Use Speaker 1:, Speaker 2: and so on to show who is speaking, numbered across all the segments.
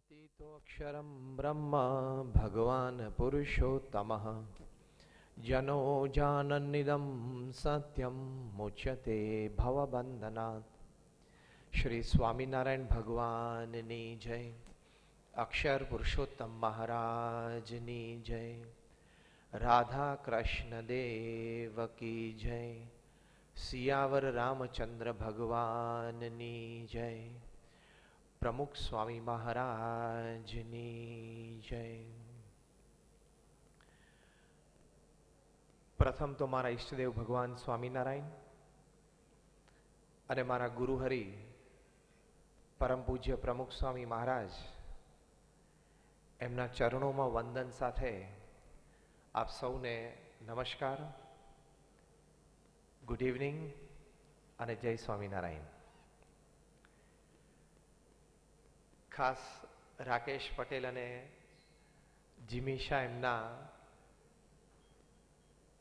Speaker 1: अतीतोऽक्षरं ब्रह्म भगवान् पुरुषोत्तमः जनो जानन्निदं सत्यं मुच्यते भवबन्धनात्। श्री स्वामीनारायण भगवाननी जय। अक्षर पुरुषोत्तम महाराजनी जय। राधा कृष्ण देव की जय। सियावर रामचंद्र भगवाननी जय। प्रमुख स्वामी महाराजनी जय। प्रथम तो मारा इष्टदेव भगवान स्वामीनारायण અને મારા ગુરુહરિ પરમ પૂજ્ય પ્રમુખ સ્વામી મહારાજ એમના ચરણોમાં વંદન સાથે આપ સૌને નમસ્કાર, ગુડ ઇવનિંગ અને જય સ્વામિનારાયણ. ખાસ રાકેશ પટેલ અને જીમી શાહ એમના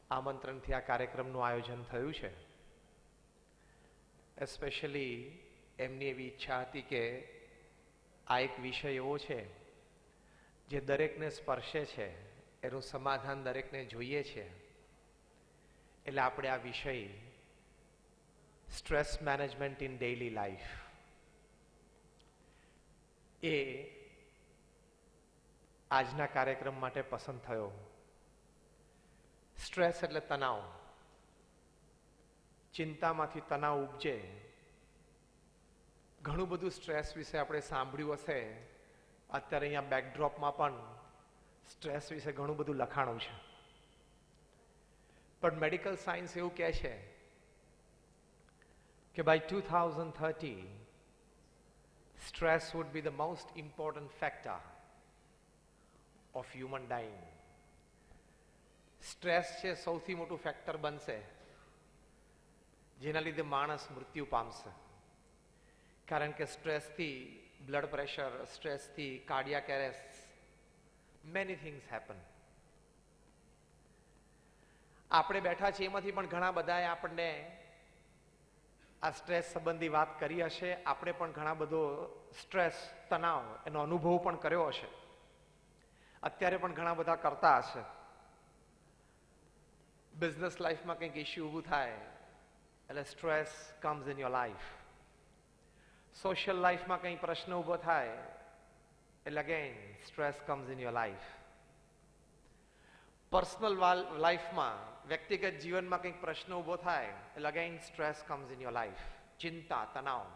Speaker 1: આમંત્રણથી આ કાર્યક્રમનું આયોજન થયું છે. એસ્પેશિયલી એમની એવી ઈચ્છા હતી કે આ એક વિષય એવો છે જે દરેકને સ્પર્શે છે, એનું સમાધાન દરેકને જોઈએ છે. એટલે આપણે આ વિષય stress management in daily life એ આજના કાર્યક્રમ માટે પસંદ થયો. સ્ટ્રેસ એટલે તણાવ, ચિંતામાંથી તણાવ ઉપજે. ઘણું બધું સ્ટ્રેસ વિશે આપણે સાંભળ્યું હશે. અત્યારે અહીંયા બેકડ્રોપમાં પણ સ્ટ્રેસ વિશે ઘણું બધું લખાણું છે. પણ મેડિકલ સાયન્સ એવું કહે છે કે by 2030 stress would be the most important factor of human dying. Stress છે સૌથી મોટું ફેક્ટર બનશે જેના લીધે માણસ મૃત્યુ પામશે. કારણ કે સ્ટ્રેસથી બ્લડ પ્રેશર, સ્ટ્રેસથી cardiac arrest, many things happen. આપણે બેઠા છીએ એમાંથી પણ ઘણા બધાએ આપણને આ સ્ટ્રેસ સંબંધી વાત કરી હશે. આપણે પણ ઘણા બધો સ્ટ્રેસ, તણાવ એનો અનુભવ પણ કર્યો હશે. અત્યારે પણ ઘણા બધા કરતા હશે. બિઝનેસ લાઈફમાં કંઈક ઇશ્યુ ઊભું થાય એટલે stress comes in your life. Social લાઈફમાં કંઈ પ્રશ્ન ઊભો થાય એટલે again stress comes in your life. Personal લાઈફમાં, વ્યક્તિગત જીવનમાં કંઈક પ્રશ્ન ઊભો થાય એટલે again stress comes in your life. ચિંતા, તણાવ.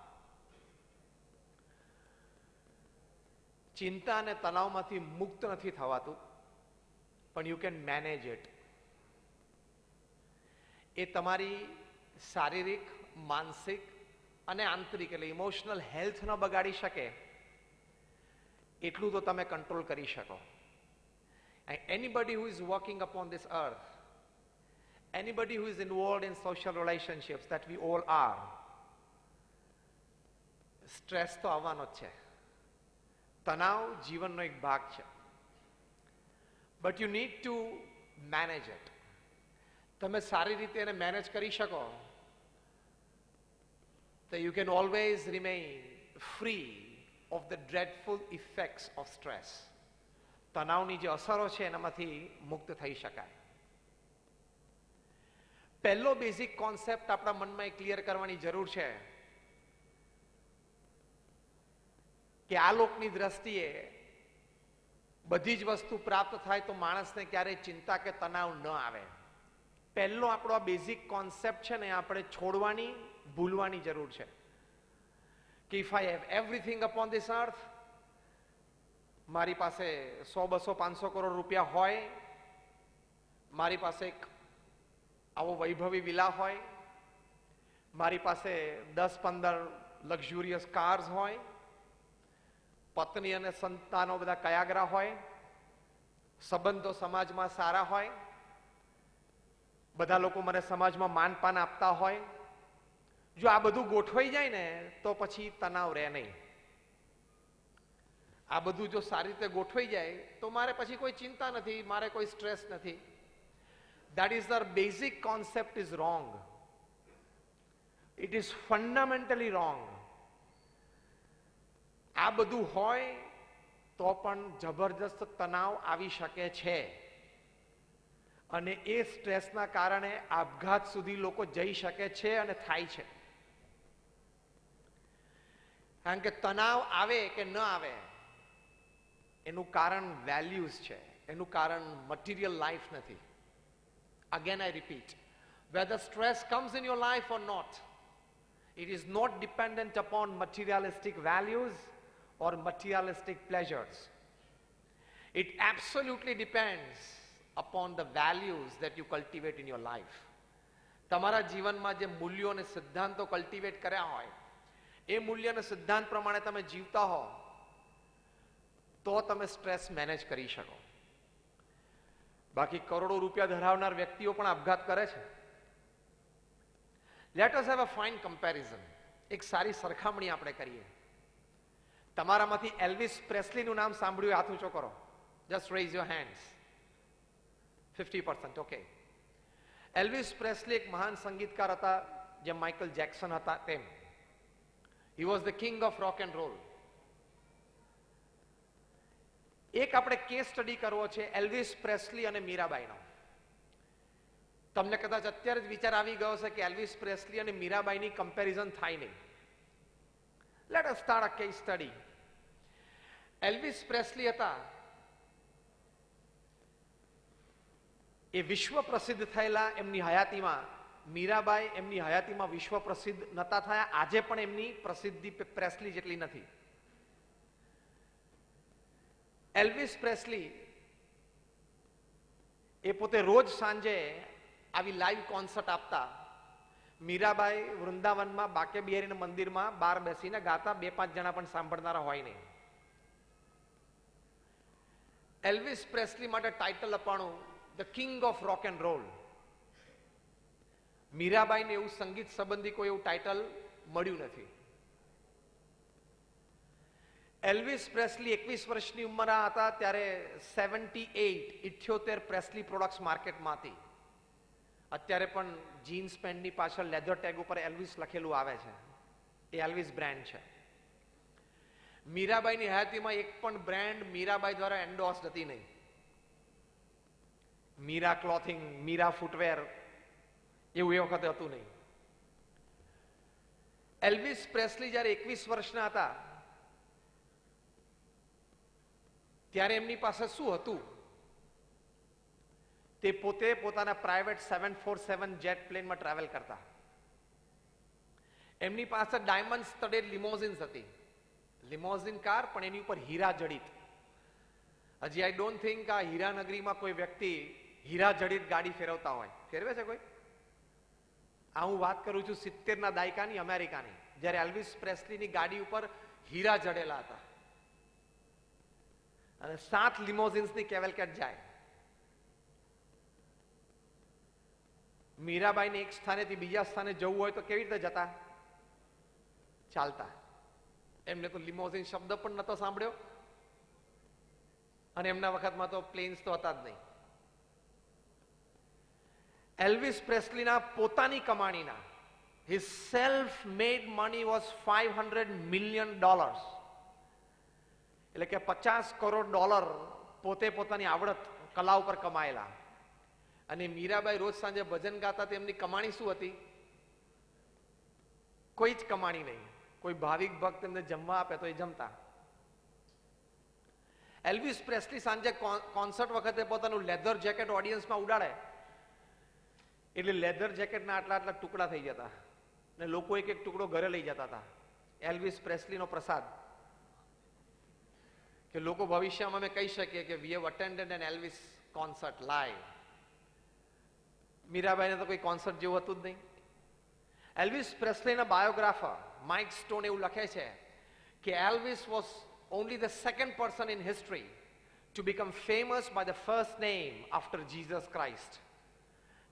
Speaker 1: ચિંતા અને તણાવમાંથી મુક્ત નથી થવાતું, પણ યુ કેન મેનેજ ઇટ. એ તમારી શારીરિક, માનસિક અને આંતરિક એટલે ઇમોશનલ હેલ્થ ન બગાડી શકે એટલું તો તમે કંટ્રોલ કરી શકો. And anybody who is walking upon this earth, anybody who is involved in social relationships, that we all are, stress તો આવવાનો જ છે. તણાવ જીવનનો એક ભાગ છે. But you need to manage it. તમે સારી રીતે એને મેનેજ કરી શકો તો you can always remain free of the dreadful effects of stress. તણાવની જે અસરો છે એનામાંથી મુક્ત થઈ શકાય. પહેલો બેઝિક કોન્સેપ્ટ આપણા મનમાં ક્લિયર કરવાની જરૂર છે કે આ લોકની દ્રષ્ટિએ બધી જ વસ્તુ પ્રાપ્ત થાય તો માણસને ક્યારેય ચિંતા કે તણાવ ન આવે. પહેલો આપણો આ બેઝિક કોન્સેપ્ટ છે ને આપણે છોડવાની, ભૂલવાની જરૂર છે કે if I have everything upon this અર્થ, મારી પાસે 100, 200, 500 કરોડ રૂપિયા હોય, મારી પાસે એક આવો વૈભવી વિલા હોય, મારી પાસે 10-15 લક્ઝુરિયસ કાર્સ હોય, પત્ની અને સંતાનો બધા કયાગરા હોય, સંબંધો સમાજમાં સારા હોય, બધા લોકો મને સમાજમાં માનપાન આપતા હોય. જો આ બધું ગોઠવાઈ જાય ને તો પછી તણાવ રહે નહીં. આ બધું જો સારી રીતે ગોઠવાઈ જાય તો મારે પછી કોઈ ચિંતા નથી, મારે કોઈ સ્ટ્રેસ નથી. That is the basic concept is wrong. It is fundamentally wrong. આ બધું હોય તો પણ જબરજસ્ત તણાવ આવી શકે છે અને એ સ્ટ્રેસના કારણે આપઘાત સુધી લોકો જઈ શકે છે અને થાય છે. કારણ કે તણાવ આવે કે ન આવે એનું કારણ વેલ્યુઝ છે, એનું કારણ મટીરિયલ લાઈફ નથી. Again I repeat, whether stress comes in your life or not, it is not dependent upon materialistic values or materialistic pleasures. It absolutely depends upon the values that you cultivate in your life. તમારા જીવનમાં જે મૂલ્યો અને સિદ્ધાંતો cultivate કર્યા હોય એ મૂલ્ય અને સિદ્ધાંત પ્રમાણે તમે જીવતા હો તો તમે સ્ટ્રેસ મેનેજ કરી શકો. બાકી કરોડો રૂપિયા ધરાવનાર વ્યક્તિઓ પણ આપઘાત કરે છે. Let us have a fine comparison. એક સારી સરખામણી આપણે કરીએ. તમારામાંથી એલ્વિસ પ્રેસ્લીનું નામ સાંભળ્યું, હાથ ઊંચો કરો. Just raise your hands. 50%. Okay. Elvis Presley એક મહાન સંગીતકાર હતા, જેમ માઇકલ જેક્સન હતા તેમ. He was the king of rock and roll. એક આપણે કેસ સ્ટડી કરવો છે એલ્વિસ પ્રેસ્લી અને મીરાબાઈનો. તમને કદાચ અત્યારે જ વિચાર આવી ગયો છે કે એલ્વિસ પ્રેસ્લી અને મીરાબાઈની કમ્પેરિઝન થાય નહીં. Let us start a case study. Elvis Presley હતા એ વિશ્વ પ્રસિદ્ધ થયેલા એમની હયાતીમાં. મીરાબાઈ એમની હયાતીમાં વિશ્વ પ્રસિદ્ધ નતા થયા. આજે પણ એમની પ્રસિદ્ધિ પ્રેસ્લી જેટલી નથી. એલ્વિસ પ્રેસ્લી એ પોતે રોજ સાંજે આવી લાઈવ કોન્સર્ટ આપતા. મીરાબાઈ વૃંદાવનમાં બાકે બિહારીના મંદિરમાં બહાર બેસીને ગાતા. 2-5 જણા પણ સાંભળનારા હોય નહીં. એલ્વિસ પ્રેસ્લી માટે ટાઇટલ અપાણું the king of rock and roll. મીરાબાઈને એવું સંગીત સંબંધી કોઈ એવું ટાઇટલ મળ્યું નથી. એલ્વિસ પ્રેસ્લી 21 વર્ષની ઉંમરના હતા ત્યારે 78 પ્રેસ્લી પ્રોડક્ટ્સ માર્કેટમાં હતી. અત્યારે પણ જીન્સ પેન્ટની પાછળ લેધર ટેગ ઉપર એલ્વિસ લખેલું આવે છે. એ એલ્વિસ બ્રાન્ડ છે. મીરાબાઈની હયાતીમાં એક પણ બ્રાન્ડ મીરાબાઈ દ્વારા એન્ડોર્સ્ડ હતી નહીં. મીરા ક્લોથિંગ, મીરા ફૂટવેર એવું એ વખતે હતું નહીં. એલ્વિસ પ્રેસ્લી જ્યારે 21 વર્ષના હતા ત્યારે એમની પાસે શું હતું? તે પોતે પોતાના પ્રાઇવેટ 747 જેટ પ્લેનમાં ટ્રાવેલ કરતા. એમની પાસે ડાયમંડ સ્ટડેડ લિમોઝિન્સ હતી. લિમોઝિન કાર પણ એની ઉપર હીરા જડિત. હજી આઈ ડોન્ટ થિંક આ હીરાનગરીમાં કોઈ વ્યક્તિ હીરા જડિત ગાડી ફેરવતા હોય. ફેરવે છે કોઈ? આ હું વાત કરું છું 70ના દાયકાની અમેરિકાની, જ્યારે એલ્વિસ પ્રેસ્લીની ગાડી ઉપર હીરા જડેલા હતા અને 7 લિમોઝિન્સની કેવેલકેટ જાય. મીરાબાઈને એક સ્થાનેથી બીજા સ્થાને જવું હોય તો કેવી રીતે જતા? ચાલતા. એમને તો લિમોઝિન શબ્દ પણ નતો સાંભળ્યો અને એમના વખતમાં તો પ્લેન્સ તો હતા જ નહીં. એલ્વિસ પ્રેસ્લીના પોતાની કમાણીના his self made money was $500 million. એટલે કે $50 કરોડ પોતે પોતાની આવડત કલા ઉપર કમાયેલા. અને મીરાબાઈ રોજ સાંજે ભજન ગાતા. તેમની કમાણી શું હતી? કોઈ જ કમાણી નહીં. કોઈ ભાવિક ભક્ત એમને જમવા આપે તો એ જમતા. એલ્વિસ પ્રેસ્લી સાંજે કોન્સર્ટ વખતે પોતાનું લેધર જેકેટ ઓડિયન્સમાં ઉડાડે એટલે લેધર જેકેટના આટલા ટુકડા થઈ જતા ને લોકો એક એક ટુકડો ઘરે લઈ જતા હતા. એલ્વિસ પ્રેસ્લીનો પ્રસાદ. કે લોકો ભવિષ્યમાં અમે કહી શકીએ કે we have attended an Elvis concert live. મીરાબાઈને તો કોઈ કોન્સર્ટ જેવું હતું જ નહીં. એલ્વિસ પ્રેસ્લીના બાયોગ્રાફર માઇક સ્ટોન એવું લખે છે કે Elvis was only the second person in history to become famous by the first name after Jesus Christ.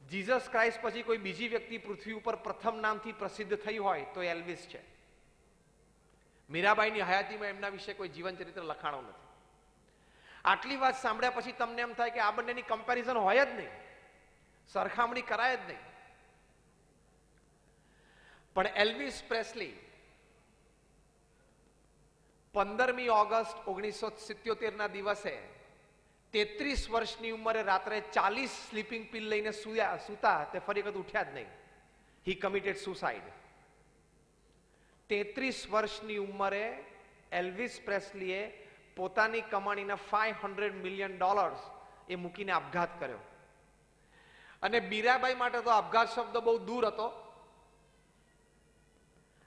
Speaker 1: Jesus Christ પછી કોઈ બીજી વ્યક્તિ પૃથ્વી ઉપર પ્રથમ નામથી પ્રસિદ્ધ થઈ હોય તો એલ્વિસ છે. મીરાબાઈની હયાતીમાં એમના વિશે કોઈ જીવન ચરિત્ર લખાણો નથી. આટલી વાત સાંભળ્યા પછી તમને એમ થાય કે આ બંનેની કમ્પેરિઝન હોય જ નહીં, સરખામણી કરાય જ નહીં. પણ એલ્વિસ પ્રેસ્લી 15મી ઓગસ્ટ 1977 ના દિવસે 33 વર્ષની ઉંમરે રાત્રે 40 સ્લીપિંગ પિલ લઈને સૂતા તે ફરી વખત ઉઠ્યા જ નહીં. હી કમિટેડ સુસાઇડ. 33 વર્ષની ઉંમરે એલ્વિસ પ્રેસ્લીએ પોતાની કમાણીના $500 મિલિયન એ મૂકીને આપઘાત કર્યો. અને મીરાબાઈ માટે તો આપઘાત શબ્દ બહુ દૂર હતો.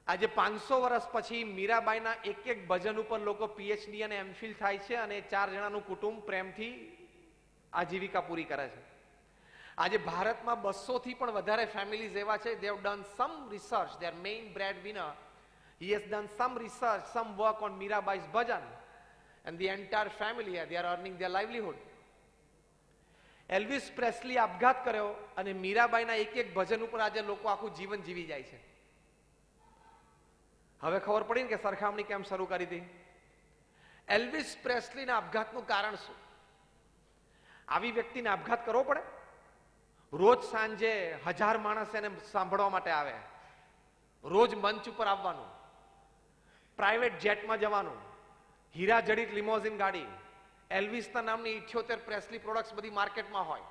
Speaker 1: આજે 500 વર્ષ પછી મીરાબાઈના એક એક ભજન ઉપર લોકો પીએચડી અને એમફિલ થાય છે અને 4 જણાનું કુટુંબ પ્રેમથી આજીવિકા પૂરી કરે છે. આજે ભારતમાં 200 થી પણ વધારે ફેમિલીઝ એવા છે. they have done some research. their main breadwinner, he has done some research, some work on Mirabai's bhajan, and the entire family they are earning their livelihood. Elvis Presley આપઘાત કર્યો અને મીરાબાઈના એક એક ભજન ઉપર આજે લોકો આખું જીવન જીવી જાય છે. હવે ખબર પડી ને કે સરખામણી કેમ શરૂ કરી હતી. એલ્વિસ પ્રેસ્લીના આપઘાતનું કારણ શું? આવી વ્યક્તિને આપઘાત કરવો પડે? રોજ સાંજે 1000 માણસ એને સાંભળવા માટે આવે, રોજ મંચ ઉપર આવવાનું, પ્રાઇવેટ જેટમાં જવાનું, હીરા જડિત લિમોઝિન ગાડી, એલ્વિસના નામની 78 પ્રેસ્લી પ્રોડક્ટ્સ બધી માર્કેટમાં હોય.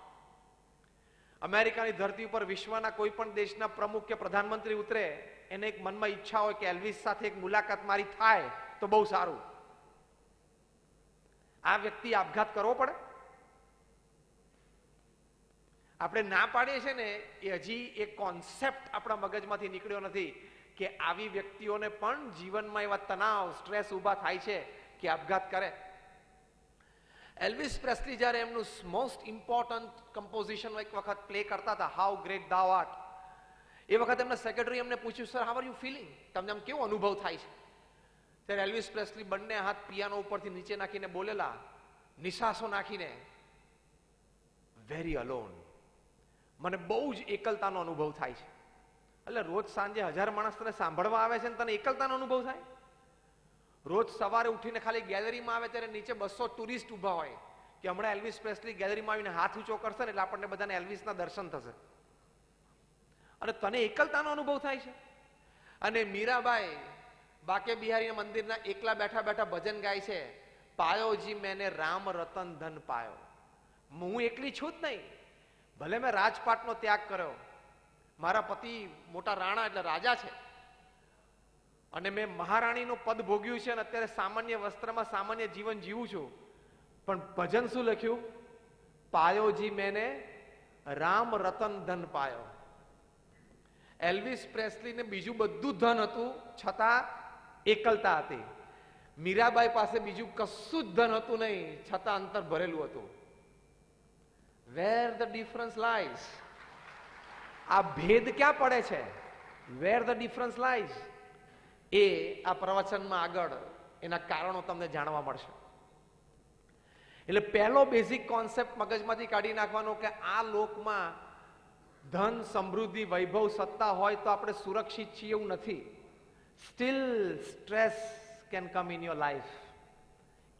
Speaker 1: અમેરિકાની ધરતી ઉપર વિશ્વના કોઈ પણ દેશના પ્રમુખ કે પ્રધાનમંત્રી ઉતરે, એને એક મનમાં ઈચ્છા હોય કે એલ્વિસ સાથે એક મુલાકાત મારી થાય તો બહુ સારું. આ વ્યક્તિ આપઘાત કરવો પડે? આપણે ના પાડીએ છીએ ને એ હજી એક કોન્સેપ્ટ આપણા મગજમાંથી નીકળ્યો નથી કે આવી વ્યક્તિઓને પણ જીવનમાં એવા તણાવ, સ્ટ્રેસ ઊભા થાય છે કે આપઘાત કરે. એલ્વિસ પ્રેસ્લી જ્યારે એમનું મોસ્ટ ઇમ્પોર્ટન્ટ કમ્પોઝિશન એક વખત પ્લે કરતા હતા, હાઉ ગ્રેટ ધા આર્ટ, એ વખત એમના સેક્રેટરી એમને પૂછ્યું, sir how are you feeling, તમને આમ કેવો અનુભવ થાય છે? ત્યારે એલ્વિસ પ્રેસ્લી બંને હાથ પિયાનો ઉપરથી નીચે નાખીને બોલેલા, નિશાસો નાખીને, વેરી અલોન, મને બહુ જ એકલતાનો અનુભવ થાય છે. એટલે રોજ સાંજે 1000 માણસ તને સાંભળવા આવે છે ને તને એકલતાનો અનુભવ થાય? રોજ સવારે ઉઠીને ખાલી ગેલેરીમાં આવે ત્યારે નીચે 200 ટુરિસ્ટ ઊભા હોય કે હમણાં એલ્વિસ પ્રેસ્લી ગેલેરીમાં આવીને હાથ ઊંચો કરશે ને એટલે આપણને બધાને એલ્વિસના દર્શન થશે, અને તને એકલતાનો અનુભવ થાય છે? અને મીરાબાઈ બાકે બિહારી મંદિરના એકલા બેઠા બેઠા ભજન ગાય છે, પાયો જી મેને રામ રતન ધન પાયો. હું એકલી છું જ નહીં, ભલે મેં રાજપાટનો ત્યાગ કર્યો, મારા પતિ મોટા રાણા એટલે રાજા છે, અને મેં મહારાણીનું પદ ભોગ્યું છે અને અત્યારે સામાન્ય વસ્ત્રમાં સામાન્ય જીવન જીવું છું, પણ ભજન શું લખ્યું? પાયોજી મેને રામ રતન ધન પાયો. એલ્વિસ પ્રેસ્લીને બીજું બધું ધન હતું છતાં એકલતા હતી. મીરાબાઈ પાસે બીજું કશું જ ધન હતું નહીં છતાં અંતર ભરેલું હતું. વેર ધ ડિફરન્સ લાઈઝ? આ ભેદ ક્યાં પડે છે? વેર ધ ડિફરન્સ લાઈઝ? એ આ પ્રવચનમાં આગળ એના કારણો તમને જાણવા મળશે. એટલે પહેલો બેઝિક કોન્સેપ્ટ મગજમાંથી કાઢી નાખવાનો કે આ લોકમાં ધન, સમૃદ્ધિ, વૈભવ, સત્તા હોય તો આપણે સુરક્ષિત છીએ એવું નથી. Still stress can come in your life.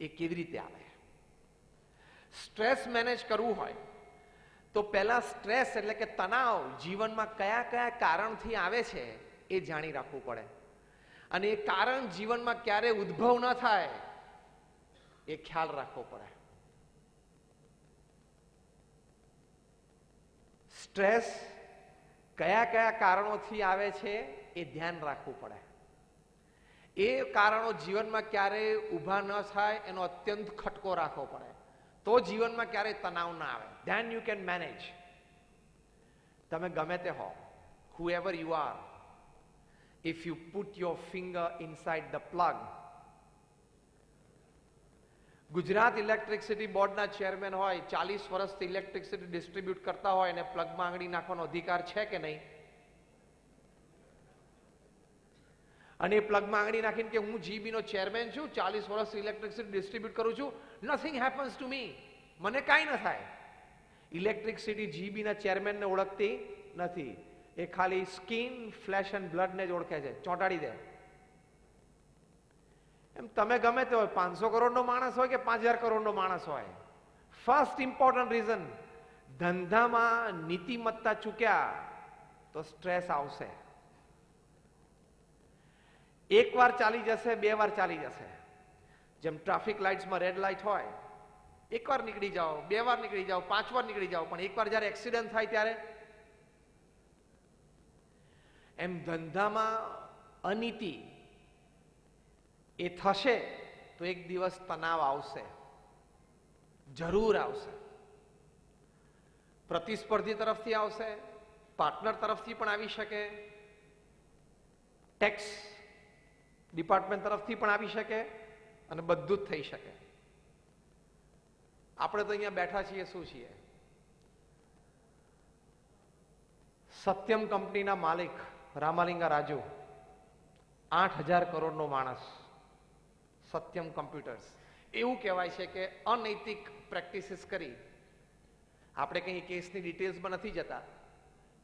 Speaker 1: એ કેવી રીતે આવે? સ્ટ્રેસ મેનેજ કરવું હોય તો પહેલા સ્ટ્રેસ એટલે કે તણાવ જીવનમાં કયા કયા કારણથી આવે છે એ જાણી રાખવું પડે, અને એ કારણ જીવનમાં ક્યારે ઉદ્ભવ ન થાય એ ખ્યાલ રાખવો પડે. સ્ટ્રેસ કયા કયા કારણોથી આવે છે એ ધ્યાન રાખવું પડે. એ કારણો જીવનમાં ક્યારે ઊભા ન થાય એનો અત્યંત ખટકો રાખવો પડે, તો જીવનમાં ક્યારેય તણાવ ના આવે. Then you can manage. તમે ગમે તે હો, whoever you are, if you put your finger inside the plug. Gujarat electricity બોર્ડના ચેરમેન હોય, 40 વર્ષથી ઇલેક્ટ્રિસિટી ડિસ્ટ્રીબ્યુટ કરતા હોય, અને પ્લગમાં આંગળી નાખવાનો અધિકાર છે કે નહીં? અને એ પ્લગમાં આંગળી નાખીને કે હું જીબી નો ચેરમેન છું, 40 વર્ષથી ઇલેક્ટ્રિસિટી ડિસ્ટ્રીબ્યુટ કરું છું, નથિંગ હેપન્સ ટુ મી, મને કાંઈ ન થાય. ઇલેક્ટ્રિસિટી જીબીના ચેરમેનને ઓળખતી નથી, એ ખાલી સ્કિન, ફ્લેશ એન્ડ બ્લડને જ ઓળખે છે, ચોંટાડી દે. એમ તમે ગમે તે હોય, 500 કરોડનો માણસ હોય કે 5000 કરોડનો માણસ હોય, ફર્સ્ટ ઇમ્પોર્ટન્ટ રીઝન, ધંધામાં નીતિમત્તા ચૂક્યા તો સ્ટ્રેસ આવશે. એક વાર ચાલી જશે, 2 વાર ચાલી જશે, જેમ ટ્રાફિક લાઇટ્સમાં રેડ લાઇટ હોય, એકવાર નીકળી જાઓ, 2 વાર નીકળી જાઓ, 5 વાર નીકળી જાઓ, પણ એકવાર જ્યારે એક્સિડન્ટ થાય ત્યારે, એમ ધંધામાં અનીતિ એ થશે તો એક દિવસ તણાવ આવશે, જરૂર આવશે. પ્રતિસ્પર્ધી તરફથી આવશે, પાર્ટનર તરફથી પણ આવી શકે, ટેક્સ ડિપાર્ટમેન્ટ તરફથી પણ આવી શકે, અને બધું જ થઈ શકે. આપણે તો અહીંયા બેઠા છીએ શું છીએ? સત્યમ કંપનીના માલિક રામાલિંગા રાજુ, 8,000 કરોડનો માણસ, સત્યમ કોમ્પ્યુટર્સ. એવું કહેવાય છે કે અનૈતિક પ્રેક્ટિસીસ કરી, આપણે કંઈ કેસની ડિટેલ્સમાં નથી જતા,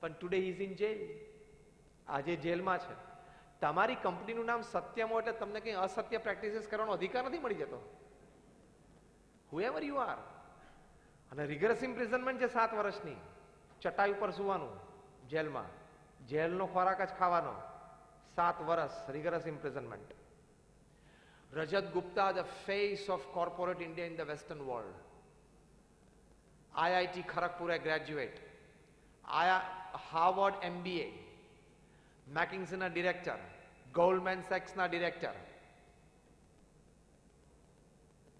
Speaker 1: પણ ટુડે ઇઝ ઇન જેલ, આજે જેલમાં છે. તમારી કંપનીનું નામ સત્યમ હોય એટલે તમને કંઈ અસત્ય પ્રેક્ટિસીસ કરવાનો અધિકાર નથી મળી જતો, હુએવર યુ આર. અને રિગરસ ઇમ્પ્રિઝનમેન્ટ છે 7 વર્ષની, ચટાઈ ઉપર સુવાનું જેલમાં, જેલનો ખોરાક જ ખાવાનો, 7 વર્ષ rigorous imprisonment. Rajat Gupta, the face of corporate India in the western world, IIT Kharagpur graduate, Harvard MBA, મેકિન્સીના ડિરેક્ટર, ગોલ્ડમેન સેક્સના ડિરેક્ટર.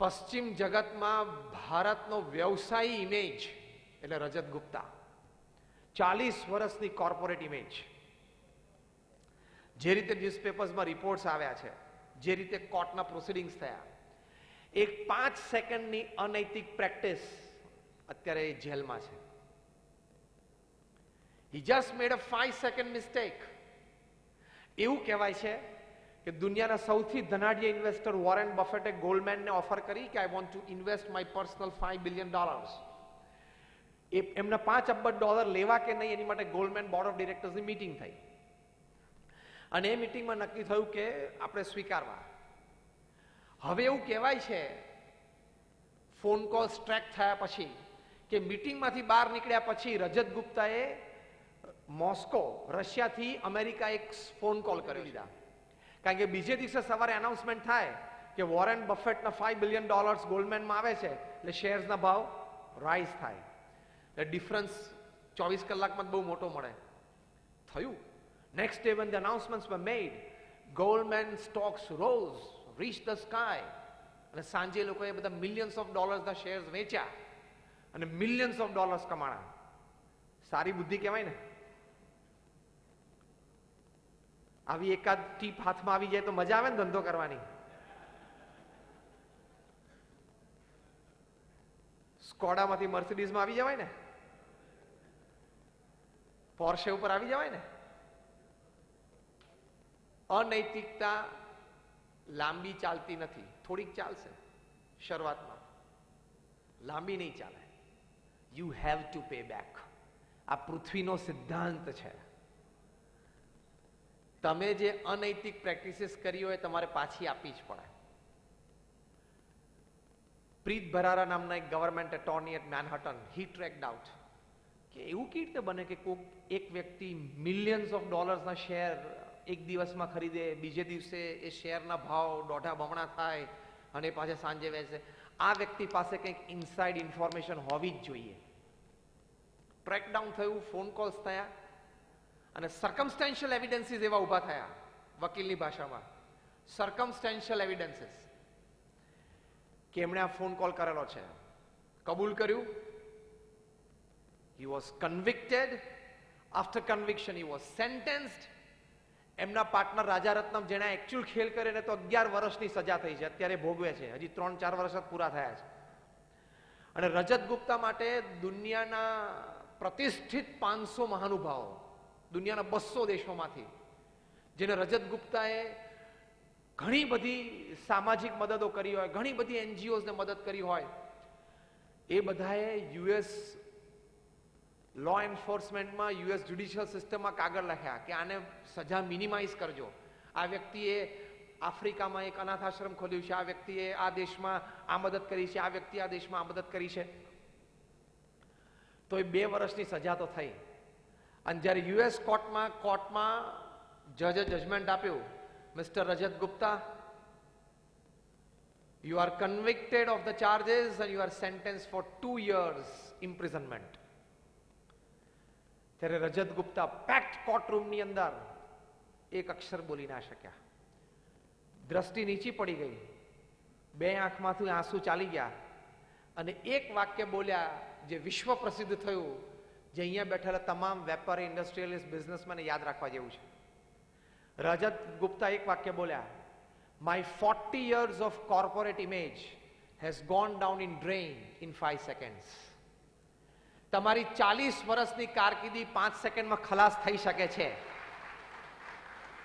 Speaker 1: પશ્ચિમ જગતમાં ભારતનો વ્યવસાયી ઇમેજ એટલે રજત ગુપ્તા. 40 વર્ષની કોર્પોરેટ ઇમેજ. જે રીતે ન્યૂઝપેપર્સમાં રિપોર્ટ્સ આવ્યા છે, જે રીતે કોર્ટના પ્રોસિડિંગ્સ થયા, એક 5 સેકન્ડની અનૈતિક પ્રેક્ટિસ અત્યારે એ જેલમાં છે. He just made a 5 second mistake. એવું કહેવાય છે કે દુનિયાના સૌથી ધનાઢ્ય ઇન્વેસ્ટર વોરેન બફેટે ગોલ્ડમેનને ઓફર કરી કે I want to invest my personal $5 billion. એમના $5 અબજ લેવા કે નહીં એની માટે ગોલ્ડમેન બોર્ડ ઓફ ડિરેક્ટર્સની મીટિંગ થઈ, અને એ મીટિંગમાં નક્કી થયું કે આપણે સ્વીકારવા. હવે એવું કહેવાય છે ફોન કોલ્સ ટ્રેક થયા પછી કે મીટિંગમાંથી બહાર નીકળ્યા પછી રજત ગુપ્તાએ મોસ્કો, રશિયાથી અમેરિકા એક ફોન કોલ કરી લીધા, કારણ કે બીજે દિવસે સવારે એનાઉન્સમેન્ટ થાય કે વોરેન બફેટના $5 billion ગોલ્ડમેનમાં આવે છે, એટલે શેર્સના ભાવ રાઇઝ થાય, એટલે ડિફરન્સ 24 કલાકમાં બહુ મોટો મળે. થયું. Next day when the announcements were made, Goldman stocks rose, reached the sky, અને સાંજે લોકોએ બધા millions of dollars ના શેર્સ વેચ્યા અને millions of dollars કમાણા. સારી બુદ્ધિ કહેવાય ને? આવી એકાદ ટીપ હાથમાં આવી જાય તો મજા આવે ને ધંધો કરવાની. સ્કોડામાંથી મર્સિડીઝમાં આવી જવાય ને, પોર્શે ઉપર આવી જવાય ને. અનૈતિકતા લાંબી ચાલતી નથી, થોડીક ચાલશે શરૂઆતમાં, લાંબી નહીં ચાલે. You have to pay back. આ પૃથ્વીનો સિદ્ધાંત છે. તમે જે અનૈતિક પ્રેક્ટિસીસ કરી હોય તમારે પાછી આપવી જ પડે. પ્રીત ભરારા નામના એક government attorney at Manhattan, he tracked out કે એવું કેવી રીતે બને કે કોઈક એક વ્યક્તિ મિલિયન્સ ઓફ ડોલર્સના શેર એક દિવસમાં ખરીદે, બીજે દિવસે એ શેરના ભાવ 1.5 બમણા થાય અને પાછા સાંજે વેચે. આ વ્યક્તિ પાસે કંઈક ઇનસાઇડ ઇન્ફોર્મેશન હોવી જ જોઈએ. ટ્રેકડાઉન થયું, ફોન કોલ્સ થયા અને સર્કમસ્ટેન્શિયલ એવિડન્સીસ એવા ઊભા થયા, વકીલની ભાષામાં સર્કમસ્ટેન્શિયલ એવિડન્સીસ, કે એમણે આ ફોન કોલ કરેલો છે, કબૂલ કર્યું. He was convicted. After conviction he was sentenced. એમના પાર્ટનર રાજા રત્નમ, જેણે એકચ્યુઅલ ખેલ કરીને તો 11 વર્ષની સજા થઈ છે, અત્યારે ભોગવે છે, હજી 3-4 વર્ષ જ પૂરા થયા છે. અને રજત ગુપ્તા માટે દુનિયાના પ્રતિષ્ઠિત 500 મહાનુભાવો, દુનિયાના 200 દેશોમાંથી, જેને રજત ગુપ્તાએ ઘણી બધી સામાજિક મદદો કરી હોય, ઘણી બધી એનજીઓઝને મદદ કરી હોય, એ બધાએ યુએસ લો એન્ફોર્સમેન્ટમાં, યુએસ જ્યુડિશિયલ સિસ્ટમમાં કાગળ લખ્યા કે આને સજા મિનિમાઇઝ કરજો. આ વ્યક્તિએ આફ્રિકામાં એક અનાથ આશ્રમ ખોલ્યું છે, આ વ્યક્તિએ આ દેશમાં આ મદદ કરી છે, આ વ્યક્તિએ આ દેશમાં આ મદદ કરી છે. તો એ 2 વર્ષની સજા તો થઈ. અને જ્યારે યુએસ કોર્ટમાં જજે જજમેન્ટ આપ્યું, mister Rajat Gupta, You are convicted of the charges and you are sentenced for 2 years imprisonment. ત્યારે રજત ગુપ્તા પેક્ડ કોર્ટરૂમની અંદર એક અક્ષર બોલી ના શક્યા. દ્રષ્ટિ નીચી પડી ગઈ, બે આંખમાંથી આંસુ ચાલી ગયા અને એક વાક્ય બોલ્યા જે વિશ્વ પ્રસિદ્ધ થયું, જે અહીંયા બેઠેલા તમામ વેપારી, ઇન્ડસ્ટ્રીયલિસ્ટ, બિઝનેસમેન યાદ રાખવા જેવું છે. રજત ગુપ્તા એક વાક્ય બોલ્યા, My 40 years of corporate image has gone down in drain in 5 seconds. તમારી 40 વર્ષની કારકિર્દી 5 સેકન્ડમાં ખલાસ થઈ શકે છે.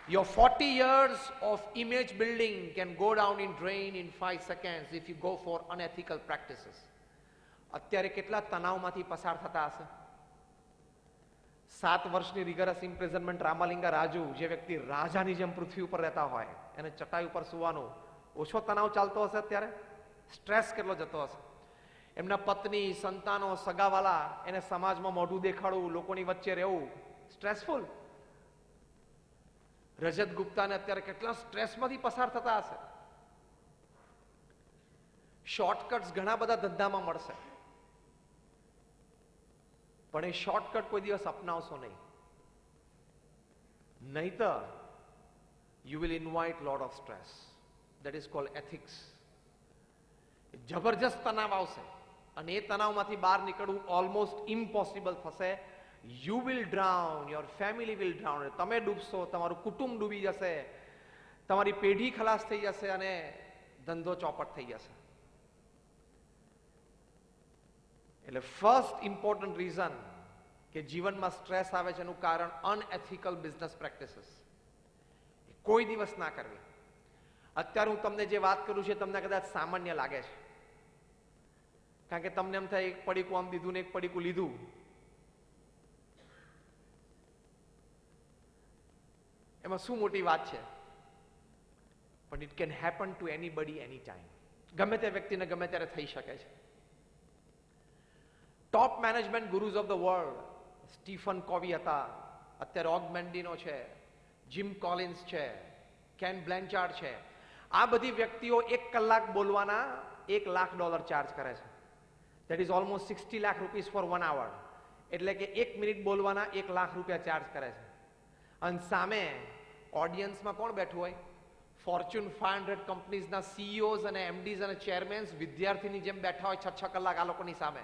Speaker 1: Your 40 years of image building can go down in drain in 5 seconds if you go for unethical practices. અત્યારે કેટલા તણાવમાંથી પસાર થતા હશે. 7 વર્ષની રિગરસ ઇમ્પ્રિઝનમેન્ટ રામાલિંગા રાજુ, જે વ્યક્તિ રાજાની જેમ પૃથ્વી ઉપર રહેતા હોય, એને ચટાઈ ઉપર સુવાનો ઓછો તણાવ ચાલતો હશે અત્યારે? સ્ટ્રેસ કેટલો જતો હશે? એમના પત્ની, સંતાનો, સગાવાલા, એને સમાજમાં મોઢું દેખાડવું, લોકોની વચ્ચે રહેવું સ્ટ્રેસફુલ. રજત ગુપ્તાને અત્યારે કેટલા સ્ટ્રેસમાંથી પસાર થતા હશે. શોર્ટકટ્સ ઘણા બધા ધંધામાં મળશે, પણ એ શોર્ટકટ કોઈ દિવસ અપનાવશો નહીં. નહીતર you will invite lot of stress. That is called ethics. જબરજસ્ત તણાવ આવશે અને એ તણાવમાંથી બહાર નીકળવું ઓલમોસ્ટ ઇમ્પોસિબલ થશે. You will drown, your family will drown. તમે ડૂબશો, તમારું કુટુંબ ડૂબી જશે, તમારી પેઢી ખલાસ થઈ જશે અને ધંધો ચોપટ થઈ જશે. એટલે ફર્સ્ટ ઇમ્પોર્ટન્ટ રીઝન કે જીવનમાં સ્ટ્રેસ આવે છે એનું કારણ અનએથિકલ બિઝનેસ પ્રેક્ટિસીસ. કોઈ દિવસ ના કરવી. અત્યારે હું તમને જે વાત કરું છું તમને કદાચ સામાન્ય લાગે છે, કારણ કે તમને એમ થાય એક પડીકું આમ દીધું ને એક પડીકું લીધું. એમાં શું મોટી વાત છે? પણ it can happen to anybody any time. ગમે તે વ્યક્તિને ગમે ત્યારે થઈ શકે છે. Top management gurus of the world Stephen Covey હતા, અત્યારે ઓગમેન્ડિનો છે, જીમ કોલિન્સ છે, કેન બ્લેન્ચાર્ડ છે. આ બધી વ્યક્તિઓ 1 કલાક બોલવાના $1 લાખ ચાર્જ કરે છે. That is almost 60 lakh rupees for 1 hour. એટલે કે 1 મિનિટ બોલવાના $1 લાખ ચાર્જ કરે છે. અને સામે ઓડિયન્સમાં કોણ બેઠું હોય? ફોર્ચ્યુન 500 કંપનીઝના સીઈઓઝ અને એમડીઝ અને ચેરમેન્સ વિદ્યાર્થીની જેમ બેઠા હોય 6 કલાક આ લોકોની સામે.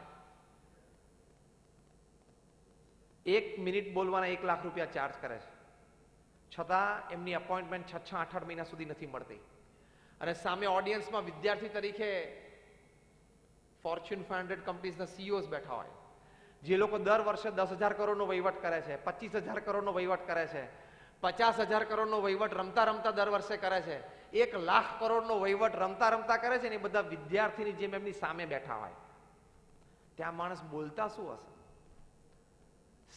Speaker 1: 1 મિનિટ બોલવાના $1 લાખ ચાર્જ કરે છે. છતાં એમની અપોઇન્ટમેન્ટ 6-8 મહિના સુધી નથી મળતી. અને સામે ઓડિયન્સમાં વિદ્યાર્થી તરીકે ફોર્ચ્યુન 500 કંપનીઝના સીઈઓઝ બેઠા હોય, જે લોકો દર વર્ષે 10,000 કરોડનો વહીવટ કરે છે, 25,000 કરોડનો વહીવટ કરે છે, 50,000 કરોડનો વહીવટ રમતા રમતા દર વર્ષે કરે છે, 1 લાખ કરોડનો વહીવટ રમતા રમતા કરે છે ને એ બધા વિદ્યાર્થીની જેમ એમની સામે બેઠા હોય. ત્યાં માણસ બોલતા શું હશે?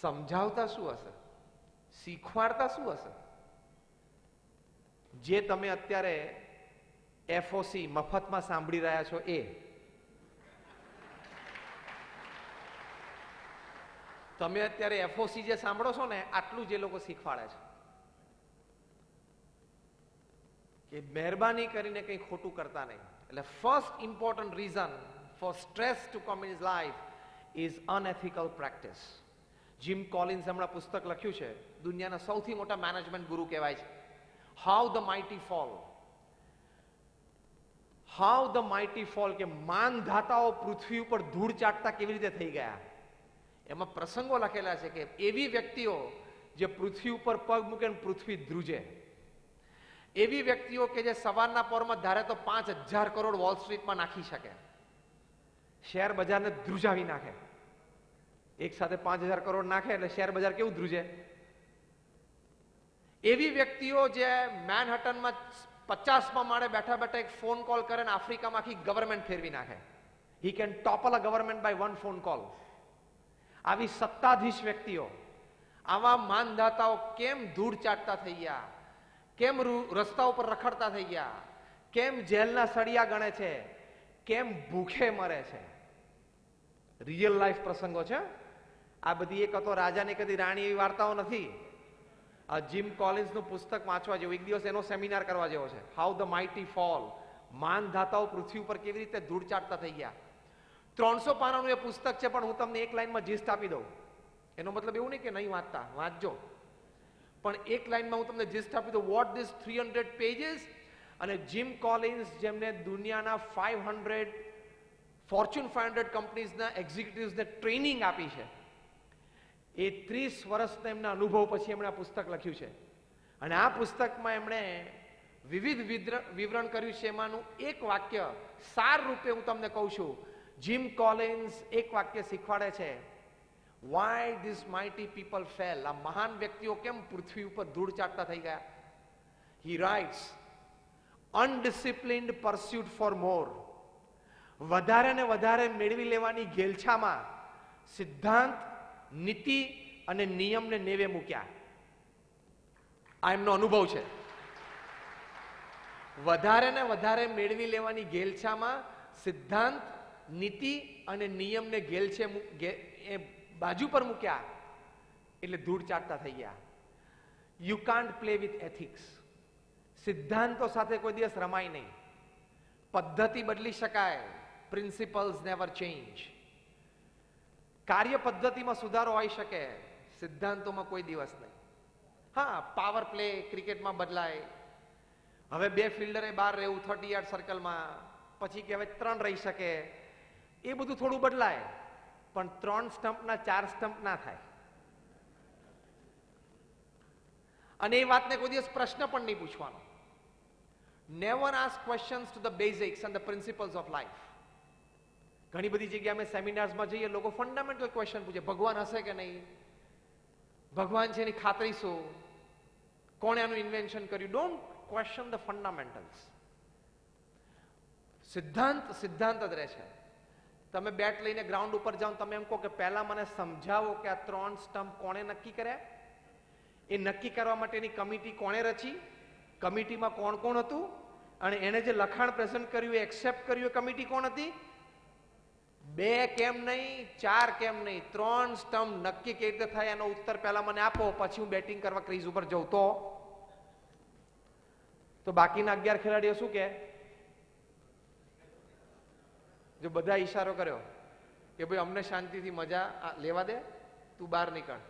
Speaker 1: સમજાવતા શું હશે? શીખવાડતા શું હશે? જે તમે અત્યારે FOC મફતમાં સાંભળી રહ્યા છો એ તમે અત્યારે FOC જે સાંભળો છો ને આટલું જે લોકો શીખવાડે છે કે મહેરબાની કરીને કંઈ ખોટું કરતા નહીં. એટલે first important reason for stress to come in his life is unethical practice. Jim Collins હમણાં પુસ્તક લખ્યું છે, દુનિયાના સૌથી મોટા મેનેજમેન્ટ ગુરુ કહેવાય છે, how the mighty fall. How the mighty fall, કે માનધાતાઓ પૃથ્વી ઉપર ધૂળ ચાટતા કેવી રીતે થઈ ગયા. એમાં પ્રસંગો લખેલા છે કે એવી વ્યક્તિઓ જે પૃથ્વી ઉપર પગ મૂકે પૃથ્વી ધ્રુજે, એવી વ્યક્તિઓ કે જે સવારના પોરમાં ધારે તો 5,000 કરોડ વોલ સ્ટ્રીટમાં નાખી શકે, શેર બજારને ધ્રુજાવી નાખે. એક સાથે 5,000 કરોડ નાખે એટલે શેર બજાર કેવું ધ્રુજે. એવી વ્યક્તિઓ જે મેનહટનમાં 50મા માળે બેઠા બેઠા એક ફોન કોલ કરે ને આફ્રિકામાં આખી ગવર્મેન્ટ ફેરવી નાખે. He can topple a government by 1 phone call. આવી સત્તાધીશ વ્યક્તિઓ, આવા માનધાતાઓ કેમ ધૂળ ચાટતા થઈ ગયા, કેમ રસ્તા ઉપર રખડતા થઈ ગયા, કેમ જેલના સળિયા ગણે છે, કેમ ભૂખે મરે છે. રિયલ લાઈફ પ્રસંગો છે આ બધી. એક હતો રાજા ને કદી રાણી, એવી વાર્તાઓ નથી. આ જીમ કોલિન્સનું પુસ્તક વાંચવા જેવું, એક દિવસ એનો સેમિનાર કરવા જેવો છે, હાઉ ધ માઇટી ફોલ. માનધાતાઓ પૃથ્વી ઉપર કેવી રીતે ધૂળ ચાટતા થઈ ગયા. 300 પાનાનું એ પુસ્તક છે, પણ હું તમને એક લાઈનમાં જીસ્ટ આપી દઉં. એનો મતલબ એવું નહીં કે નહીં વાંચતા, વાંચજો, પણ એક લાઈનમાં હું તમને જીસ્ટ આપી દઉં. What this 300 pages. અને જીમ કોલિન્સ, જેમને દુનિયાના 500 ફોર્ચ્યુન 500 કંપનીઝના એક્ઝિક્યુટિવ્સને ટ્રેનિંગ આપી છે, એ 30 વર્ષના એમના અનુભવ પછી એમણે આ પુસ્તક લખ્યું છે. અને આ પુસ્તકમાં એમણે વિવિધ વિવરણ કર્યું છે. એમાંનું એક વાક્ય સાર રૂપે હું તમને કહું છું. જીમ કોલિન્સ એક વાક્ય શીખવાડે છે, Y this mighty people fail. આ મહાન વ્યક્તિઓ કેમ પૃથ્વી ઉપર ધૂળ ચાટતા થઈ ગયા? હી રાઇટ્સ, અનડિસિપ્લિન્ડ પરસ્યુટ ફોર મોર. વધારે ને વધારે મેળવી લેવાની ઘેલછામાં સિદ્ધાંત, નીતિ અને નિયમને નેવે મૂક્યા. આ એમનો અનુભવ છે. વધારે ને વધારે મેળવી લેવાની ઘેલછામાં સિદ્ધાંત, નીતિ અને નિયમને એ બાજુ પર મૂક્યા એટલે ધૂળ ચાટતા થઈ ગયા. You can't play with ethics. સિદ્ધાંતો સાથે કોઈ દિવસ રમાય નહીં. પદ્ધતિ બદલી શકાય, પ્રિન્સિપલ્સ નેવર ચેન્જ. કાર્ય પદ્ધતિમાં સુધારો આવી શકે, સિદ્ધાંતોમાં કોઈ દિવસ નહીં. હા, પાવર પ્લે ક્રિકેટમાં બદલાય. હવે 2 ફિલ્ડરે બહાર રહેવું 30 યાર્ડ સર્કલમાં, પછી કે હવે 3 રહી શકે, એ બધું થોડું બદલાય, પણ 3 સ્ટમ્પના 4 સ્ટમ્પ ના થાય. અને એ વાતને કોઈ દિવસ પ્રશ્ન પણ નહીં પૂછવાનો. Never ask questions to the basics and the principles of life. ઘણી બધી જગ્યાએ અમે સેમિનાર્સમાં જઈએ, લોકો ફંડામેન્ટલ ક્વેશ્ચન પૂછે, ભગવાન હશે કે નહીં, ભગવાન છે એની ખાતરી શું, કોણે આનું ઇન્વેન્શન કર્યું. Don't question the fundamentals. સિદ્ધાંત સિદ્ધાંત જ રહે છે. તમે બેટ લઈને ગ્રાઉન્ડ ઉપર જાઓ, તમે એમ કહો કે પહેલા મને સમજાવો કે આ 3 સ્ટમ્પ કોણે નક્કી કર્યા, એ નક્કી કરવા માટેની કમિટી કોણે રચી, કમિટીમાં કોણ કોણ હતું, અને એને જે લખાણ પ્રેઝન્ટ કર્યું એ એક્સેપ્ટ કર્યું એ કમિટી કોણ હતી. 2 કેમ નહીં, 4 કેમ નહીં, 3 સ્ટમ્પ નક્કી કેવી રીતે થાય એનો ઉત્તર પહેલા મને આપો, પછી હું બેટિંગ કરવા ક્રીઝ ઉપર જઉં. તો બાકીના 11 ખેલાડીઓ શું કે? જો બધા ઈશારો કર્યો કે ભાઈ અમને શાંતિથી મજા લેવા દે, તું બહાર નીકળ.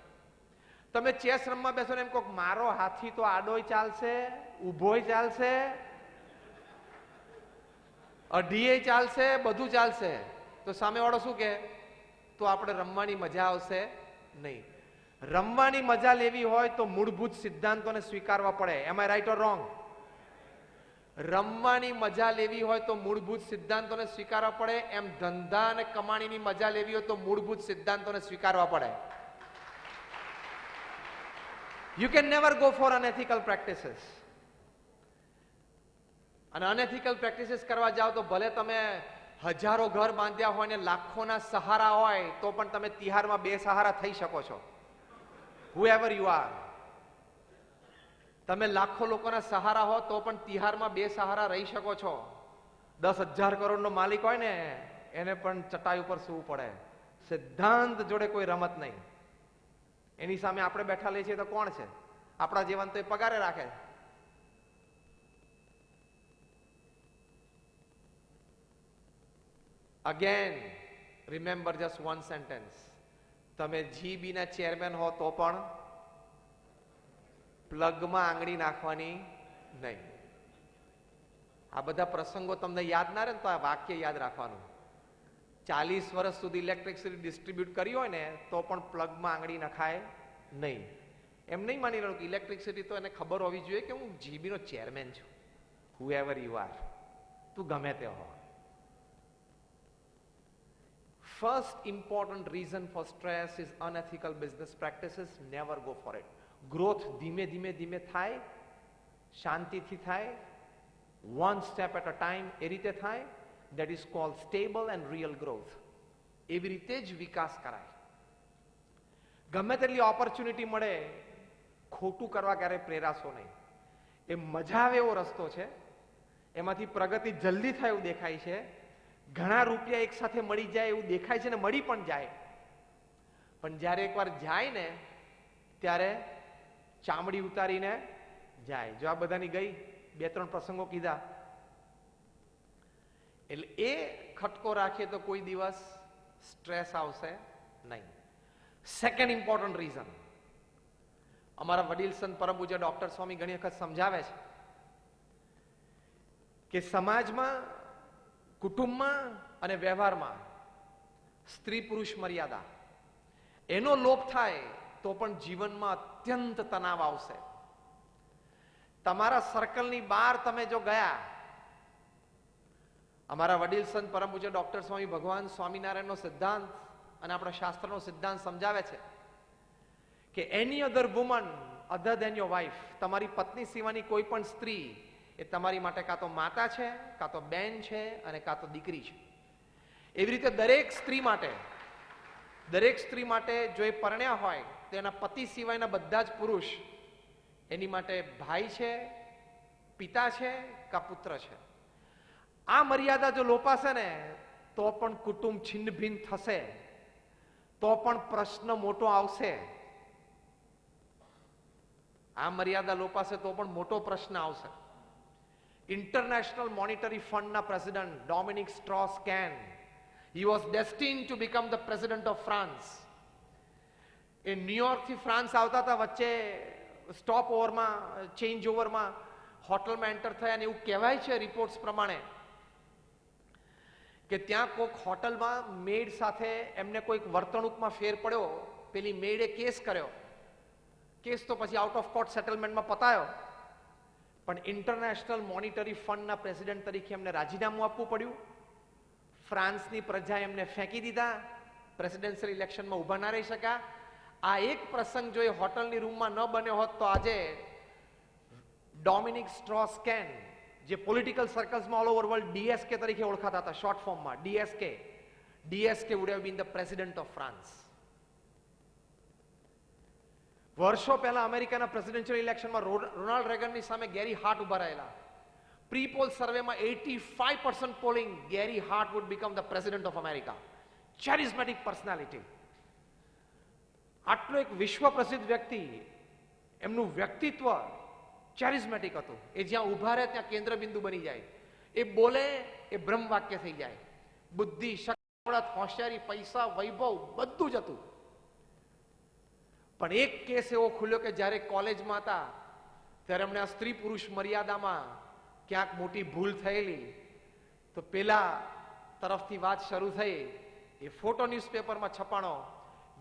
Speaker 1: તમે ચેસ રમવા બેસો ને એમ કહો મારો હાથી તો આડોય ચાલશે, ઊભોય ચાલશે, અઢીએ ચાલશે, બધું ચાલશે, તો સામેવાળો શું કે? તો આપણે રમવાની મજા આવશે નહીં. રમવાની મજા લેવી હોય તો મૂળભૂત સિદ્ધાંતોને સ્વીકારવા પડે. એમ આઈ રાઈટ ઓર રોંગ? રમવાની મજા લેવી હોય તો મૂળભૂત સિદ્ધાંતોને સ્વીકારવા પડે. એમ ધંધા અને કમાણીની મજા લેવી હોય તો મૂળભૂત સિદ્ધાંતોને સ્વીકારવા પડે. You can never go for unethical practices. અને unethical practices કરવા જાઓ તો ભલે તમે હજારો ઘર બાંધ્યા હોય ને લાખોના સહારા હોય, તો પણ તમે તિહારમાં 2 સહારા થઈ શકો છો. whoever you are. તમે લાખો લોકોના સહારા હો તો પણ તિહારમાં 2 સહારા રહી શકો છો. 10,000 કરોડનો માલિક હોય ને એને પણ ચટાઈ ઉપર સૂવું પડે. સિદ્ધાંત જોડે કોઈ રમત નહીં. એની સામે આપણે બેઠા લઈએ છીએ તો કોણ છે? આપણા જીવન તો એ પગારે રાખે. Again remember just one sentence. તમે જીબી ના ચેરમેન હો તો પણ પ્લગમાં આંગળી નાખવાની નહીં. આ બધા પ્રસંગો તમને યાદ ના રહે ને તો આ વાક્ય યાદ રાખવાનું. 40 વર્ષ સુધી ઇલેક્ટ્રિસિટી ડિસ્ટ્રીબ્યુટ કરી હોય ને તો પણ પ્લગમાં આંગળી નખાય નહીં. એમ નહીં માની રહ્યો કે ઇલેક્ટ્રિસિટી તો એને ખબર હોવી જોઈએ કે હું જીબી નો ચેરમેન છું. whoever you are, તું ગમે તે હો. First important reason for stress is unethical business practices. Never go for it. Growth ધીમે ધીમે ધીમે થાય, શાંતિથી થાય, one step at a time, એ રીતે થાય. That is called stable and real growth. એવી રીતે જ વિકાસ કરાય. ગમે તેટલી ઓપોર્ચ્યુનિટી મળે, ખોટું કરવા ક્યારેય પ્રેરાશો નહીં. એ મજા આવે એવો રસ્તો છે, એમાંથી પ્રગતિ જલ્દી થાય એવું દેખાય છે, ઘણા રૂપિયા એક સાથે મળી જાય એવું દેખાય છે ને મળી પણ જાય, પણ જ્યારે એકવાર જાય ને ત્યારે ચામડી ઉતારીને જાય. જો આ બધાની ગઈ 2-3 પ્રસંગો કીધા. એટલે એ ખટકો રાખીએ તો કોઈ દિવસ સ્ટ્રેસ આવશે નહીં. સેકન્ડ ઇમ્પોર્ટન્ટ રીઝન, અમારા વડીલ સંત પરમ પૂજ્ય ડોક્ટર સ્વામી ઘણી વખત સમજાવે છે કે સમાજમાં, કુટુંબમાં અને વ્યવહારમાં સ્ત્રી પુરુષ મર્યાદા એનો લોપ થાય તો પણ જીવનમાં અત્યંત તણાવ આવશે. તમારા સર્કલની બહાર તમે જો ગયા, અમારા વડીલ સંત પરમ પૂજ્ય ડોક્ટર સ્વામી ભગવાન સ્વામિનારાયણનો સિદ્ધાંત અને આપણા શાસ્ત્રનો સિદ્ધાંત સમજાવે છે કે any other woman other than your wife, તમારી પત્ની સિવાયની કોઈ પણ સ્ત્રી એ તમારી માટે કાં તો માતા છે, કાં તો બેન છે અને કાં તો દીકરી છે. એવી રીતે દરેક સ્ત્રી માટે જો એ પરણ્યા હોય તો એના પતિ સિવાયના બધા જ પુરુષ એની માટે ભાઈ છે, પિતા છે કાં પુત્ર છે. આ મર્યાદા જો લોપાશે ને તો પણ કુટુંબ છિન્ન ભિન્ન થશે, તો પણ પ્રશ્ન મોટો આવશે. આ મર્યાદા લોપાશે તો પણ મોટો પ્રશ્ન આવશે. ઇન્ટરનેશનલ મોનિટરી ફંડના president Dominique Strauss Kahn, he was destined to become the president of France. એ ન્યુયોર્ક થી ફ્રાન્સ આવતા હતા, વચ્ચે સ્ટોપ ઓવરમાં, ચેન્જ ઓવરમાં હોટલમાં એન્ટર થયા અને એવું કહેવાય છે રિપોર્ટ્સ પ્રમાણે કે ત્યાં કોઈક હોટલમાં મેડ સાથે એમને કોઈક વર્તણૂકમાં ફેર પડ્યો, પેલી મેડે કેસ કર્યો. કેસ તો પછી આઉટ ઓફ કોર્ટ સેટલમેન્ટમાં પતાયો, પણ ઇન્ટરનેશનલ મોનિટરી ફંડના પ્રેસિડેન્ટ તરીકે એમને રાજીનામું આપવું પડ્યું. ફ્રાન્સની પ્રજા એમને ફેંકી દીધા, પ્રેસિડેન્શિયલ ઇલેક્શનમાં ઊભા ના રહી શક્યા. આ એક પ્રસંગ જો એ હોટલની રૂમમાં ન બન્યો હોત તો આજે ડોમિનિક સ્ટ્રોસ-કેન, જે પોલિટિકલ સર્કલ્સમાં ઓલ ઓવર વર્લ્ડ ડીએસકે તરીકે ઓળખાતા હતા, શોર્ટ ફોર્મમાં DSK would have been the president of France. વર્ષો પહેલા અમેરિકાના પ્રેસિડેન્શિયલ ઇલેક્શનમાં રોનાલ્ડ રેગનની સામે ગેરી હાર્ટ ઉભા રહેલા. પ્રી-પોલ સર્વેમાં 85% polling, Gary Hart would become the president of America. charismatic personality. આટલો એક વિશ્વ પ્રસિદ્ધ વ્યક્તિ, એમનું વ્યક્તિત્વ charismatic હતું. એ જ્યાં ઉભા રહે ત્યાં કેન્દ્ર બિંદુ બની જાય. એ બોલે એ બ્રહ્મ વાક્ય થઈ જાય. બુદ્ધિ, શક્તિ, હોશિયારી, પૈસા, વૈભવ બધું જ હતું. પણ એક કેસ એવો ખુલ્યો કે જ્યારે કોલેજમાં હતા ત્યારે એમણે આ સ્ત્રી પુરુષ મર્યાદામાં ક્યાંક મોટી ભૂલ થયેલી, તો પેલા તરફથી વાત શરૂ થઈ. એ ફોટો ન્યૂઝપેપરમાં છપાણો.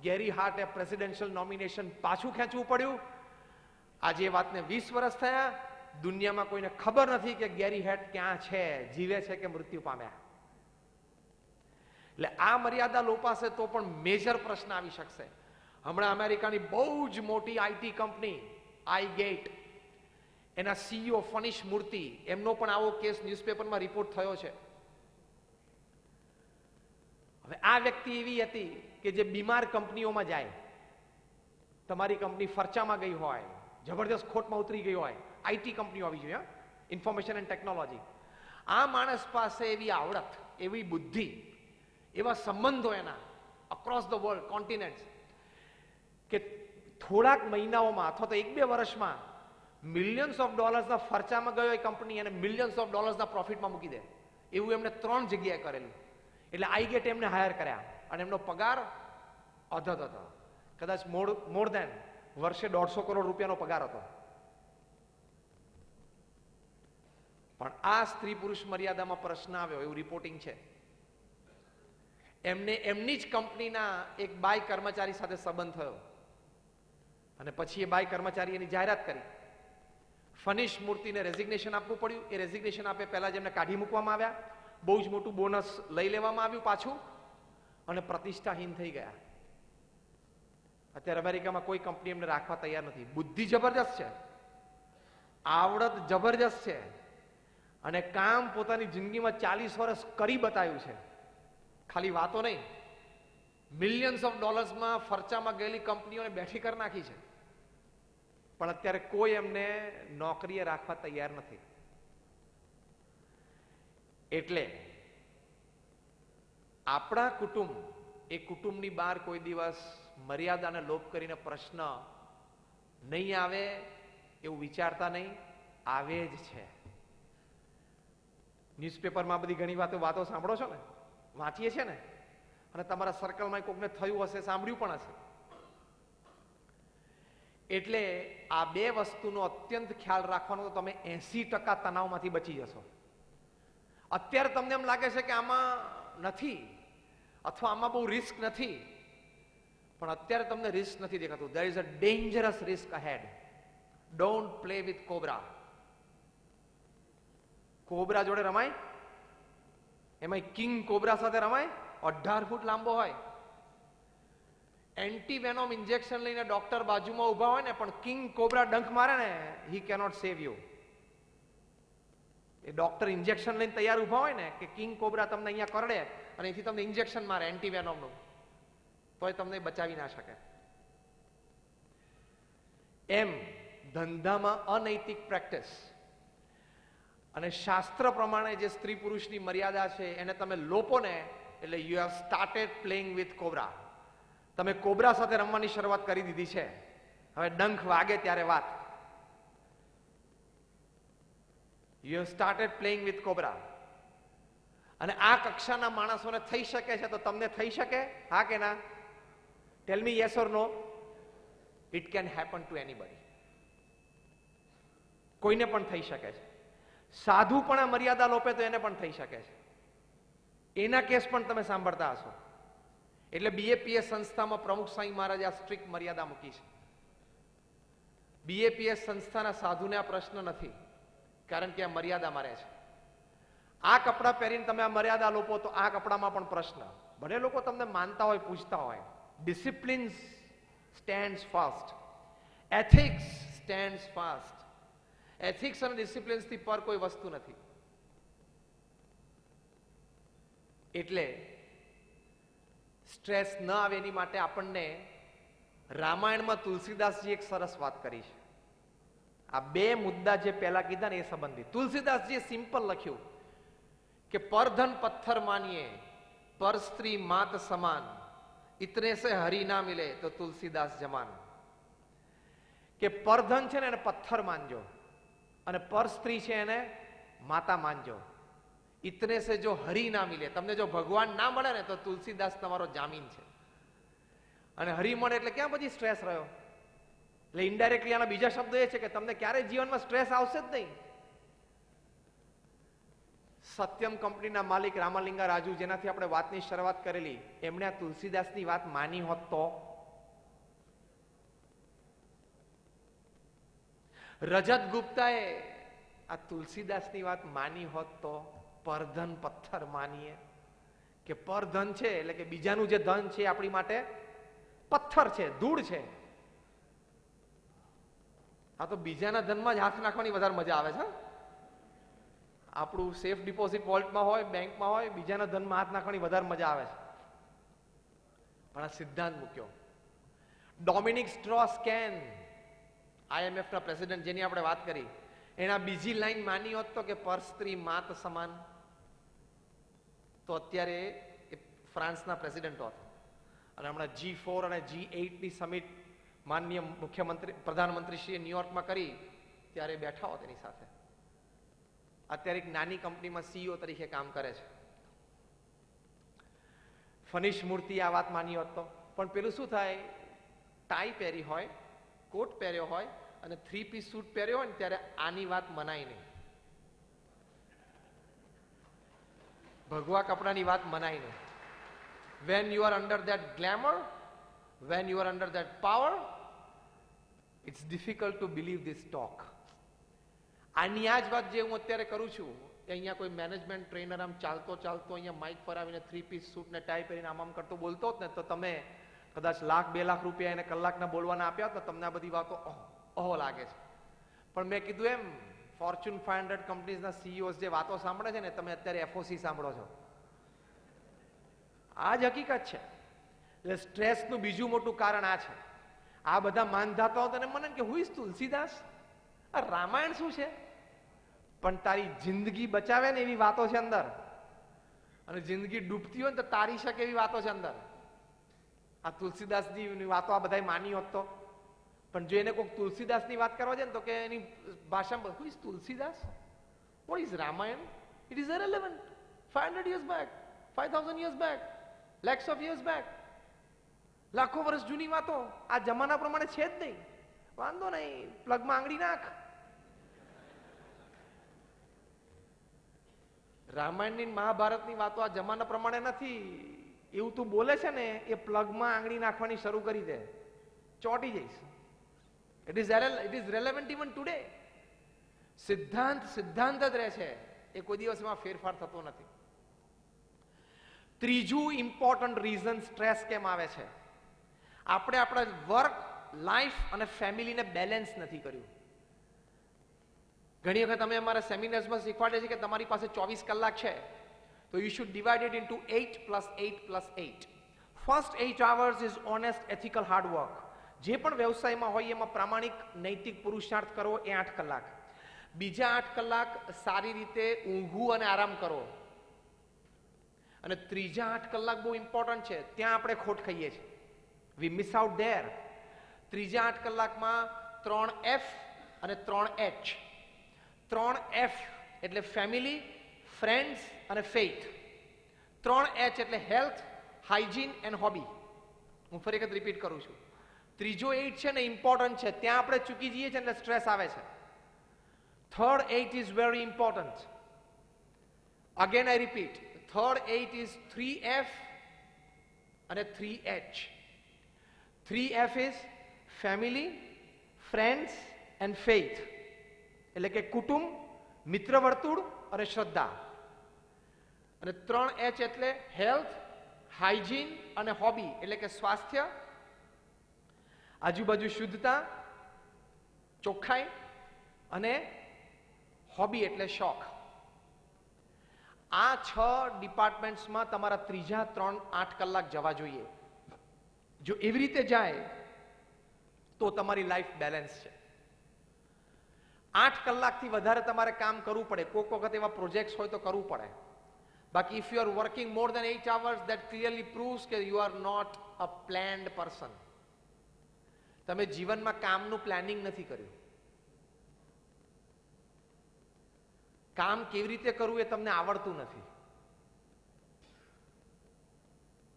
Speaker 1: ગેરી હાર્ટે પ્રેસિડેન્શિયલ નોમિનેશન પાછું ખેંચવું પડ્યું. આજે એ વાતને 20 વર્ષ થયા. દુનિયામાં કોઈને ખબર નથી કે ગેરી હાર્ટ ક્યાં છે, જીવે છે કે મૃત્યુ પામ્યા. એટલે આ મર્યાદા લોપાશે તો પણ મેજર પ્રશ્ન આવી શકશે. હમણાં અમેરિકાની બહુ જ મોટી આઈટી કંપની આઈગેટ, એના સીઈઓ ફનિશ મૂર્તિ, એમનો પણ આવો કેસ ન્યૂઝપેપરમાં રિપોર્ટ થયો છે. હવે આ વ્યક્તિ એવી હતી કે જે બીમાર કંપનીઓમાં જાય, તમારી કંપની ફરચામાં ગઈ હોય, જબરદસ્ત ખોટમાં ઉતરી ગઈ હોય, આઈટી કંપનીઓ આવી જોઈએ, ઇન્ફોર્મેશન એન્ડ ટેકનોલોજી. આ માણસ પાસે એવી આવડત, એવી બુદ્ધિ, એવા સંબંધો એના અક્રોસ ધ વર્લ્ડ, કોન્ટિનેન્ટ્સ, કે થોડાક મહિનાઓમાં અથવા તો 1-2 વર્ષમાં મિલિયન્સ ઓફ ડોલર્સના ખર્ચામાં ગયો એ કંપની અને મિલિયન્સ ઓફ ડોલર્સના પ્રોફિટમાં મૂકી દે. એવું એમને 3 જગ્યાએ કરેલું. એટલે આઈગેટ એમને હાયર કર્યા અને એમનો પગાર અધધ હતો. કદાચ મોર દેન વર્ષે 150 કરોડ રૂપિયાનો પગાર હતો. પણ આ સ્ત્રી પુરુષ મર્યાદામાં પ્રશ્ન આવ્યો એવું રિપોર્ટિંગ છે. એમને એમની જ કંપનીના એક બાય કર્મચારી સાથે સંબંધ થયો અને પછી એ બાય કર્મચારી એની જાહેરાત કરી. ફનિશ મૂર્તિને રેઝિગ્નેશન આપવું પડ્યું. એ રેઝિગ્નેશન આપે પહેલા જ એમને કાઢી મૂકવામાં આવ્યા. બહુ જ મોટું બોનસ લઈ લેવામાં આવ્યું પાછું અને પ્રતિષ્ઠાહીન થઈ ગયા. અત્યારે અમેરિકામાં કોઈ કંપની એમને રાખવા તૈયાર નથી. બુદ્ધિ જબરજસ્ત છે, આવડત જબરજસ્ત છે અને કામ પોતાની જિંદગીમાં 40 વર્ષ કરી બતાવ્યું છે. ખાલી વાતો નહીં, મિલિયન્સ ઓફ ડોલર્સમાં ફરચામાં ગયેલી કંપનીઓને બેઠી કરી નાખી છે. પણ અત્યારે કોઈ એમને નોકરીએ રાખવા તૈયાર નથી. એટલે આપણા કુટુંબ, એ કુટુંબની બહાર કોઈ દિવસ મર્યાદાને લોપ કરીને પ્રશ્ન નહીં આવે એવું વિચારતા નહીં, આવે જ છે. ન્યૂઝપેપરમાં બધી ઘણી વાતો સાંભળો છો ને, વાંચીએ છીએ ને, અને તમારા સર્કલમાં કોકને થયું હશે, સાંભળ્યું પણ હશે. એટલે આ બે વસ્તુનો અત્યંત ખ્યાલ રાખવાનો, તો તમે 80% તણાવમાંથી બચી જશો. અત્યારે તમને એમ લાગે છે કે આમાં નથી અથવા આમાં બહુ રિસ્ક નથી, પણ અત્યારે તમને રિસ્ક નથી દેખાતું. there is a dangerous risk ahead. don't play with cobra. Cobra જોડે રમાય? એમાં કિંગ કોબરા સાથે રમાય? 18 ફૂટ લાંબો હોય. એન્ટીવેનોમ ઇન્જેક્શન લઈને ડોક્ટર બાજુમાં ઉભા હોય ને, પણ કિંગ કોબરા ડંખ મારે ને, he cannot save you. A doctor injection લઈને તૈયાર ઉભા હોય ને, કે કિંગ કોબરા તમને અહીંયા કરડે અને એથી તમને ઇન્જેક્શન મારે એન્ટીવેનોમનું, તોય તમને બચાવી ના શકે. એમ ધંધામાં અનૈતિક પ્રેક્ટિસ અને શાસ્ત્ર પ્રમાણે જે સ્ત્રી પુરુષની મર્યાદા છે એને તમે લોપો ને, એટલે you have started playing with cobra. તમે કોબરા સાથે રમવાની શરૂઆત કરી દીધી છે. હવે ડંખ વાગે ત્યારે વાત. You have started playing with cobra. અને આ કક્ષાના માણસોને થઈ શકે છે, તો તમને થઈ શકે? હા કે ના? Tell me yes or no. It can happen to anybody. કોઈને પણ થઈ શકે છે. સાધુ પણ આ મર્યાદા લોપે તો એને પણ થઈ શકે છે. એના કેસ પણ તમે સાંભળતા હશો. એટલે બીએપીએસ સંસ્થામાં પ્રમુખ સ્વામી મહારાજે આ સ્ટ્રિક્ટ મર્યાદા મૂકી છે. બીએપીએસ સંસ્થાના સાધુને આ પ્રશ્ન નથી, કારણ કે આ મર્યાદા મારે છે. આ કપડાં પહેરીને તમે આ મર્યાદા લોપો તો આ કપડામાં પણ પ્રશ્ન. ભલે લોકો તમને માનતા હોય, પૂછતા હોય. Discipline stands fast. Ethics stands fast. Ethics અને ડિસિપ્લિન્સથી પર કોઈ વસ્તુ નથી. એટલે સ્ટ્રેસ ન આવે એની માટે આપણને રામાયણમાં તુલસીદાસજી એક સરસ વાત કરી છે. આ બે મુદ્દા જે પહેલા કીધા ને એ સંબંધિત. તુલસીદાસજીએ સિમ્પલ લખ્યું કે પરધન પથ્થર માનીએ, પર સ્ત્રી માત સમાન, ઇતને સે હરી ના મિલે તો તુલસીદાસ જમાન. કે પરધન છે ને એને પથ્થર માનજો, અને પર સ્ત્રી છે એને માતા માનજો. ઇતને સે જો હરી ના મિલે, તમને જો ભગવાન ના મળે ને તો તુલસીદાસ તમારો જામીન છે. અને હરી મળે એટલે ક્યાં પછી સ્ટ્રેસ રહ્યો? એટલે ઇનડાયરેક્ટલી આના બીજા શબ્દો એ છે કે તમને ક્યારેય જીવનમાં સ્ટ્રેસ આવશે જ નહીં. સત્યમ કંપનીના માલિક રામાલિંગા રાજુ, જેનાથી આપણે વાતની શરૂઆત કરેલી, એમણે આ તુલસીદાસની વાત માની હોત તો? રજત ગુપ્તાએ આ તુલસીદાસની વાત માની હોત તો? પરધન પથ્થર માનીએ, કે પરધન છે એટલે કે બીજાનું જે ધન છે આપણી માટે પથ્થર છે, ધૂળ છે. આ તો બીજાના ધનમાં જ હાથ નાખવાની વધારે મજા આવે છે. આપણું સેફ ડિપોઝિટ વોલ્ટમાં હોય, બેંકમાં હોય, બીજાના ધનમાં હાથ નાખવાની વધારે મજા આવે છે. પણ આ સિદ્ધાંત મૂક્યો. ડોમિનિક સ્ટ્રોસ કેન, IMF ના પ્રેસિડેન્ટ, જેની આપણે વાત કરી, એના બીજી લાઈન માની હોત તો કે પર સ્ત્રી માત સમાન, તો અત્યારે એ ફ્રાન્સના પ્રેસિડેન્ટ હોત. અને હમણાં G4 અને G8 ની સમિટ માનનીય મુખ્યમંત્રી પ્રધાનમંત્રીશ્રીએ ન્યુયોર્કમાં કરી ત્યારે બેઠા હોત એની સાથે. અત્યારે એક નાની કંપનીમાં CEO તરીકે કામ કરે છે. ફનીશ મૂર્તિ આ વાત માની હોત તો. પણ પેલું શું થાય, ટાઈ પહેરી હોય, કોટ પહેર્યો હોય અને 3-piece સૂટ પહેર્યો હોય ને, ત્યારે આની વાત મનાય નહીં. ભગવા કપડાની વાત મનાય નહીં. when you are under that glamour, when you are under that power, it's difficult to believe this talk. આની આ જ વાત જે હું અત્યારે કરું છું, કે અહીંયા કોઈ મેનેજમેન્ટ ટ્રેનર આમ ચાલતો અહીંયા માઇક પર આવીને 3-piece સૂટ ને ટાઈ પહેરીને આમ કરતો બોલતો હોત ને, તો તમે કદાચ $1,00,000-2 લાખ રૂપિયા એને કલાકના બોલવાના આપ્યા હોત ને, તમને આ બધી વાતો ઓહો લાગે છે. પણ મેં કીધું એમ, ફોર્ચ્યુન 500 કંપનીઝના CEOs જે વાતો સાંભળે છે ને, તમે અત્યારે FOC સાંભળો છો. આ જ હકીકત છે. એટલે સ્ટ્રેસનું બીજું મોટું કારણ આ છે. આ બધા માનધાતાઓ તને મને કે હુ ઇઝ તુલસીદાસ, આ રામાયણ શું છે? પણ તારી જિંદગી બચાવે ને એવી વાતો છે અંદર, અને જિંદગી ડૂબતી હોય ને તો તારી શકે એવી વાતો છે અંદર. આ તુલસીદાસની વાતો આ બધા માની હોત તો. પણ જો એને કોઈ તુલસીદાસની વાત કરવા જાય ને, તો કે એની ભાષામાં who is Tulsidas, what is Ramayana, It is irrelevant. 500 years back, 5000 years back, lakhs of years back, લાખો વર્ષ જૂની વાતો આ જમાના પ્રમાણે છે જ નહીં. વાંધો નહીં, પ્લગમાં આંગળી નાખ. રામાયણની મહાભારતની વાતો આ જમાના પ્રમાણે નથી. એવું તું બોલે છે ને એ પ્લગમાં આંગળી નાખવાની શરૂ કરી દે, ચોટી જઈશ. It is relevant even today. સિદ્ધાંત સિદ્ધાંત જ રહે છે, એ કોઈ દિવસ એમાં ફેરફાર થતો નથી. ત્રીજું ઇમ્પોર્ટન્ટ રીઝન સ્ટ્રેસ કેમ આવે છે, આપણે આપણા વર્ક, લાઈફ અને ફેમિલીને બેલેન્સ નથી કર્યું. ઘણી વખત અમે અમારા સેમિનાર્સમાં શીખવાડે છે કે તમારી પાસે 24 કલાક છે, તો you should divide it into 8 + 8 + 8. First 8 hours is honest, ethical, hard work. જે પણ વ્યવસાયમાં હોય એમાં પ્રામાણિક, નૈતિક પુરુષાર્થ કરો, એ 8 કલાક. બીજા 8 કલાક સારી રીતે ઊંઘવું અને આરામ કરો. અને ત્રીજા 8 કલાક બહુ ઇમ્પોર્ટન્ટ છે, ત્યાં આપણે ખોટ ખાઈએ છીએ. વી મિસ આઉટ ધેર. ત્રીજા 8 કલાકમાં 3 F અને 3 H. 3 F એટલે ફેમિલી, ફ્રેન્ડ્સ અને ફેઇથ. 3 H એટલે હેલ્થ, હાઇજીન એન્ડ હોબી. હું ફરી વખત રિપીટ કરું છું. ત્રીજો 8 છે ને ઇમ્પોર્ટન્ટ છે, ત્યાં આપણે ચૂકી જઈએ છીએ એટલે સ્ટ્રેસ આવે છે. Third 8 is very important. Again I repeat, third 8 is 3 F અને 3 H. 3 F is family, friends and faith, એટલે કે કુટુંબ, મિત્ર વર્તુળ અને શ્રદ્ધા. અને 3 H એટલે હેલ્થ, હાઇજીન અને હોબી, એટલે કે સ્વાસ્થ્ય, આજુબાજુ શુદ્ધતા, ચોખ્ખાઈ અને હોબી એટલે શોખ. આ 6 ડિપાર્ટમેન્ટ્સમાં તમારા ત્રીજા 8 કલાક જવા જોઈએ. જો એવી રીતે જાય તો તમારી લાઈફ બેલેન્સ છે. 8 કલાકથી વધારે તમારે કામ કરવું પડે, કોઈક વખત એવા પ્રોજેક્ટ્સ હોય તો કરવું પડે. બાકી if you are working more than 8 hours, that clearly proves કે you are not a planned person. તમે જીવનમાં કામનું પ્લાનિંગ નથી કર્યું. કામ કેવી રીતે કરવું એ તમને આવડતું નથી.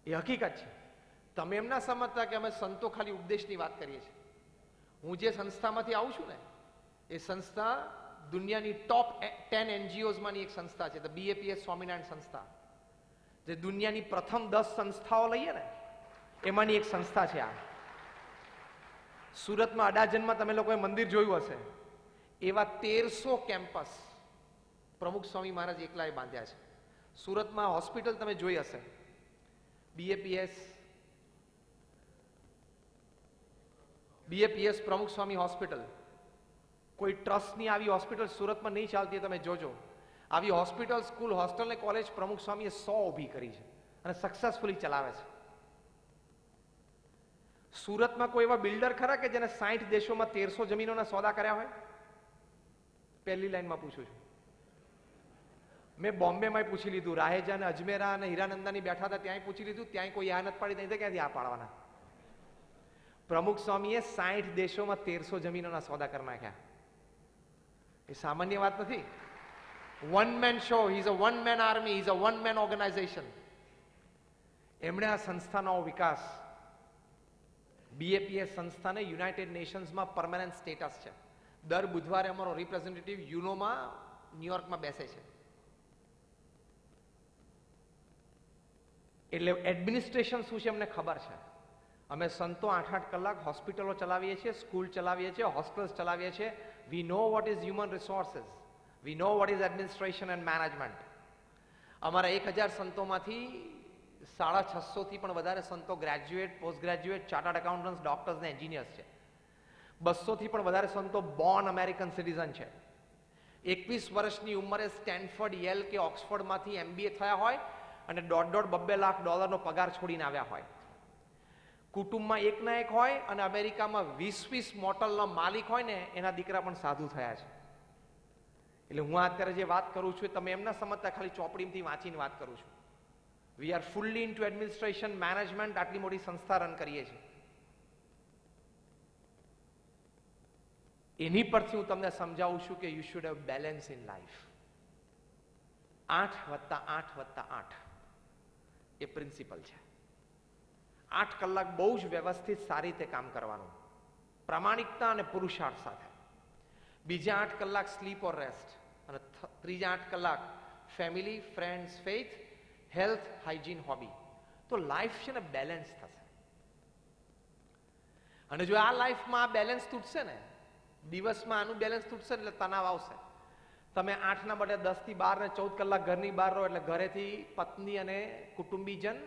Speaker 1: એ હકીકત છે. તમે એમ ના સમજતા કે અમે સંતો ખાલી ઉપદેશની વાત કરીએ છીએ. હું જે સંસ્થામાંથી આવું છું ને, એ સંસ્થા દુનિયાની ટોપ 10 NGOsમાંની એક સંસ્થા છે, ધ BAPS સ્વામિનારાયણ સંસ્થા. જે દુનિયાની પ્રથમ 10 સંસ્થાઓ લઈએ ને એમાંની એક સંસ્થા છે આ. સુરતમાં અડાજનમાં તમે લોકોએ મંદિર જોયું હશે, એવા 1300 કેમ્પસ પ્રમુખ સ્વામી મહારાજ એકલાએ બાંધ્યા છે. સુરતમાં હોસ્પિટલ તમે જોઈ હશે, BAPS પ્રમુખ સ્વામી હોસ્પિટલ. કોઈ ટ્રસ્ટની આવી હોસ્પિટલ સુરતમાં નહીં ચાલતી, તમે જોજો. આવી હોસ્પિટલ, સ્કૂલ, હોસ્ટેલ ને કોલેજ પ્રમુખ સ્વામીએ 100 ઊભી કરી છે અને સક્સેસફુલી ચલાવે છે. સુરતમાં કોઈ એવા બિલ્ડર ખરા કે જેને 60 દેશોમાં 1300 જમીનોના સોદા કર્યા હોય? પહેલી લાઈનમાં પૂછું છું. મેં બોમ્બેમાં પૂછી લીધું, રાહેજા અને અજમેરા અને હીરાનંદાની બેઠા હતા ત્યાંય પૂછી લીધું, ત્યાંય કોઈ આ નથી પાડી, નહીં તો ક્યાંથી આ પાડવાના? પ્રમુખ સ્વામીએ 60 દેશોમાં 1300 જમીનોના સોદા કરી નાખ્યા. એ સામાન્ય વાત નથી. One man show, he is a one man army, he is a one man organisation. એમણે આ સંસ્થાનો વિકાસ, BAPS સંસ્થાને યુનાઇટેડ નેશન્સમાં પરમેનન્ટ સ્ટેટસ છે. દર બુધવારે અમારો રિપ્રેઝેન્ટેટિવ યુનોમાં ન્યુયોર્કમાં બેસે છે. એટલે એડમિનિસ્ટ્રેશન શું છે એમને ખબર છે. અમે સંતો 8-8 કલાક હોસ્પિટલો ચલાવીએ છીએ, સ્કૂલ ચલાવીએ છીએ, હોસ્ટેલ્સ ચલાવીએ છીએ. We know what is human resources, we know what is administration and management. અમારા 1000 સંતોમાંથી 650 થી પણ વધારે સંતો graduate, post graduate, chartered accountants, doctors ને એન્જિનિયર્સ છે. 200 થી પણ વધારે સંતો બોર્ન અમેરિકન સિટીઝન છે. 21 વર્ષની ઉંમરે સ્ટેનફર્ડ, યેલ કે ઓક્સફર્ડમાંથી MBA થયા હોય અને $1.5-2 લાખ પગાર છોડીને આવ્યા હોય. કુટુંબમાં એકના એક હોય અને અમેરિકામાં 20 મોટલનો માલિક હોય ને એના દીકરા પણ સાધુ થયા છે. એટલે હું અત્યારે જે વાત કરું છું તમે એમના સમજતા ખાલી ચોપડીમાંથી વાંચીને વાત કરું છું. We are fully into administration, management, આટલી મોટી સંસ્થા રન કરીએ છીએ. એની પરથી હું તમને સમજાવું છું કે you should have balance in life. 8+8+8 A principal છે. 8 કલાક બહુ જ વ્યવસ્થિત સારી રીતે કામ કરવાનું, પ્રામાણિકતા અને પુરુષાર્થ સાથે. બીજા 8 કલાક સ્લીપ ઓર રેસ્ટ, અને ત્રીજા 8 કલાક family, friends, faith, health, hygiene, hobby. તો લાઈફ છે ને બેલેન્સ થશે. અને જો આ લાઈફમાં આ બેલેન્સ તૂટશે ને, દિવસમાં આનું બેલેન્સ તૂટશે એટલે તણાવ આવશે. તમે 8ના બદલે 10 થી 12 ને 14 કલાક ઘરની બહાર રહો એટલે ઘરેથી પત્ની અને કુટુંબીજન,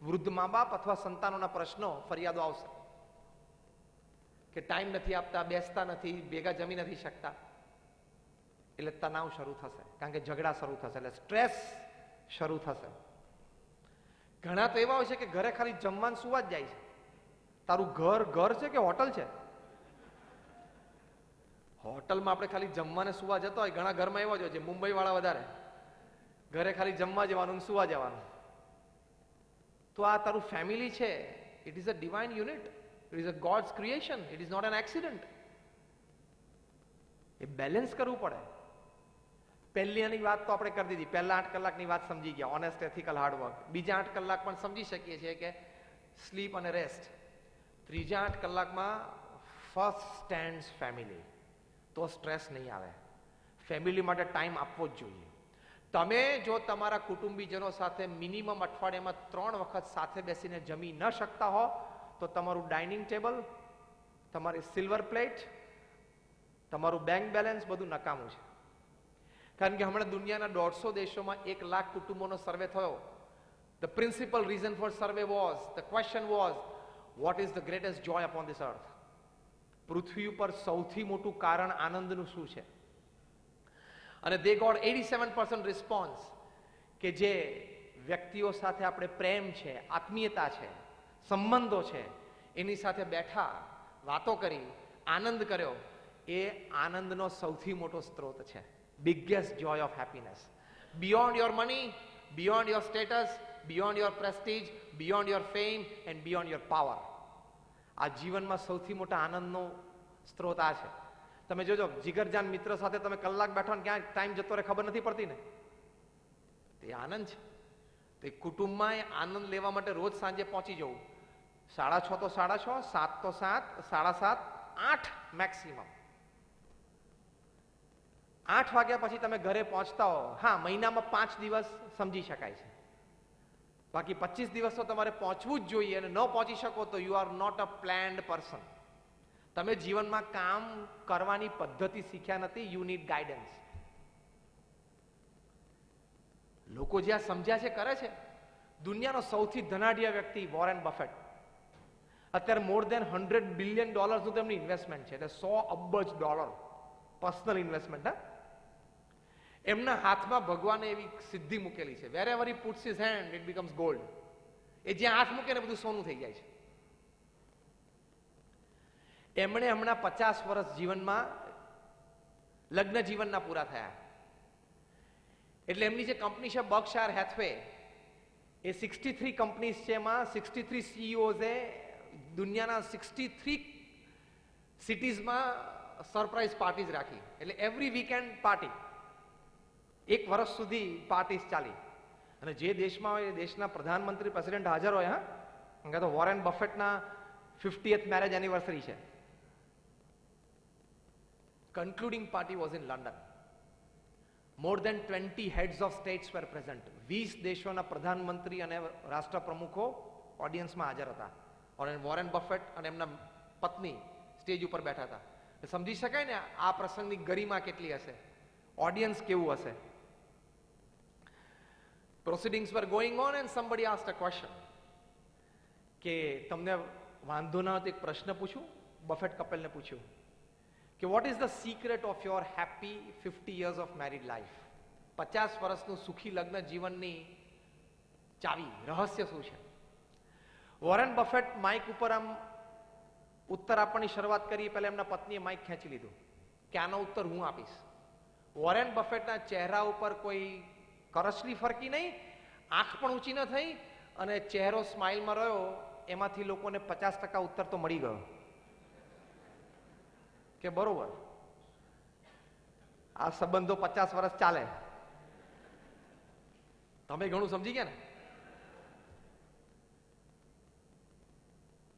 Speaker 1: વૃદ્ધ મા બાપ અથવા સંતાનોના પ્રશ્નો, ફરિયાદો આવશે કે ટાઈમ નથી આપતા, બેસતા નથી, ભેગા જમી નથી શકતા. એટલે તણાવ શરૂ થશે, કારણ કે ઝઘડા શરૂ થશે, એટલે સ્ટ્રેસ શરૂ થશે. ઘણા તો એવા હોય છે કે ઘરે ખાલી જમવાનું સુવા જ જાય છે. તારું ઘર ઘર છે કે હોટલ છે? હોટલમાં આપણે ખાલી જમવાને સુવા જતા હોય, ઘણા ઘરમાં એવા જ હોય છે, મુંબઈ વાળા વધારે, ઘરે ખાલી જમવા જવાનું ને સુવા જવાનું. તો આ તારું ફેમિલી છે, it is a divine unit, it is a God's creation, it is not an accident. એ બેલેન્સ કરવું પડે. પહેલીની વાત તો આપણે કરી દીધી, પહેલા 8 કલાકની વાત સમજી ગયા, ઓનેસ્ટ, એથિકલ, હાર્ડવર્ક. બીજા 8 કલાક પણ સમજી શકીએ છીએ કે સ્લીપ અને રેસ્ટ. ત્રીજા 8 કલાકમાં ફર્સ્ટ સ્ટેન્ડ્સ ફેમિલી, તો સ્ટ્રેસ નહીં આવે. ફેમિલી માટે ટાઈમ આપવો જ જોઈએ. તમે જો તમારા કુટુંબીજનો સાથે મિનિમમ અઠવાડિયામાં 3 વખત સાથે બેસીને જમી ન શકતા હો, તો તમારું ડાઇનિંગ ટેબલ, તમારી સિલ્વર પ્લેટ, તમારું બેંક બેલેન્સ બધું નકામું છે. કારણ કે હમણાં દુનિયાના 150 દેશોમાં 1 લાખ કુટુંબોનો સર્વે થયો. The principal reason for survey was, the question was, what is the greatest joy upon this earth? પૃથ્વી ઉપર સૌથી મોટું કારણ આનંદનું શું છે? અને they got 87% રિસ્પોન્સ કે જે વ્યક્તિઓ સાથે આપણે પ્રેમ છે, આત્મીયતા છે, સંબંધો છે, એની સાથે બેઠા, વાતો કરી, આનંદ કર્યો, એ આનંદનો સૌથી મોટો સ્ત્રોત છે. Biggest joy of happiness. Beyond your money, beyond your status, beyond your prestige, beyond your fame and beyond your power. આ જીવનમાં સૌથી મોટા આનંદનો સ્ત્રોત આ છે. તમે જોજો, જીગરજાન મિત્ર સાથે તમે કલાક બેઠો ને ક્યાં ટાઈમ જતો રહે ખબર નથી પડતી ને, તે આનંદ છે. તો એ કુટુંબમાં આનંદ લેવા માટે રોજ સાંજે પહોંચી જવું. 6:30 તો 6:30, 7 તો 7, 7:30, 8 મેક્સિમમ. 8 વાગ્યા પછી તમે ઘરે પહોંચતા હો, હા મહિનામાં 5 દિવસ સમજી શકાય છે, બાકી 25 દિવસ તો તમારે પહોંચવું જ જોઈએ. અને ન પહોંચી શકો તો you are not a planned person. તમે જીવનમાં કામ કરવાની પદ્ધતિ શીખ્યા નથી. You need guidance. લોકો જ્યાં સમજ્યા છે કરે છે. દુનિયાનો સૌથી ધનાઢ્ય વ્યક્તિ વોરેન બફેટ, અત્યારે મોર દેન $100 બિલિયન નું તેમની ઇન્વેસ્ટમેન્ટ છે, એટલે $100 અબજ પર્સનલ ઇન્વેસ્ટમેન્ટ. એમના હાથમાં ભગવાને એવી સિદ્ધિ મૂકેલી છે, wherever he puts his hand it becomes gold. એ જ્યાં હાથ મૂકે ને બધું સોનું થઈ જાય છે. એમણે હમણાં 50 વર્ષ જીવનમાં, લગ્ન જીવનના પૂરા થયા, એટલે એમની જે કંપની છે બર્કશાયર હેથવે, એ 63 કંપનીઝ છે, એમાં 63 CEOs એ દુનિયાના 63 સિટીઝમાં સરપ્રાઈઝ પાર્ટીઝ રાખી. એટલે એવરી વીકેન્ડ પાર્ટી, 1 વર્ષ સુધી પાર્ટીઝ ચાલી. અને જે દેશમાં હોય એ દેશના પ્રધાનમંત્રી, પ્રેસિડેન્ટ હાજર હોય. હા, તો વોરેન બફેટના 50th મેરેજ એનિવર્સરી છે. Concluding party was in London. More than 20 heads of states were present. 20 દેશોના પ્રધાનમંત્રી અને રાષ્ટ્રપ્રમુખો ઓડિયન્સમાં હાજર હતા. અને વોરેન બફેટ અને એમના પત્ની સ્ટેજ ઉપર બેઠા હતા. સમજી શકાય ને આ પ્રસંગની ગરિમા કેટલી હશે, ઓડિયન્સ કેવું હશે. Proceedings were going on and somebody asked a question કે તમને વાંધો ના હોય તો એક પ્રશ્ન પૂછું. બફેટ કપલને પૂછ્યું કે what is the secret of your happy 50 years of married life? 50 વર્ષનું સુખી લગ્ન જીવનની ચાવી, રહસ્ય શું છે? વોરેન બફેટ માઇક ઉપર આમ ઉત્તર આપવાની શરૂઆત કરી, પહેલા એમના પત્નીએ માઇક ખેંચી લીધું કે આનો ઉત્તર હું આપીશ. વોરેન બફેટના ચહેરા ઉપર કોઈ કરચલી ફરકી નહીં, આંખ પણ ઊંચી ન થઈ, અને ચહેરો સ્માઇલમાં રહ્યો. એમાંથી લોકોને 50% ઉત્તર તો મળી ગયો કે બરોબર, આ સંબંધો 50 વર્ષ ચાલે. તમે ઘણું સમજી ગયા ને?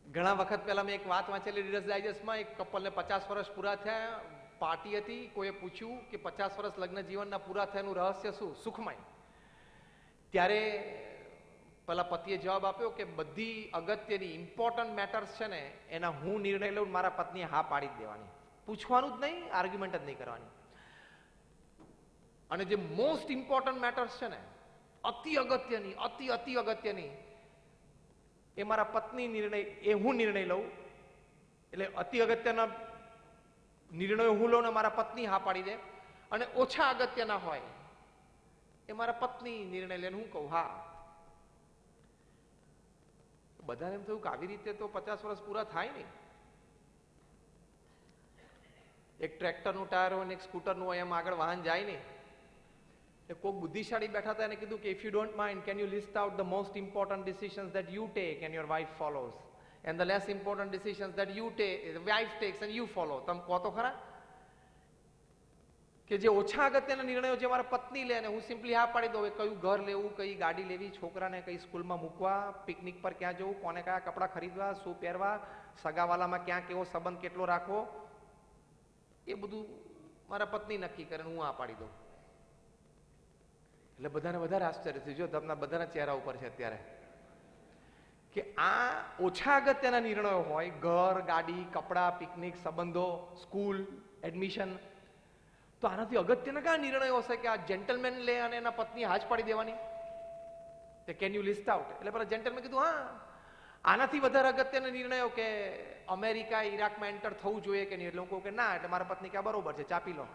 Speaker 1: ઘણા વખત પહેલા મેં એક વાત વાંચેલી રીડર્સ ડાયજેસ્ટમાં, એક કપલને 50 વર્ષ પૂરા થયા, પાર્ટી હતી, કોઈએ પૂછ્યું કે 50 વર્ષ લગ્ન જીવનના પૂરા થયાનું રહસ્ય શું, સુખમય. ત્યારે પેલા પતિએ જવાબ આપ્યો કે બધી અગત્યની ઇમ્પોર્ટન્ટ મેટર્સ છે ને એના હું નિર્ણય લઉં, મારા પત્નીએ હા પાડી જ દેવાની, પૂછવાનું જ નહીં, આર્ગ્યુમેન્ટ જ નહીં કરવાની. અને જે મોસ્ટ ઇમ્પોર્ટન્ટ મેટર્સ છે ને, અતિ અગત્યની, અતિ અગત્યની, એ મારા પત્ની નિર્ણય, એ હું નિર્ણય લઉં. એટલે અતિ અગત્યના નિર્ણયો હું લઉં ને મારા પત્ની હા પાડી દે, અને ઓછા અગત્યના હોય એ મારા પત્ની નિર્ણય લઈને હું કહું હા. બધાને એમ થયું કે આવી રીતે તો 50 વર્ષ પૂરા થાય નહીં. એક ટ્રેક્ટરનું ટાયર હોય ને એક સ્કૂટરનું હોય, એમ આગળ વાહન જાય નહીં. કોઈક બુદ્ધિશાળી બેઠા હતા, એને કીધું કે if you don't mind, can you list out the most important decisions that you take and your wife follows, and the less important decisions that you take, wife takes and you follow. તમે કહો તો ખરા કે જે ઓછા અગત્યના નિર્ણયો જે મારા પત્ની લે ને હું સિમ્પલી હા પાડી દઉં. કયું ઘર લેવું, કઈ ગાડી લેવી, છોકરાને કઈ સ્કૂલમાં મૂકવા, પિકનિક પર ક્યાં જવું, કોને કયા કપડાં ખરીદવા, શું પહેરવા, સગાવાલામાં ક્યાં કેવો સંબંધ કેટલો રાખવો, એ બધું મારા પત્ની નક્કી કરે, હું હા પાડી દઉં. એટલે બધાને વધારે આશ્ચર્ય થયું. જો તમને બધાના ચહેરા ઉપર છે અત્યારે કે આ ઓછા અગત્યના નિર્ણયો હોય, ઘર, ગાડી, કપડાં, પિકનિક, સંબંધો, સ્કૂલ, એડમિશન, તો આનાથી અગત્યના કયા નિર્ણયો હશે કે આ જેન્ટલમેન લે અને એના પત્ની હાજ પાડી દેવાની? Can you list out? એટલે પેલા જેન્ટલમેન કીધું હા, આનાથી વધારે અગત્યના નિર્ણયો કે અમેરિકા ઈરાકમાં એન્ટર થવું જોઈએ કે નહીં. એટલે હું કહું કે ના. એટલે મારા પત્ની કે બરોબર છે, ચાપી લો.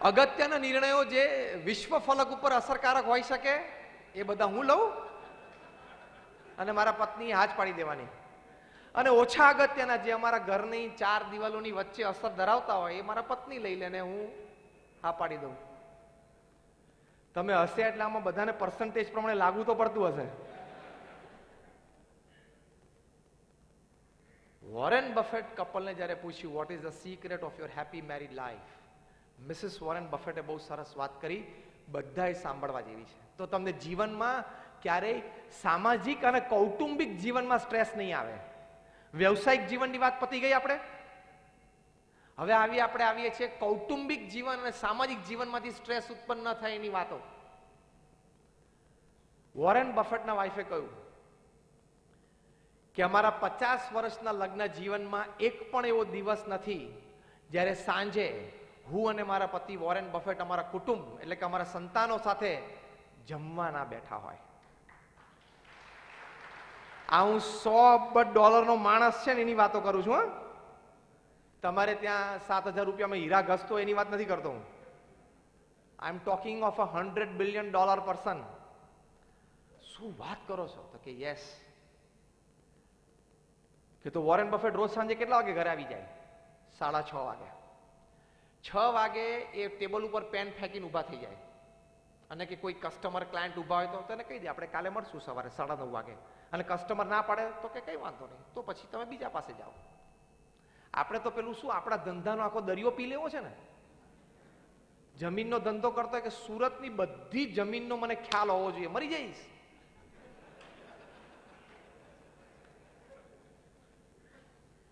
Speaker 1: અગત્યના નિર્ણયો જે વિશ્વ ફલક ઉપર અસરકારક હોઈ શકે એ બધા હું લઉં અને મારા પત્ની હાજ પાડી દેવાની. અને ઓછા અગત્યના જે અમારા ઘરની 4 દિવાલોની વચ્ચે અસર ધરાવતા હોય એ મારા પત્ની લઈ લેને હું હા પાડી દઉં. તમે હશે એટલે આમાં બધાને પર્સન્ટેજ પ્રમાણે લાગુ તો પડતું હશે. વોરેન બફેટ કપલને જ્યારે પૂછ્યું what is the secret of your happy married life, Mrs Warren બફેટે બહુ સરસ વાત કરી, બધાએ સાંભળવા જેવી છે. તો તમને જીવનમાં ક્યારેય સામાજિક અને કૌટુંબિક જીવનમાં સ્ટ્રેસ નહીં આવે. વ્યવસાયિક જીવનની વાત પતી ગઈ. આપણે હવે આપણે આવીએ છીએ કૌટુંબિક જીવન અને સામાજિક જીવનમાંથી સ્ટ્રેસ ઉત્પન્ન ન થાય એની વાતો. વોરેન બફેટના વાઈફે કહ્યું કે અમારા 50 વર્ષના લગ્ન જીવનમાં એક પણ એવો દિવસ નથી જ્યારે સાંજે હું અને મારા પતિ વોરેન બફેટ અમારા કુટુંબ એટલે કે અમારા સંતાનો સાથે જમવા ના બેઠા હોય. આ હું $100 અબજ માણસ છે ને એની વાતો કરું છું. તમારે ત્યાં 7,000 રૂપિયામાં હીરા ઘસતો એની વાત નથી કરતો હું. I am talking of $100 billion person. શું વાત કરો છો? તો કે યસ. કે તો વોરેન બફેટ રોજ સાંજે કેટલા વાગે ઘરે આવી જાય? 6:30 વાગે. 6 વાગે એ ટેબલ ઉપર પેન ફેંકીને ઊભા થઈ જાય અને કે કોઈ કસ્ટમર ક્લાયન્ટ ઊભા હોય તો તેને કહી દે આપણે કાલે મળશું સવારે 9:30 વાગે. અને કસ્ટમર ના પાડે તો કે કઈ વાંધો નહીં, તો પછી તમે બીજા પાસે જાઓ. આપણે તો પેલું શું આપણા ધંધાનો આખો દરિયો પી લેવો છે ને. જમીનનો ધંધો કરતો હોય કે સુરતની બધી જમીનનો મને ખ્યાલ હોવો જોઈએ, મરી જઈશ.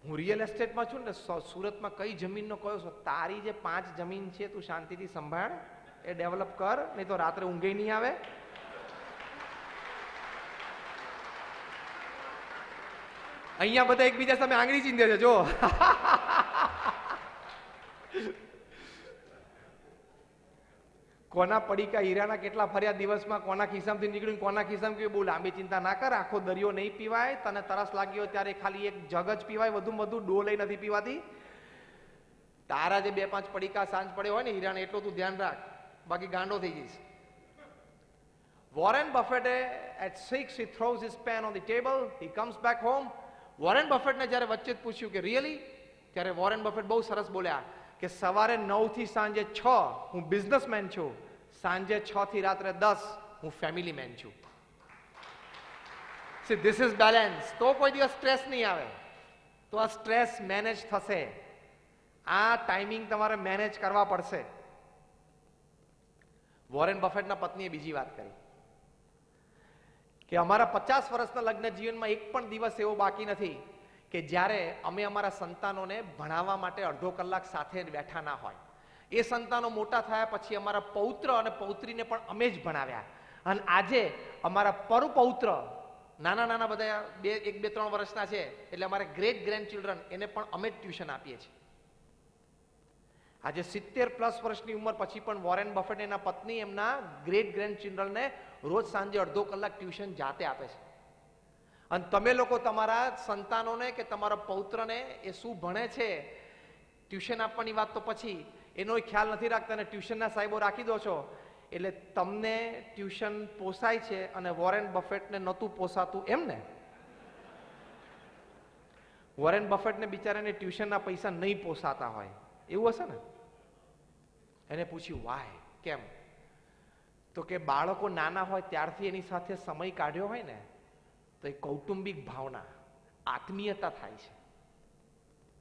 Speaker 1: હું રિયલ એસ્ટેટમાં છું ને, સુરતમાં કઈ જમીનનો કયો છો, તારી જે 5 જમીન છે તું શાંતિથી સંભાળ, એ ડેવલપ કર, નહીં તો રાત્રે ઊંઘે નહીં આવે. અહીંયા બધા એકબીજા સામે આંગળી ચીંધે છે જો. કોના પડીકા હીરાના કેટલા ફર્યા દિવસમાં, કોના ખિસ્સામાંથી નીકળ્યું, કોના ખિસ્સામાં કે બહુ લાંબી ચિંતા ના કર, આખો દરિયો નહીં પીવાય. તને તરસ લાગી હોય ત્યારે ખાલી એક જગ જ પીવાય, વધુમાં વધુ ડોલ નથી પીવાતી. તારા જે 2-5 પડીકા સાંજ પડ્યો હોય ને હીરાને, એટલું તું ધ્યાન રાખ, બાકી ગાંડો થઈ જઈશ. વોરેન બફેટે at 6 he throws his pen on the table, he comes back home. Warren બફેટને જ્યારે વચ્ચે પૂછ્યું કે રિયલી, ત્યારે વોરેન બફેટ બહુ સરસ બોલ્યા કે સવારે 9 થી સાંજે 6 હું બિઝનેસમેન છું, સાંજે 6 થી રાત્રે 10 હું ફેમિલી મેન છું. See, this is balance. તો કોઈ દિવસ સ્ટ્રેસ નહીં આવે. તો આ સ્ટ્રેસ મેનેજ થશે. આ ટાઈમિંગ તમારે મેનેજ કરવા પડશે. વોરેન બફેટના પત્નીએ બીજી વાત કરી કે અમારા 50 વર્ષના લગ્ન જીવનમાં એક પણ દિવસ એવો બાકી નથી કે જ્યારે અમે અમારા સંતાનોને ભણાવવા માટે અડધો કલાક સાથે બેઠા ના હોય. એ સંતાનો મોટા થયા પછી અમારા પૌત્ર અને પૌત્રીને પણ અમે જ ભણાવ્યા. અને આજે અમારા પરપૌત્ર નાના નાના બધા 1, 2, 3 વર્ષના છે, એટલે અમારે ગ્રેટ ગ્રેન્ડ ચિલ્ડ્રન એને પણ અમે જ ટ્યુશન આપીએ છીએ. આજે 70+ વર્ષની ઉંમર પછી પણ વોરેન બફેટ એના પત્ની એમના ગ્રેટ ગ્રેન્ડ ચિલ્ડ્રનને રોજ સાંજે અડધો કલાક ટ્યુશન જાતે આપે છે. અને તમે લોકો તમારા સંતાનોને કે તમારા પૌત્રને એ શું ભણે છે ટ્યુશન આપવાની વાત તો પછી, એનો ખ્યાલ નથી રાખતા અને ટ્યુશનના સાહેબો રાખી દો છો. એટલે તમને ટ્યુશન પોસાય છે અને વોરેન બફેટને નહોતું પોસાતું એમ ને? વોરેન બફેટને બિચારાને ટ્યુશનના પૈસા નહીં પોસાતા હોય એવું હશે ને? એને પૂછ્યું વાય, કેમ? તો કે બાળકો નાના હોય ત્યારથી એની સાથે સમય કાઢ્યો હોય ને તો એ કૌટુંબિક ભાવના, આત્મીયતા થાય છે.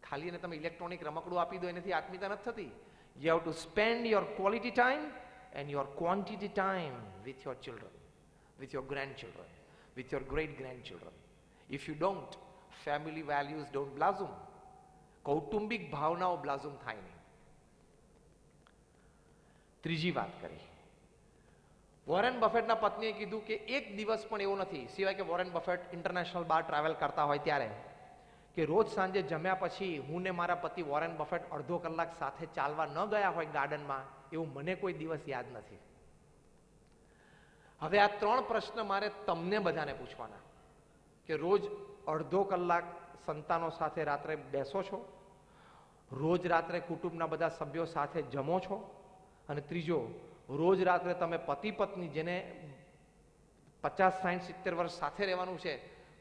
Speaker 1: ખાલી એને તમે ઇલેક્ટ્રોનિક રમકડું આપી દો એનાથી આત્મીયતા નથી થતી. You have to spend your quality time and your quantity time with your children, with your grandchildren, with your great grandchildren. If you don't, family values don't blossom. કૌટુંબિક ભાવનાઓ બ્લાઝમ થાય નહીં. ત્રીજી વાત કરી, વોરેન બફેટના પત્નીએ કીધું કે એક દિવસ પણ એવો નથી, સિવાય કે વોરેન બફેટ ઇન્ટરનેશનલ બહાર ટ્રાવેલ કરતા હોય ત્યારે, કે રોજ સાંજે જમ્યા પછી હું ને મારા પતિ વોરેન બફેટ અડધો કલાક સાથે ચાલવા ન ગયા હોય ગાર્ડનમાં, એવું મને કોઈ દિવસ યાદ નથી. હવે આ 3 પ્રશ્ન મારે તમને બધાને પૂછવાના કે રોજ અડધો કલાક સંતાનો સાથે રાત્રે બેસો છો? રોજ રાત્રે કુટુંબના બધા સભ્યો સાથે જમો છો? અને ત્રીજો, રોજ રાત્રે તમે પતિ પત્ની જેને 50, 60, 70 વર્ષ સાથે રહેવાનું છે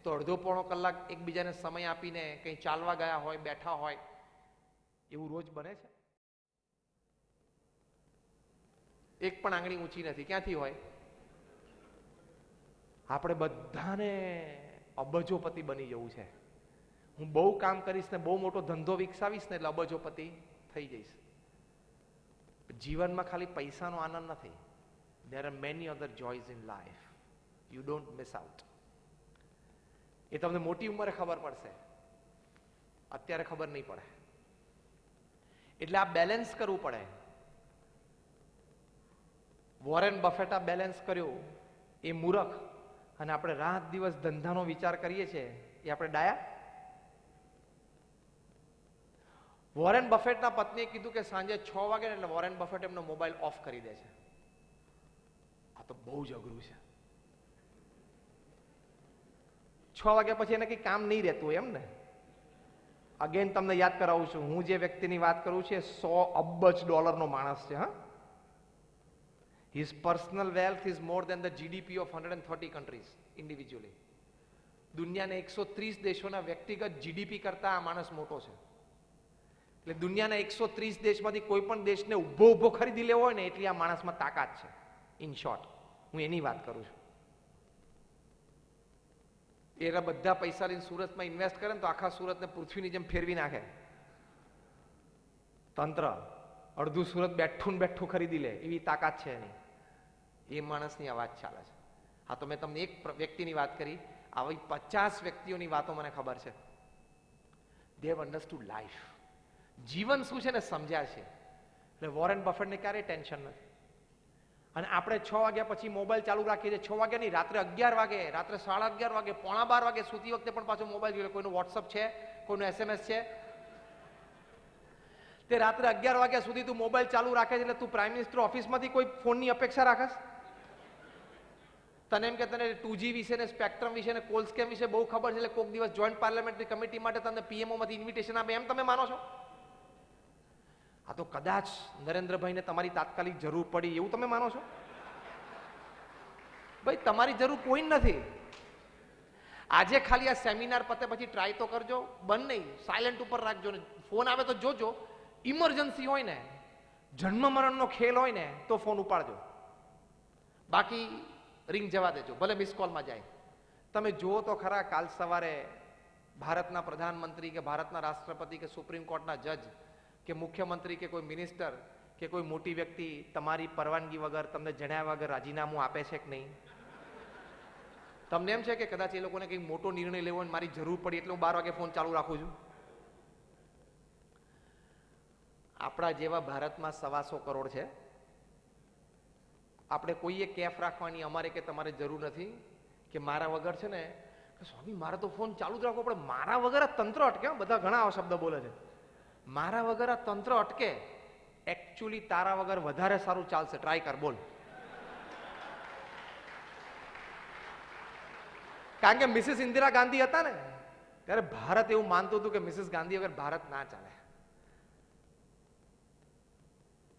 Speaker 1: તો અડધો પોણો કલાક એકબીજાને સમય આપીને કંઈ ચાલવા ગયા હોય, બેઠા હોય, એવું રોજ બને છે? એક પણ આંગળી ઊંચી નથી. ક્યાંથી હોય? આપણે બધાને અબજોપતિ બની જવું છે. હું બહુ કામ કરીશ ને બહુ મોટો ધંધો વિકસાવીશ ને એટલે અબજોપતિ થઈ જઈશ. જીવનમાં ખાલી પૈસાનો આનંદ નથી. There are many other joys in life. You don't miss out. એ તમને મોટી ઉંમરે ખબર પડશે, અત્યારે ખબર નહીં પડે. એટલે આ બેલેન્સ કરવું પડે. વોરેન બફેટ આ બેલેન્સ કર્યું એ મૂરખ, અને આપણે રાત દિવસ ધંધાનો વિચાર કરીએ છીએ એ આપણે ડાયા. વોરેન બફેટના પત્નીએ કીધું કે સાંજે 6 વાગે એટલે વોરેન બફેટ એમનો મોબાઈલ ઓફ કરી દે છે. આ તો બહુ જ અઘરું છે. 6 વાગ્યા પછી એને કઈ કામ નહીં રહેતું એમ ને? અગેન તમને યાદ કરાવું છું, હું જે વ્યક્તિની વાત કરું છું $100 અબજ માણસ છે. હા, his personal wealth is more than the GDP of 130 countries individually. દુનિયાના 130 દેશોના વ્યક્તિગત જીડીપી કરતા આ માણસ મોટો છે. એટલે દુનિયાના 130 દેશમાંથી કોઈ પણ દેશને ઊભો ખરીદી લેવો હોય ને એટલી આ માણસમાં તાકાત છે. ઇન શોર્ટ, હું એની વાત કરું છું. એના બધા પૈસા લઈને સુરતમાં ઇન્વેસ્ટ કરે ને તો આખા સુરતને પૃથ્વીની જેમ ફેરવી નાખે. તંત્ર અડધું સુરત બેઠું ને બેઠું ખરીદી લે એવી તાકાત છે એની. એ માણસની અવાજ ચાલે છે. હા, તો મેં તમને એક વ્યક્તિની વાત કરી, આવી 50 વ્યક્તિઓની વાતો મને ખબર છે. They have understood life. જીવન શું છે ને સમજ્યા છે. એટલે વોરેન બફેટને ક્યારેય ટેન્શન નથી. અને આપણે 6 વાગ્યા પછી મોબાઈલ ચાલુ રાખીએ છીએ. 6 વાગ્યા નહીં, રાત્રે 11 વાગે, રાત્રે 11:30 વાગે, 11:15 વાગે સુતી વખતે પણ પાછો મોબાઈલ જોઈએ. કોઈનું વોટ્સઅપ છે, કોઈનું SMS છે. તે રાત્રે 11 વાગ્યા સુધી તું મોબાઈલ ચાલુ રાખે છે એટલે તું પ્રાઇમ મિનિસ્ટર ઓફિસમાંથી કોઈ ફોનની અપેક્ષા રાખસ? તને એમ કે તને 2G વિશે ને સ્પેક્ટ્રમ વિશે ને કોલ સ્કેમ વિશે બહુ ખબર છે એટલે કોઈક દિવસ જોઈન્ટ પાર્લામેન્ટરી કમિટી માટે તમને PMO માંથી ઇન્વિટેશન આપે એમ તમે માનો છો? આ તો કદાચ નરેન્દ્રભાઈને તમારી તાત્કાલિક જરૂર પડી એવું તમે માનો છો? ભાઈ, તમારી જરૂર કોઈ નથી. આજે ખાલી આ સેમિનાર પતે પછી ટ્રાય તો કરજો. બંધ નહીં, સાયલેન્ટ ઉપર રાખજો ને ફોન આવે તો જોજો. ઇમરજન્સી હોય ને, જન્મ મરણનો ખેલ હોય ને તો ફોન ઉપાડજો. બાકી રિંગ જવા દેજો, ભલે મિસ કોલમાં જાય. તમે જુઓ તો ખરા, કાલ સવારે ભારતના પ્રધાનમંત્રી કે ભારતના રાષ્ટ્રપતિ કે સુપ્રીમ કોર્ટના જજ કે મુખ્યમંત્રી કે કોઈ મિનિસ્ટર કે કોઈ મોટી વ્યક્તિ તમારી પરવાનગી વગર, તમને જણાવ્યા વગર રાજીનામું આપે છે કે નહીં? તમને એમ છે કે કદાચ એ લોકોને કંઈક મોટો નિર્ણય લેવો અને મારી જરૂર પડી એટલે હું 12 વાગે ફોન ચાલુ રાખું છું? આપણા જેવા ભારતમાં 125 કરોડ છે. આપણે કોઈએ કેફ રાખવાની અમારે કે તમારે જરૂર નથી કે મારા વગર છે ને સ્વામી મારે તો ફોન ચાલુ જ રાખવો પડે, મારા વગર આ તંત્ર અટકે. બધા ઘણા આવા શબ્દ બોલે છે, મારા વગર આ તંત્ર અટકે. એકચ્યુઅલી તારા વગર વધારે સારું ચાલશે. ટ્રાય કર, બોલ. કારણ કે મિસિસ ઇન્દિરા ગાંધી હતા ને ત્યારે ભારત એવું માનતું હતું કે મિસિસ ગાંધી વગર ભારત ના ચાલે.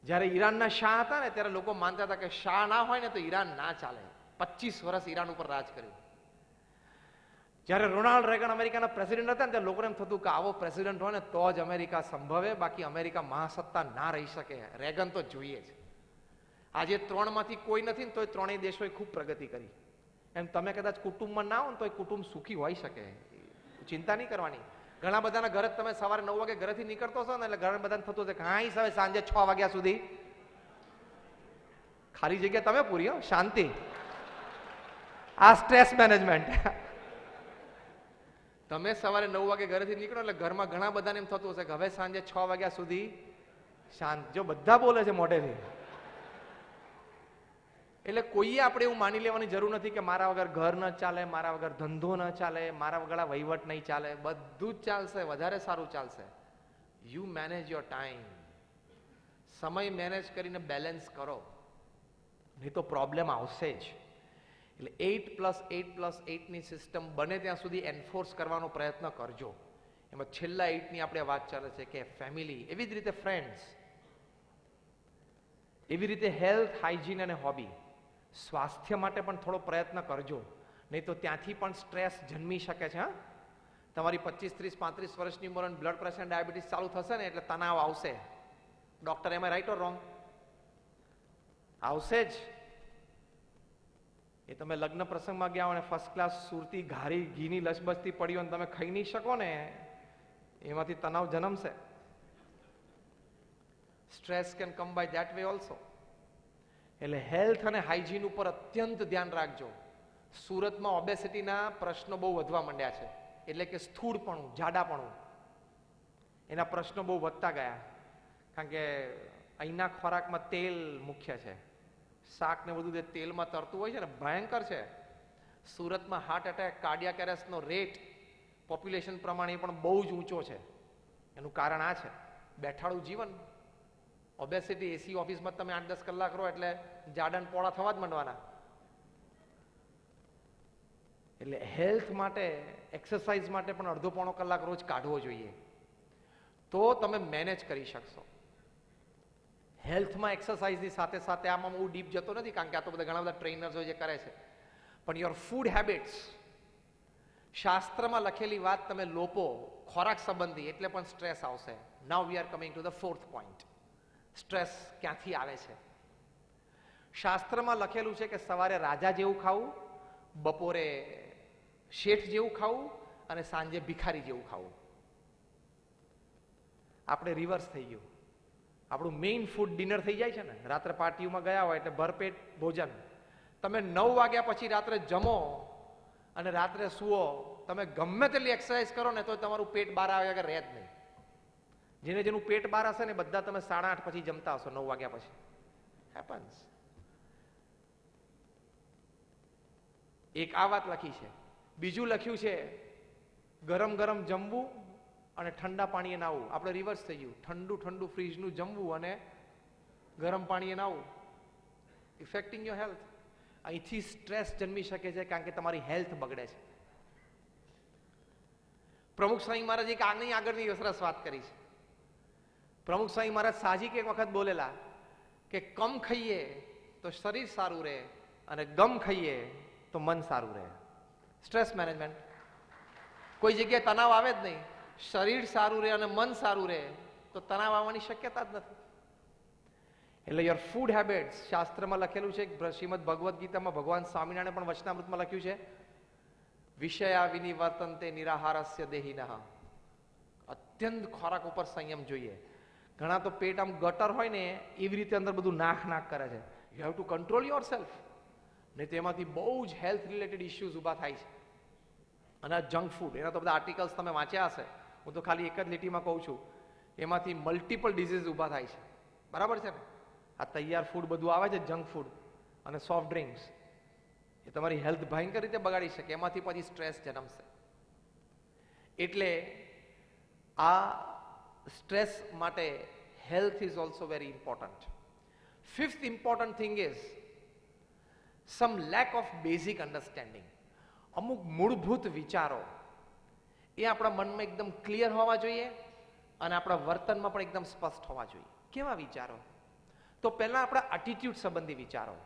Speaker 1: જયારે ઈરાનના શાહ હતા ને ત્યારે લોકો માનતા હતા કે શાહ ના હોય ને તો ઈરાન ના ચાલે. 25 વર્ષ ઈરાન ઉપર રાજ કર્યું. જયારે રોનાલ્ડ રેગન અમેરિકાના પ્રેસિડેન્ટ હતા ને ત્યારે લોકોને એમ થતું કે આવો પ્રેસિડેન્ટ હોય ને તો જ અમેરિકા સંભવે, બાકી અમેરિકા મહાસત્તા ના રહી શકે. રેગન તો જોઈએ જ. આજે 3 માંથી કોઈ નથી ને તોય 3 દેશોએ ખૂબ પ્રગતિ કરી. એમ તમે કદાચ કુટુંબમાં ના હો ને તો એ કુટુંબ સુખી હોઈ શકે. ચિંતા નહીં કરવાની. ઘણા બધાના ઘરે તમે સવારે 9 વાગે ઘરેથી નીકળતો છો ને એટલે ઘણા બધાને થતું હશે કે હા હવે સાંજે 6 વાગ્યા સુધી ખાલી જગ્યા તમે પૂરી હો, શાંતિ. આ સ્ટ્રેસ મેનેજમેન્ટ. તમે સવારે 9 વાગે ઘરેથી નીકળો એટલે ઘરમાં ઘણા બધાને એમ થતું હશે કે હવે સાંજે 6 વાગ્યા સુધી શાંત. જો બધા બોલે છે મોઢેથી, એટલે કોઈએ આપણે એવું માની લેવાની જરૂર નથી કે મારા વગર ઘર ન ચાલે, મારા વગર ધંધો ન ચાલે, મારા વગર વહીવટ નહીં ચાલે. બધું જ ચાલશે, વધારે સારું ચાલશે. You manage your time. સમય મેનેજ કરીને બેલેન્સ કરો, નહીં તો પ્રોબ્લેમ આવશે જ. એટલે 8+8+8 ની સિસ્ટમ બને ત્યાં સુધી એન્ફોર્સ કરવાનો પ્રયત્ન કરજો. એમાં છેલ્લા 8 ની આપણે વાત ચાલે છે કે ફેમિલી, એવી જ રીતે ફ્રેન્ડ્સ, એવી રીતે હેલ્થ, હાઇજીન અને હોબી. સ્વાસ્થ્ય માટે પણ થોડો પ્રયત્ન કરજો, નહીં તો ત્યાંથી પણ સ્ટ્રેસ જન્મી શકે છે. હા, તમારી 25, 30, 35 વર્ષની ઉંમર બ્લડ પ્રેશર, ડાયાબિટીસ ચાલુ થશે ને એટલે તણાવ આવશે. ડોક્ટર એમ રાઈટ ઓર રોંગ? આવશે જ. એ તમે લગ્ન પ્રસંગમાં ગયા હોય અને ફર્સ્ટ ક્લાસ સુરતી ઘારી ઘીની લસબસતી પડી હોય અને તમે ખાઈ નહીં શકો ને, એમાંથી તણાવ જન્મશે. Stress can come by that way also. એટલે હેલ્થ અને હાઇજીન ઉપર અત્યંત ધ્યાન રાખજો. સુરતમાં ઓબેસિટીના પ્રશ્નો બહુ વધવા માંડ્યા છે, એટલે કે સ્થૂળપણું, જાડાપણું, એના પ્રશ્નો બહુ વધતા ગયા. કારણ કે અહીંના ખોરાકમાં તેલ મુખ્ય છે. શાક ને બધું જે તેલમાં તરતું હોય છે ને, ભયંકર છે. સુરતમાં હાર્ટ એટેક, કાર્ડિયાક એરેસ્ટનો રેટ પોપ્યુલેશન પ્રમાણે પણ બહુ જ ઊંચો છે. એનું કારણ આ છે, બેઠાડું જીવન. ઓબેસિટી, એસી ઓફિસમાં તમે 8-10 કલાક રહો એટલે જાડા પોળા થવા જ માંડવાના. એટલે હેલ્થ માટે, એક્સરસાઇઝ માટે પણ અડધો-પોણો કલાક રોજ કાઢવો જોઈએ, તો તમે મેનેજ કરી શકશો. હેલ્થમાં એક્સરસાઇઝની સાથે સાથે, આમાં હું ડીપ જતો નથી કારણ કે આ તો બધા ઘણા બધા ટ્રેનર્સો જે કરે છે, પણ યોર ફૂડ હેબિટ્સ, શાસ્ત્રમાં લખેલી વાત તમે લોપો ખોરાક સંબંધી, એટલે પણ સ્ટ્રેસ આવશે. Now we are coming to the 4th point. Stress ક્યાંથી આવે છે? શાસ્ત્રમાં લખેલું છે કે સવારે રાજા જેવું ખાવું, બપોરે શેઠ જેવું ખાવું અને સાંજે ભિખારી જેવું ખાવું. આપણે રિવર્સ થઈ ગયું. આપણું મેઇન ફૂડ ડિનર થઈ જાય છે ને, રાત્રે પાર્ટીઓમાં ગયા હોય એટલે ભરપેટ ભોજન. તમે 9 વાગ્યા પછી રાત્રે જમો અને રાત્રે સુવો, તમે ગમે તેટલી એક્સરસાઇઝ કરો ને તો તમારું પેટ 12 વાગ્યા આગળ રહે જ નહીં. જેનું પેટ બહાર હશે ને બધા તમે 8:30 પછી જમતા હશો, 9 વાગ્યા પછી. હેપન્સ. એક આ વાત લખી છે. બીજું લખ્યું છે ગરમ ગરમ જમવું અને ઠંડા પાણીએ નાવું. આપણે રિવર્સ થઈ ગયું. ઠંડુ ઠંડુ ફ્રીજનું જમવું અને ગરમ પાણીએ નાવું. ઇફેક્ટિંગ યોર હેલ્થ. અહીંથી સ્ટ્રેસ જન્મી શકે છે કારણ કે તમારી હેલ્થ બગડે છે. પ્રમુખ સ્વામી મહારાજ એક આગળની સરસ વાત કરી છે. પ્રમુખ સ્વામી મહારાજ સાહજિક એક વખત બોલેલા કે કમ ખાઈએ તો શરીર સારું રહે અને ગમ ખાઈએ તો મન સારું રહે. Stress management. કોઈ જગ્યાએ તણાવ આવે જ નહીં, શરીર સારું રહે અને મન સારું રહે તો તણાવ આવવાની શક્યતા જ નથી. એટલે યોર ફૂડ હેબિટ્સ, શાસ્ત્રમાં લખેલું છે, શ્રીમદ ભગવદ્ ગીતામાં ભગવાન સ્વામિનારાયણે પણ વચનામૃતમાં લખ્યું છે, વિષયા વિનિવર્તન્તે નિરાહારસ્ય દેહિનઃ. અત્યંત ખોરાક ઉપર સંયમ જોઈએ. ઘણા તો પેટ આમ ગટર હોય ને એવી રીતે અંદર બધું નાક કરે છે. You have to control your self, નહીં તો એમાંથી બહુ જ હેલ્થ રિલેટેડ ઇસ્યુઝ ઊભા થાય છે. અને આ જંક ફૂડ, એના તો બધા આર્ટિકલ્સ તમે વાંચ્યા હશે, હું તો ખાલી એક જ લીટીમાં કહું છું, એમાંથી મલ્ટિપલ ડિઝીઝ ઊભા થાય છે. બરાબર છે ને? આ તૈયાર ફૂડ બધું આવે છે, જંક ફૂડ અને સોફ્ટ ડ્રિંક્સ, એ તમારી હેલ્થ ભયંકર રીતે બગાડી શકે. એમાંથી પછી સ્ટ્રેસ જન્મશે. એટલે આ સ્ટ્રેસ માટે health is also very important. Fifth important thing is sum lack of basic understanding. અમુક મૂળભૂત વિચારો એ આપણા મનમાં એકદમ ક્લિયર હોવા જોઈએ અને આપણા વર્તનમાં પણ એકદમ સ્પષ્ટ હોવા જોઈએ. કેવા વિચારો? તો પહેલા આપણા એટીટ્યુડ સંબંધી વિચારો,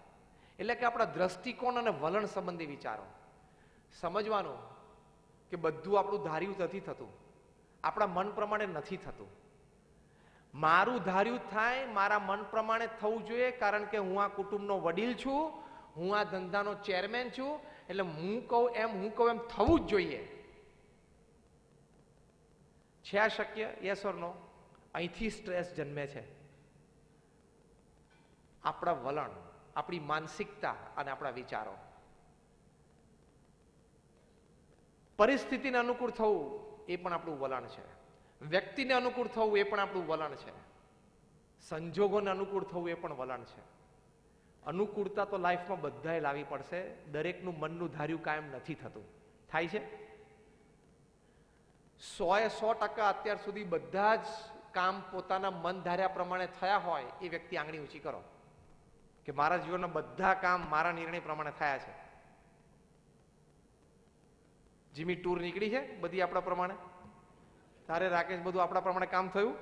Speaker 1: એટલે કે આપણા દ્રષ્ટિકોણ અને વલણ સંબંધી વિચારો. સમજવાનું કે બધું આપણું ધાર્યું નથી થતું, આપણા મન પ્રમાણે નથી થતું. મારું ધાર્યું થાય, મારા મન પ્રમાણે થવું જોઈએ, કારણ કે હું આ કુટુંબનો વડીલ છું, હું આ ધંધાનો ચેરમેન છું, એટલે હું કહું એમ થવું જ જોઈએ. છે આ શક્ય? યસ ઓર નો? અહીંથી સ્ટ્રેસ જન્મે છે. આપણા વલણ, આપણી માનસિકતા અને આપણા વિચારો. પરિસ્થિતિને અનુકૂળ થવું એ પણ આપણું વલણ છે. વ્યક્તિને અનુકૂળ થવું એ પણ આપણું વલણ છે. સંજોગોને અનુકૂળ થવું એ પણ વલણ છે. અનુકૂળતા તો લાઈફમાં બધાએ લાવવી પડશે. દરેકનું મનનું ધાર્યું કાયમ નથી થતું. થાય છે? 100% અત્યાર સુધી બધા જ કામ પોતાના મન ધાર્યા પ્રમાણે થયા હોય એ વ્યક્તિ આંગળી ઊંચી કરો કે મારા જીવનના બધા કામ મારા નિર્ણય પ્રમાણે થયા છે. જીમી ટૂર નીકળી છે બધી આપણા પ્રમાણે? તારે રાકેશ બધું આપણા પ્રમાણે કામ થયું?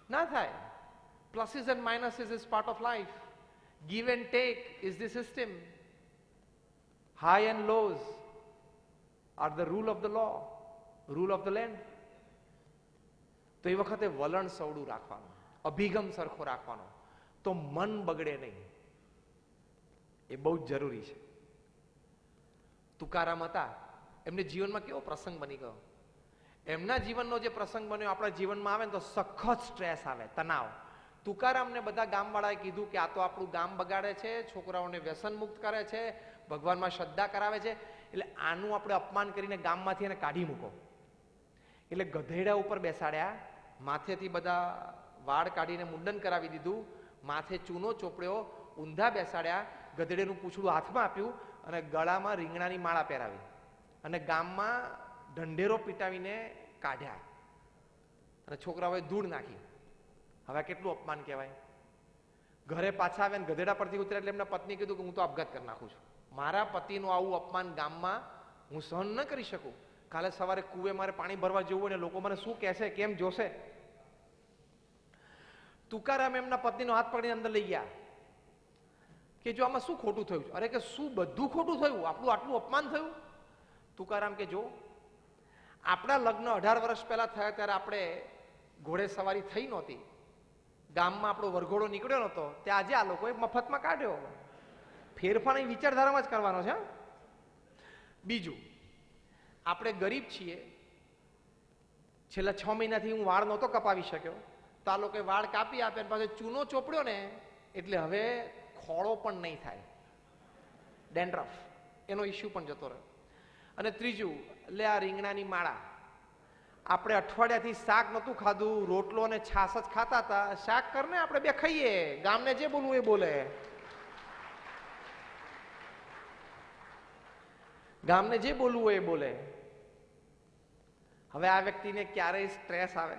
Speaker 1: ના થાય. Pluses and minuses is part of life. Give and take is the system. High and lows are the rule of the law, rule of the land. તો એ વખતે વલણ સવડું રાખવાનું, અભિગમ સરખો રાખવાનો, તો મન બગડે નહીં. એ બહુ જ જરૂરી છે. તુકારામ હતા, એમને જીવનમાં કેવો પ્રસંગ બની ગયો. એમના જીવનનો જે પ્રસંગ બન્યો આપણા જીવનમાં આવે ને તો સખત સ્ટ્રેસ આવે, તણાવ. તુકારામને બધા ગામવાળાએ કીધું કે આ તો આપણું ગામ બગાડે છે, છોકરાઓને વ્યસન મુક્ત કરે છે, ભગવાનમાં શ્રદ્ધા કરાવે છે, એટલે આનું આપણે અપમાન કરીને ગામમાંથી એને કાઢી મૂકો. એટલે ગધેડા ઉપર બેસાડ્યા, માથેથી બધા વાળ કાઢીને મુંડન કરાવી દીધું, માથે ચૂનો ચોપડ્યો, ઊંધા બેસાડ્યા, ગધેડેનું પૂંછડું હાથમાં આપ્યું અને ગળામાં રીંગણાની માળા પહેરાવી અને ગામમાં ઢંઢેરો પીટાવીને કાઢ્યા અને છોકરાઓએ ધૂળ નાખી. હવે કેટલું અપમાન કહેવાય. ઘરે પાછા આવ્યા ને ગધેડા પરથી ઉતર્યા એટલે એમના પત્ની કીધું કે હું તો આપઘાત કરી નાખું છું. મારા પતિનું આવું અપમાન ગામમાં હું સહન ન કરી શકું. કાલે સવારે કુએ મારે પાણી ભરવા જવું અને લોકો મને શું કહેશે, કેમ જોશે. તુકારામ એમના પત્નીનો હાથ પકડીને અંદર લઈ ગયા કે જો આમાં શું ખોટું થયું? અરે કે શું બધું ખોટું થયું? આપણું આટલું અપમાન થયું? તુકારામ કે જો આપણા લગ્ન 18 વર્ષ પહેલા થયા ત્યારે આપણે ઘોડે સવારી થઈ નહોતી, ગામમાં આપણો વરઘોડો નીકળ્યો નહોતો, ત્યાં આજે આ લોકોએ મફતમાં કાઢ્યો. ફેરફાર એ વિચારધારામાં જ કરવાનો છે. બીજું, આપણે ગરીબ છીએ, છેલ્લા 6 મહિનાથી હું વાળ નહોતો કપાવી શક્યો, તો આ લોકોએ વાળ કાપી આપ્યા, પાસે ચૂનો ચોપડ્યો ને એટલે હવે ખોળો પણ નહીં થાય, ડેન્ડ્રફ એનો ઇસ્યુ પણ જતો રહ્યો. અને ત્રીજું, લે આ રીંગણાની માળા. આપણે અઠવાડિયાથી શાક નહોતું ખાધું, રોટલો અને છાશ જ ખાતા હતા. શાક કરને આપણે બે ખાઈએ, ગામને જે બોલવું એ બોલે, ગામને જે બોલવું હોય એ બોલે. હવે આ વ્યક્તિને ક્યારેય સ્ટ્રેસ આવે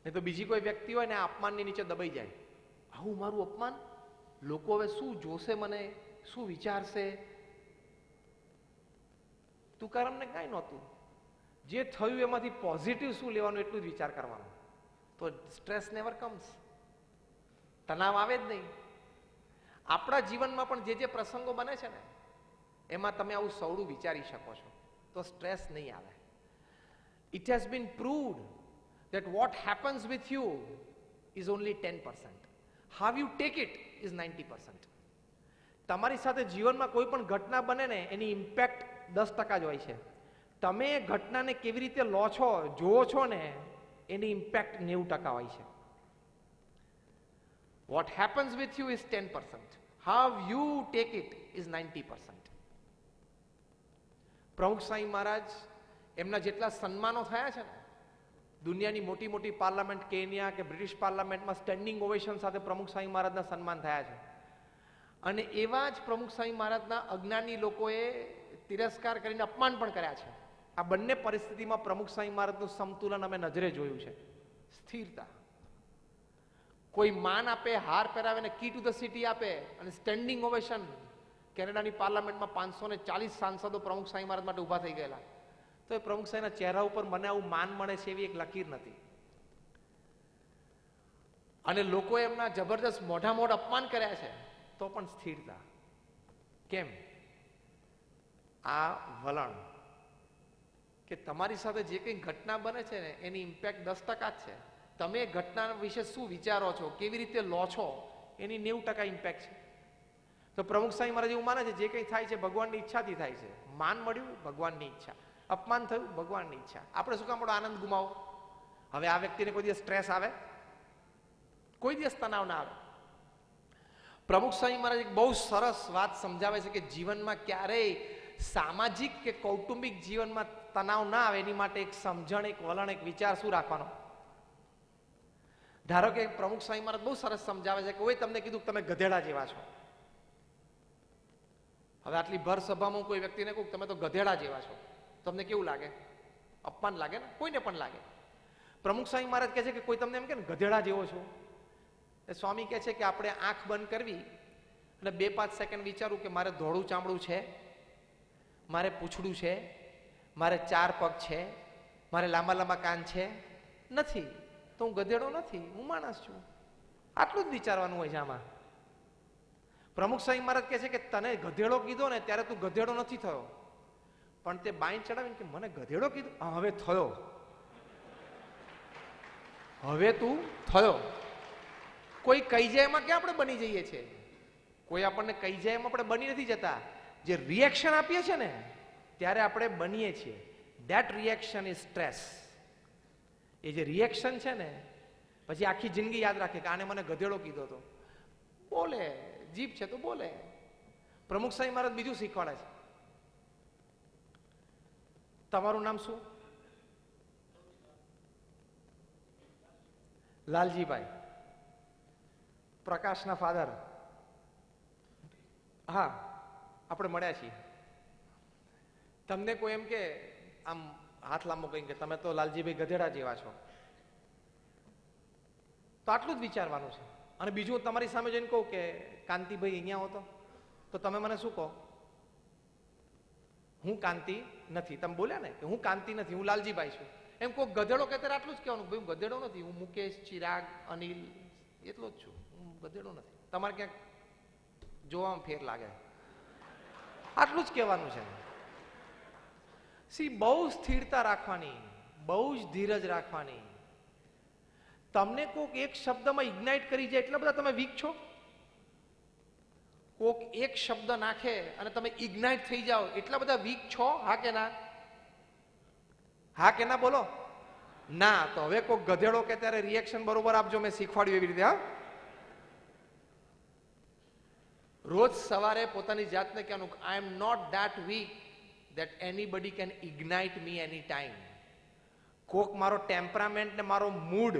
Speaker 1: નહીં તો બીજી કોઈ વ્યક્તિ હોય ને આ અપમાનની નીચે દબાઈ જાય. આવું મારું અપમાન, લોકો હવે શું જોશે, મને શું વિચારશે. તુકારામને કાંઈ નહોતું. જે થયું એમાંથી પોઝિટિવ શું લેવાનું એટલું જ વિચાર કરવાનો, તો સ્ટ્રેસ નેવર કમ્સ. તણાવ આવે જ નહીં. આપણા જીવનમાં પણ જે પ્રસંગો બને છે ને એમાં તમે આવું સવડું વિચારી શકો છો તો સ્ટ્રેસ નહીં આવે. It has been proved that what happens with you is only 10%. How you take it is 90%. તમારી સાથે જીવનમાં કોઈ પણ ઘટના બને ને એની ઇમ્પેક્ટ 10% જ હોય છે. તમે એ ઘટનાને કેવી રીતે લો છો, જોવો છો ને એની ઇમ્પેક્ટ 90% હોય છે. What happens with you is 10%. How you take it is 90%. પ્રમુખ સ્વામી મહારાજ એમના જેટલા સન્માનો થયા છે ને, દુનિયાની મોટી મોટી પાર્લામેન્ટ, કેન્યા કે બ્રિટિશ પાર્લામેન્ટમાં સ્ટેન્ડિંગ ઓવેશન સાથે પ્રમુખ સ્વામી મહારાજના સન્માન થયા છે. અને એવા જ પ્રમુખ સ્વામી મહારાજના અજ્ઞાની લોકોએ તિરસ્કાર કરીને અપમાન પણ કર્યા છે. આ બંને પરિસ્થિતિમાં પ્રમુખ સ્વામી મહારાજનું સંતુલન અમે નજરે જોયું છે. સ્થિરતા. કોઈ માન આપે, હાર પહેરાવે ને કી ટુ ધ સિટી આપે અને સ્ટેન્ડિંગ ઓવેશન. કેનેડાની પાર્લામેન્ટમાં 540 સાંસદો પ્રમુખ સ્વામી મહારાજ માટે ઉભા થઈ ગયેલા. તો એ પ્રમુખ સ્વામીના ચહેરા ઉપર મને આવું માન મળે છે એવી એક લકીર નથી. અને લોકોએ એમના જબરદસ્ત મોઢા અપમાન કર્યા છે તો પણ સ્થિરતા. કેમ? આ વલણ કે તમારી સાથે જે કંઈ ઘટના બને છે ને એની ઇમ્પેક્ટ 10% જ છે. તમે ઘટના વિશે શું વિચારો છો, કેવી રીતે લો છો, એની 90% ઇમ્પેક્ટ છે. તો પ્રમુખ સ્વામી મહારાજ એવું માને છે જે કંઈ થાય છે ભગવાનની ઈચ્છાથી થાય છે. માન મળ્યું ભગવાનની ઈચ્છા, અપમાન થયું ભગવાનની ઈચ્છા. આપણે શું કામ આપણો આનંદ ગુમાવો? હવે આ વ્યક્તિને કોઈ દિવસ સ્ટ્રેસ આવે? કોઈ દિવસ તણાવ ના આવે. પ્રમુખ સ્વામી મહારાજ એક બહુ સરસ વાત સમજાવે છે કે જીવનમાં ક્યારેય સામાજિક કે કૌટુંબિક જીવનમાં તણાવ ના આવે એની માટે એક સમજણ, એક વલણ, એક વિચાર શું રાખવાનો. ધારો કે પ્રમુખ સ્વામી મહારાજ બહુ સરસ સમજાવે છે કે કોઈ તમને કીધું કે તમે ગધેડા જેવા છો. હવે આટલી ભર સભામાં કોઈ વ્યક્તિને કહું તમે તો ગધેડા જેવા છો, તમને કેવું લાગે? અપમાન લાગે ને? કોઈને પણ લાગે. પ્રમુખ સ્વામી મહારાજ કહે છે કે કોઈ તમને એમ કે ને ગધેડા જેવો છો, એ સ્વામી કહે છે કે આપણે આંખ બંધ કરવી અને 2-5 સેકન્ડ વિચારવું કે મારે ધોળું ચામડું છે, મારે પૂંછડું છે, મારે 4 પગ છે, મારે લાંબા લાંબા કાન છે? નથી. તો હું ગધેડો નથી, હું માણસ છું. આટલું જ વિચારવાનું હોય છે આમાં. પ્રમુખ સ્વામી મહારાજ કહે છે કે તને ગધેડો કીધો ને ત્યારે તું ગધેડો નથી થયો, પણ તે બાઈ ચડાવીને કે મને ગધેડો કીધું, હવે થયો, હવે તું થયો. કોઈ કહી જાય એમાં ક્યાં આપણે બની જઈએ છીએ? કોઈ આપણને કહી જાય એમાં આપણે બની નથી જતા. જે રિએક્શન આપીએ છીએ ને ત્યારે આપણે બનીએ છીએ. That reaction is stress. એ જે રિએક્શન છે ને પછી આખી જિંદગી યાદ રાખે કે આને મને ગધેડો કીધો હતો. બોલે, જીભ છે તો બોલે. પ્રમુખ સ્વામી મહારાજ બીજું શીખવાડે છે. તમારું નામ શું? લાલજીભાઈ. પ્રકાશના ફાધર. હા, આપણે મળ્યા છીએ. તમને કોઈ એમ કે આમ હાથ લાંબો કહી કે તમે તો લાલજીભાઈ ગધેડા જેવા છો, તો આટલું જ વિચારવાનું છે. અને બીજું તમારી સામે જોઈને કહું કે કાંતિભાઈ અહીંયા હો તો તમે મને શું કહો? હું કાંતિ નથી. તમે બોલ્યા ને કે હું કાંતિ નથી, હું લાલજીભાઈ છું. એમ કોઈ ગધેડો કે ત્યારે આટલું જ કહેવાનું, ભાઈ હું ગધેડો નથી, હું મુકેશ, ચિરાગ, અનિલ એટલો જ છું, હું ગધેડો નથી. તમારે ક્યાંક જોવામાં ફેર લાગે, આટલું જ કહેવાનું છે. બહુ સ્થિરતા રાખવાની, બહુ જ ધીરજ રાખવાની. તમને કોઈક એક શબ્દમાં ઇગ્નાઇટ કરી જાય એટલા બધા તમે વીક છો. કોઈક એક શબ્દ નાખે અને તમે ઇગ્નાઇટ થઈ જાઓ એટલા બધા વીક છો. હા કે ના? હા કે ના બોલો? ના. તો હવે કોઈક ગધેડો કે ત્યારે રિએક્શન બરોબર આપજો, મેં શીખવાડ્યું એવી રીતે. હા, રોજ સવારે પોતાની જાતને કહેવાનું I am not that weak that anybody can ignite me anytime. કોક મારો ટેમ્પરામેન્ટ ને મારો મૂડ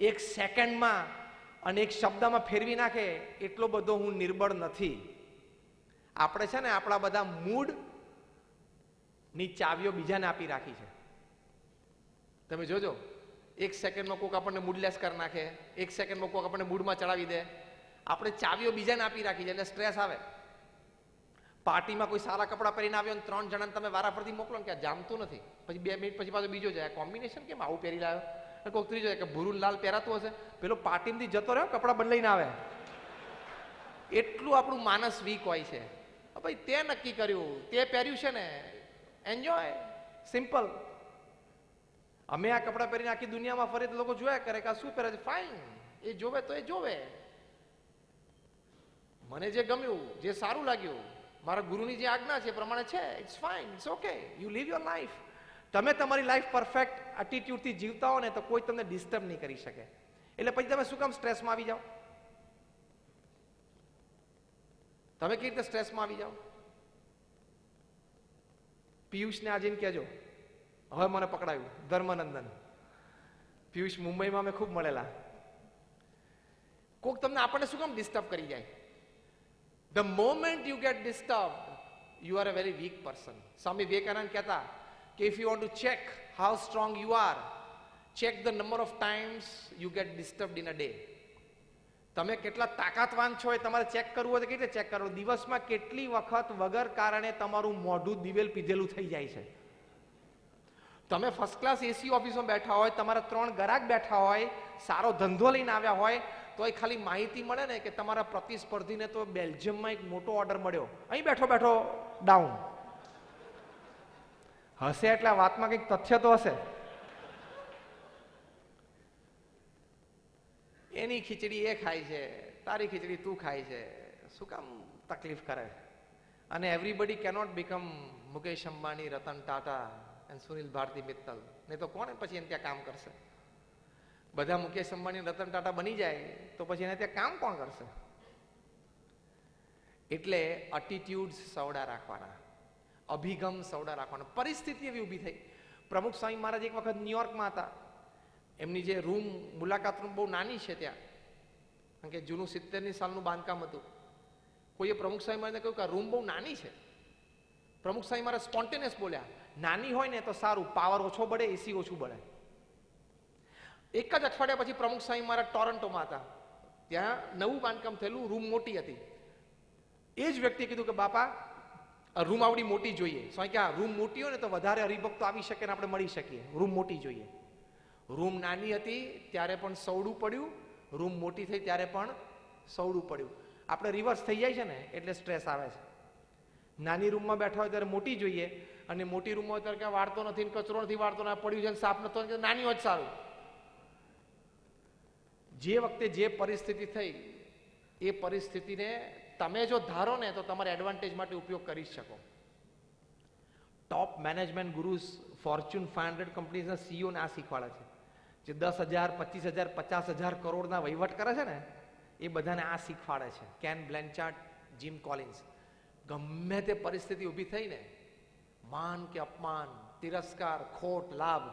Speaker 1: એક સેકન્ડમાં અને એક શબ્દમાં ફેરવી નાખે એટલો બધો હું નિર્બળ નથી. આપણે છે ને આપણા બધા મૂડ ની ચાવીઓ બીજાને આપી રાખી છે. તમે જોજો, એક સેકન્ડમાં કોક આપણને મૂડલેસ કરી નાખે, એક સેકન્ડમાં કોક આપણને મૂડમાં ચડાવી દે. આપણે ચાવીઓ બીજાને આપી રાખી છે એટલે સ્ટ્રેસ આવે. પાર્ટીમાં કોઈ સારા કપડાં પહેરીને આવ્યો ને 3 જણાને તમે વારાફરતી મોકલો ને કે જામતું નથી, પછી 2 મિનિટ પછી પાછો બીજો જાય, કોમ્બિનેશન કેમ આવું પહેરી લાવ્યો? કોઈક ત્રીજો જાય કે ભૂરું લાલ પહેરાતું હશે, પેલો પાર્ટીમાંથી જતો રહ્યો કપડાં બદલાઈને આવે. એટલું આપણું માનસ વીક હોય છે. ભાઈ તે નક્કી કર્યું, તે પહેર્યું છે ને, એન્જોય, સિમ્પલ. અમે આ કપડાં પહેરીને આખી દુનિયામાં ફરી તો લોકો જોયા કરે કે આ શું પહેરે છે, ફાઇન, એ જોવે તો એ જોવે. મને જે ગમ્યું, જે સારું લાગ્યું, મારા ગુરુની જે આજ્ઞા છે પ્રમાણે છે, it's fine, it's okay, you leave your life. તમે તમારી લાઈફ પરફેક્ટ એટીટ્યુડથી જીવતા હો ને તો કોઈ તમને ડિસ્ટર્બ નહીં કરી શકે. એટલે પછી તમે શું કામ સ્ટ્રેસમાં આવી જાઓ? તમે કેવી રીતે સ્ટ્રેસમાં આવી જાઓ? પિયુષને આજે કહેજો, હવે મને પકડાયું, ધર્મનંદન પિયુષ મુંબઈમાં અમે ખૂબ મળેલા. કોક તમને આપણને શું કામ ડિસ્ટર્બ કરી જાય? The moment you get disturb you are a very weak person. Swami Vivekananda કહેતા કે if you want to check how strong you are, check the number of times you get disturbed in a day. તમે કેટલા તાકાતવાન છો એ તમારે check કરવું હોય તો કેવી રીતે ચેક કરવું? દિવસમાં કેટલી વખત વગર કારણે તમારું મોઢું દિવેલ પીધેલું થઈ જાય છે. તમે ફર્સ્ટ ક્લાસ એસી ઓફિસમાં બેઠા હોય, તમારા 3 ગ્રાહક બેઠા હોય, સારો ધંધો લઈને આવ્યા હોય, તો એ ખાલી માહિતી મળે ને કે તમારા પ્રતિસ્પર્ધીને તો બેલ્જિયમમાં એક મોટો ઓર્ડર મળ્યો, અહીં બેઠો બેઠો ડાઉન. હશે એટલે આ વાતમાં કંઈક તથ્ય તો હશે. એની ખીચડી એ ખાય છે, તારી ખીચડી તું ખાય છે, શું કામ તકલીફ કરે? અને everybody cannot become Mukesh Ambani, Ratan Tata અને સુનિલ ભારતી મિત્તલ. નહીં તો કોણ પછી એને ત્યાં કામ કરશે? બધા મુકેશ અંબાણી, રતન ટાટા બની જાય તો પછી એને ત્યાં કામ કોણ કરશે? એટલે એટીટ્યુડ સવડા રાખવાના, અભિગમ સવડા રાખવાના. પરિસ્થિતિ એવી ઊભી થઈ. પ્રમુખ સ્વામી મહારાજ એક વખત ન્યુયોર્કમાં હતા. એમની જે રૂમ, મુલાકાત રૂમ બહુ નાની છે ત્યાં, કારણ કે જૂનું 70ની સાલનું બાંધકામ હતું. કોઈએ પ્રમુખ સ્વામી મહારાજને કહ્યું કે આ રૂમ બહુ નાની છે. પ્રમુખ સ્વામી મહારાજ સ્પોન્ટેનિયસ બોલ્યા, નાની હોય ને તો સારું, પાવર ઓછો બળે, એસી ઓછું બળે. એક જ અઠવાડિયા પછી પ્રમુખ સ્વામી મહારાજ ટોરન્ટોમાં હતા. ત્યાં નવું બાંધકામ થયેલું, રૂમ મોટી હતી. એ જ વ્યક્તિએ કીધું કે બાપા આ રૂમ આવડી મોટી જોઈએ. સ્વામી કે આ રૂમ મોટી હોય ને તો વધારે હરિભક્તો આવી શકે ને આપણે મળી શકીએ, રૂમ મોટી જોઈએ. રૂમ નાની હતી ત્યારે પણ સવડું પડ્યું, રૂમ મોટી થઈ ત્યારે પણ સવડું પડ્યું. આપણે રિવર્સ થઈ જાય છે ને એટલે સ્ટ્રેસ આવે છે. નાની રૂમમાં બેઠા હોય ત્યારે મોટી જોઈએ, અને મોટી રૂમમાં હોય ત્યારે ક્યાં વાળતો નથી, કચરો નથી વાળતો, પડ્યું છે ને સાફ નતો, નાની હોય જ સારું. જે વખતે જે પરિસ્થિતિ થઈ એ પરિસ્થિતિને તમે જો ધારો ને તો તમારા એડવાન્ટેજ માટે ઉપયોગ કરી શકો. ટોપ મેનેજમેન્ટ ગુરુઝ, ફોર્ચ્યુન 500 કંપનીઝના સીઈઓને આ શીખવાડે છે. જે 10,000, 25,000, 50,000 કરોડના વહીવટ કરે છે ને એ બધાને આ શીખવાડે છે. Ken Blanchard, Jim Collins. ગમે તે પરિસ્થિતિ ઊભી થઈ ને, માન કે અપમાન, તિરસ્કાર, ખોટ, લાભ,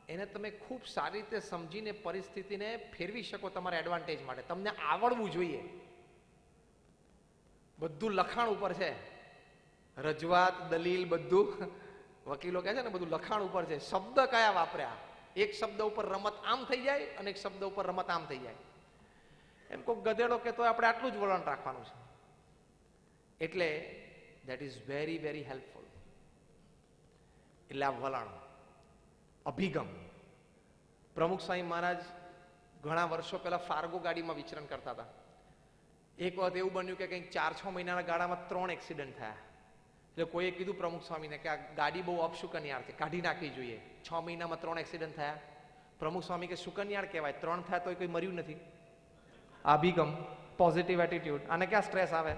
Speaker 1: એને તમે ખૂબ સારી રીતે સમજીને પરિસ્થિતિને ફેરવી શકો તમારા એડવાન્ટેજ માટે. તમને આવડવું જોઈએ. બધું લખાણ ઉપર છે. રજૂઆત, દલીલ, બધું વકીલો કહે છે ને બધું લખાણ ઉપર છે. શબ્દ કયા વાપર્યા? એક શબ્દ ઉપર રમત આમ થઈ જાય અને એક શબ્દ ઉપર રમત આમ થઈ જાય. એમ કોઈ ગધેડો કે તો આપણે આટલું જ વલણ રાખવાનું છે. એટલે that is very very helpful. એટલે આ વલણ, અભિગમ. પ્રમુખ સ્વામી મહારાજ ઘણા વર્ષો પહેલા ફાર્ગો ગાડીમાં વિચરણ કરતા હતા. એક વખત એવું બન્યું કે કંઈક 4-6 મહિનાના ગાળામાં 3 એક્સિડન્ટ થયા. એટલે કોઈએ કીધું પ્રમુખ સ્વામીને કે આ ગાડી બહુ અપશુકનિયાળ છે, કાઢી નાખવી જોઈએ. 6 મહિનામાં 3 એક્સિડન્ટ થયા. પ્રમુખ સ્વામી કે શુકનિયાળ કહેવાય, 3 થયા તો કોઈ મર્યું નથી. અભિગમ, પોઝિટિવ એટીટ્યુડ. આને ક્યાં સ્ટ્રેસ આવે?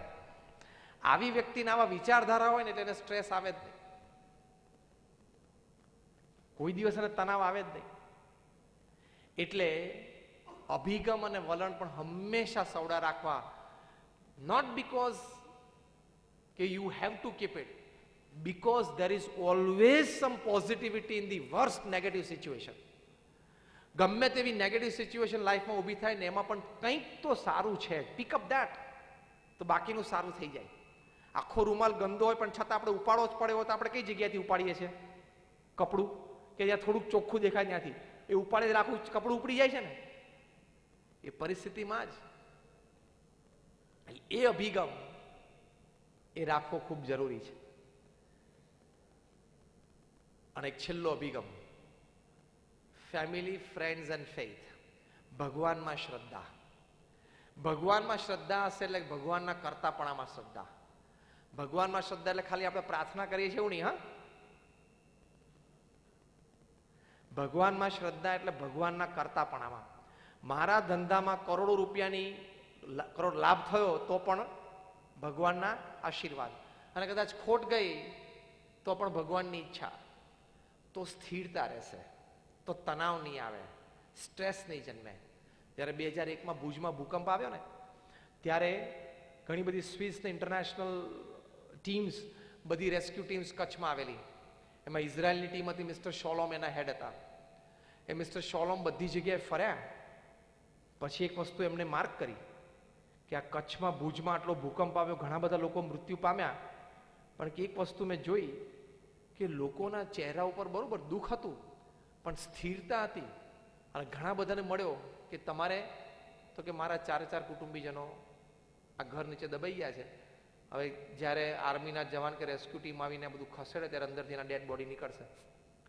Speaker 1: આવી વ્યક્તિને આવા વિચારધારા હોય ને એટલે એને સ્ટ્રેસ આવે જ નહીં. કોઈ દિવસ એને તણાવ આવે જ નહીં. એટલે અભિગમ અને વલણ પણ હંમેશા સવડા રાખવા. નોટ બીકોઝ કે you have to keep it, because there is always some positivity in the worst negative situation. ગમે તેવી નેગેટિવ સિચ્યુએશન લાઈફમાં ઊભી થાય ને એમાં પણ કંઈક તો સારું છે. પિક અપ ધેટ, તો બાકીનું સારું થઈ જાય. આખો રૂમાલ ગંદો હોય પણ છતાં આપણે ઉપાડવો જ પડે હોય તો આપણે કઈ જગ્યાથી ઉપાડીએ છીએ? કપડું કે જ્યાં થોડુંક ચોખ્ખું દેખાય ત્યાંથી એ ઉપાડે જ રાખવું, કપડું ઉપડી જાય છે ને. એ પરિસ્થિતિમાં જ એ અભિગમ એ રાખવો ખૂબ જરૂરી છે. અને એક છેલ્લો અભિગમ, ફેમિલી, ફ્રેન્ડ્સ એન્ડ ફેથ. ભગવાનમાં શ્રદ્ધા. ભગવાનમાં શ્રદ્ધા હશે એટલે ભગવાનના કરતાપણામાં શ્રદ્ધા. ભગવાનમાં શ્રદ્ધા એટલે ખાલી આપણે પ્રાર્થના કરીએ છીએ એવું નહીં. હા, ભગવાનમાં શ્રદ્ધા એટલે ભગવાનના કરતાપણામાં. મારા ધંધામાં કરોડો રૂપિયાની કરોડ લાભ થયો તો પણ ભગવાનના આશીર્વાદ, અને કદાચ ખોટ ગઈ તો પણ ભગવાનની ઈચ્છા. તો સ્થિરતા રહેશે, તો તણાવ નહીં આવે, સ્ટ્રેસ નહીં જન્મે. જ્યારે 2001માં ભુજમાં ભૂકંપ આવ્યો ને ત્યારે ઘણી બધી સ્વિસ ને ઇન્ટરનેશનલ ટીમ્સ, બધી રેસ્ક્યુ ટીમ્સ કચ્છમાં આવેલી. એમાં ઇઝરાયલની ટીમ હતી, મિસ્ટર શોલોમ એના હેડ હતા. એ મિસ્ટર શોલોમ બધી જગ્યાએ ફર્યા. પછી એક વસ્તુ એમને માર્ક કરી કે આ કચ્છમાં ભુજમાં આટલો ભૂકંપ આવ્યો, ઘણા બધા લોકો મૃત્યુ પામ્યા, પણ એક વસ્તુ મેં જોઈ કે લોકોના ચહેરા ઉપર બરોબર દુઃખ હતું પણ સ્થિરતા હતી. અને ઘણા બધાને મળ્યો કે તમારે તો કે મારા 4 કુટુંબીજનો આ ઘર નીચે દબાઈ ગયા છે, હવે જ્યારે આર્મીના જવાન કે રેસ્ક્યુ ટીમ આવીને બધું ખસેડે ત્યારે અંદરથી એના ડેડ બોડી નીકળશે.